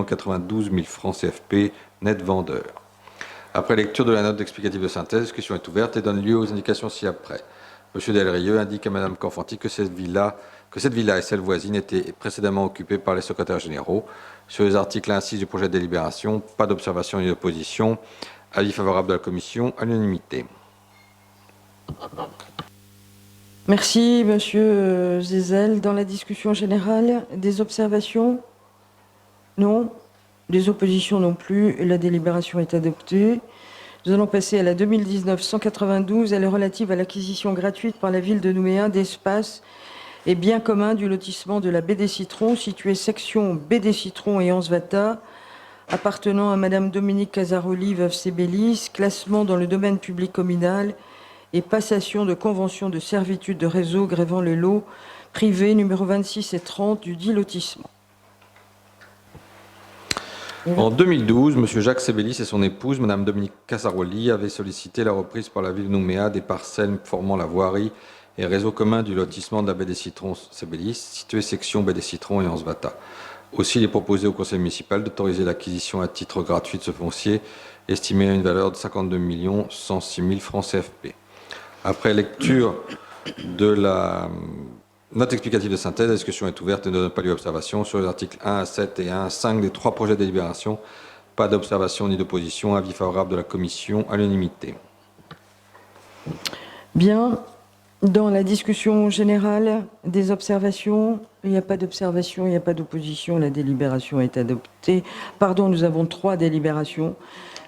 92 000 francs CFP net vendeur. Après lecture de la note d'explicatif de synthèse, la discussion est ouverte et donne lieu aux indications ci-après. Monsieur Delrieux indique à Madame Confanti que cette villa et celle voisine étaient précédemment occupées par les secrétaires généraux. Sur les articles 1 à 6 du projet de délibération, pas d'observation ni d'opposition. Avis favorable de la commission à l'unanimité. Merci, Monsieur Zézel. Dans la discussion générale, des observations? Non. Des oppositions non plus. La délibération est adoptée. Nous allons passer à la 2019-192. Elle est relative à l'acquisition gratuite par la ville de Nouméa d'espaces et biens communs du lotissement de la baie des Citrons, situé section baie des Citrons et Ansvata, appartenant à Madame Dominique Casaroli, veuve Sébélis, classement dans le domaine public communal et passation de convention de servitude de réseau grevant le lot privé numéro 26 et 30 du dit lotissement. En 2012, M. Jacques Sébélis et son épouse, Mme Dominique Casaroli, avaient sollicité la reprise par la ville de Nouméa des parcelles formant la voirie et réseau commun du lotissement de la baie des Citrons Sébélis, situé section baie des Citrons et Ansvata. Aussi, il est proposé au conseil municipal d'autoriser l'acquisition à titre gratuit de ce foncier, estimé à une valeur de 52 106 000 francs CFP. Après lecture de la note explicative de synthèse, la discussion est ouverte et ne donne pas lieu à observation sur les articles 1 à 7 et 1 à 5 des 3 projets de délibération. Pas d'observation ni d'opposition. Avis favorable de la commission à l'unanimité. Bien. Dans la discussion générale, des observations? Il n'y a pas d'observation, il n'y a pas d'opposition. La délibération est adoptée. Pardon, nous avons 3 délibérations.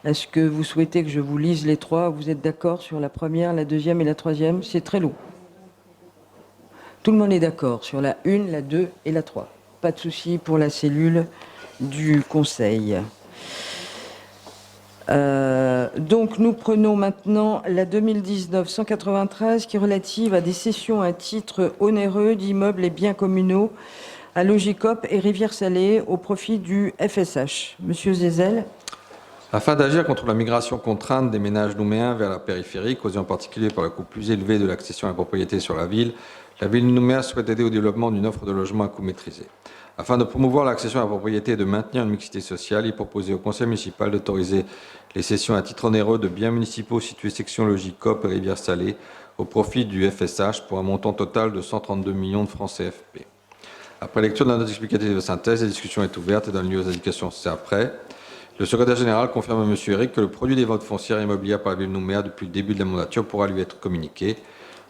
Est-ce que vous souhaitez que je vous lise les 3? Vous êtes d'accord sur la première, la deuxième et la troisième? C'est très long. Tout le monde est d'accord sur la 1, la 2 et la 3. Pas de souci pour la cellule du Conseil. Donc nous prenons maintenant la 2019-193 qui est relative à des cessions à titre onéreux d'immeubles et biens communaux à Logicop et Rivière-Salée au profit du FSH. Monsieur Zézel. Afin d'agir contre la migration contrainte des ménages nouméens vers la périphérie, causée en particulier par le coût plus élevé de l'accession à la propriété sur la ville de Nouméa souhaite aider au développement d'une offre de logement à coût maîtrisé. Afin de promouvoir l'accession à la propriété et de maintenir une mixité sociale, il est proposé au conseil municipal d'autoriser les cessions à titre onéreux de biens municipaux situés section Logicop et Rivière-Salée au profit du FSH pour un montant total de 132 millions de francs CFP. Après lecture de la note explicative de synthèse, la discussion est ouverte et donne lieu aux indications ci-après. Le secrétaire général confirme à M. Eric que le produit des ventes foncières et immobilières par la ville de Nouméa depuis le début de la mandature pourra lui être communiqué.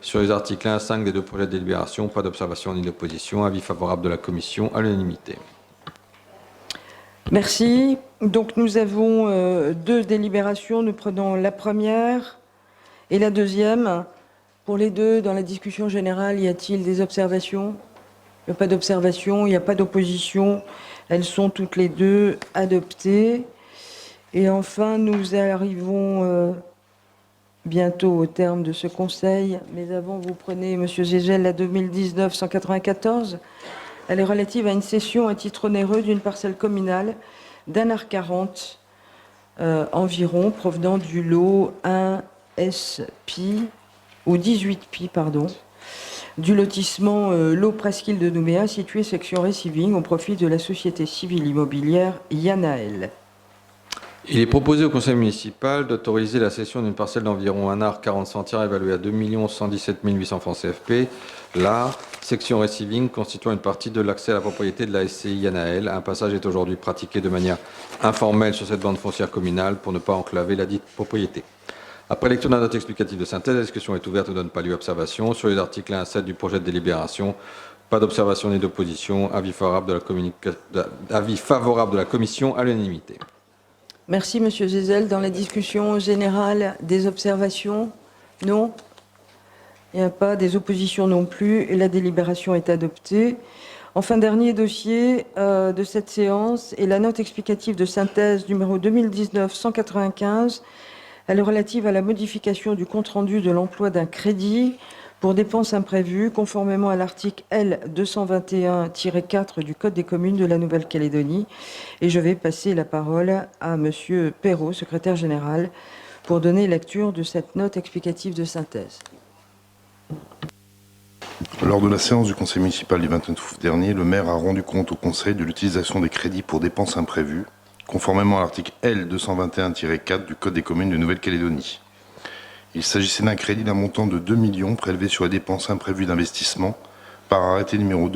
Sur les articles 1 à 5 des 2 projets de délibération, pas d'observation ni d'opposition. Avis favorable de la commission à l'unanimité. Merci. Donc nous avons 2 délibérations. Nous prenons la première et la deuxième. Pour les 2, dans la discussion générale, y a-t-il des observations? Il n'y a pas d'observation, il n'y a pas d'opposition. Elles sont toutes les 2 adoptées. Et enfin, nous arrivons bientôt au terme de ce conseil. Mais avant, vous prenez, Monsieur Zézel, la 2019-194. Elle est relative à une cession à titre onéreux d'une parcelle communale d'1,40 r environ, provenant du lot 1S Pi, ou 18 Pi, pardon, du lotissement lot Presqu'île de Nouméa, situé section Receiving, au profit de la société civile immobilière Yanaël. Il est proposé au conseil municipal d'autoriser la cession d'une parcelle d'environ 1 art 40 centières évaluée à 2 117 800 francs CFP. La section Receiving constituant une partie de l'accès à la propriété de la SCI Yanaël. Un passage est aujourd'hui pratiqué de manière informelle sur cette bande foncière communale pour ne pas enclaver la dite propriété. Après lecture de la note explicative de synthèse, la discussion est ouverte et ne donne pas lieu à observation. Sur les articles 1 à 7 du projet de délibération, pas d'observation ni d'opposition. Avis favorable de la commission à l'unanimité. Merci, Monsieur Zézel. Dans la discussion générale, des observations? Non. Il n'y a pas des oppositions non plus. Et la délibération est adoptée. Enfin, dernier dossier de cette séance est la note explicative de synthèse numéro 2019-195. Elle est relative à la modification du compte-rendu de l'emploi d'un crédit pour dépenses imprévues, conformément à l'article L. 221-4 du Code des communes de la Nouvelle-Calédonie. Et je vais passer la parole à Monsieur Perrault, secrétaire général, pour donner lecture de cette note explicative de synthèse. Lors de la séance du conseil municipal du 29 août dernier, le maire a rendu compte au conseil de l'utilisation des crédits pour dépenses imprévues, conformément à l'article L. 221-4 du Code des communes de Nouvelle-Calédonie. Il s'agissait d'un crédit d'un montant de 2 millions prélevé sur les dépenses imprévues d'investissement par arrêté numéro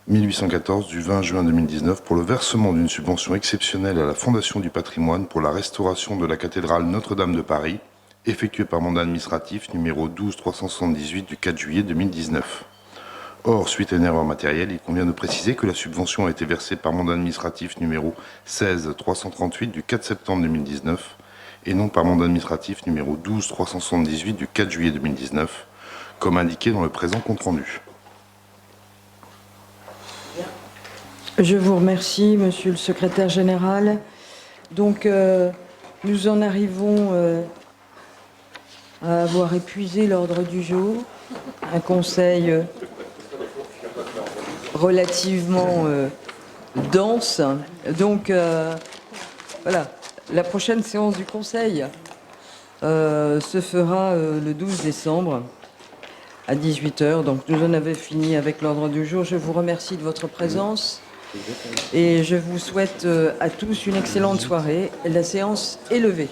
2019-1814 du 20 juin 2019 pour le versement d'une subvention exceptionnelle à la Fondation du patrimoine pour la restauration de la cathédrale Notre-Dame de Paris, effectuée par mandat administratif numéro 12-378 du 4 juillet 2019. Or, suite à une erreur matérielle, il convient de préciser que la subvention a été versée par mandat administratif numéro 16-338 du 4 septembre 2019 et non par mandat administratif numéro 12-378 du 4 juillet 2019, comme indiqué dans le présent compte-rendu. Je vous remercie, Monsieur le secrétaire général. Donc, nous en arrivons à avoir épuisé l'ordre du jour. Un conseil relativement dense. Donc, voilà. La prochaine séance du Conseil se fera le 12 décembre à 18 h. Donc nous en avons fini avec l'ordre du jour. Je vous remercie de votre présence et je vous souhaite à tous une excellente soirée. La séance est levée.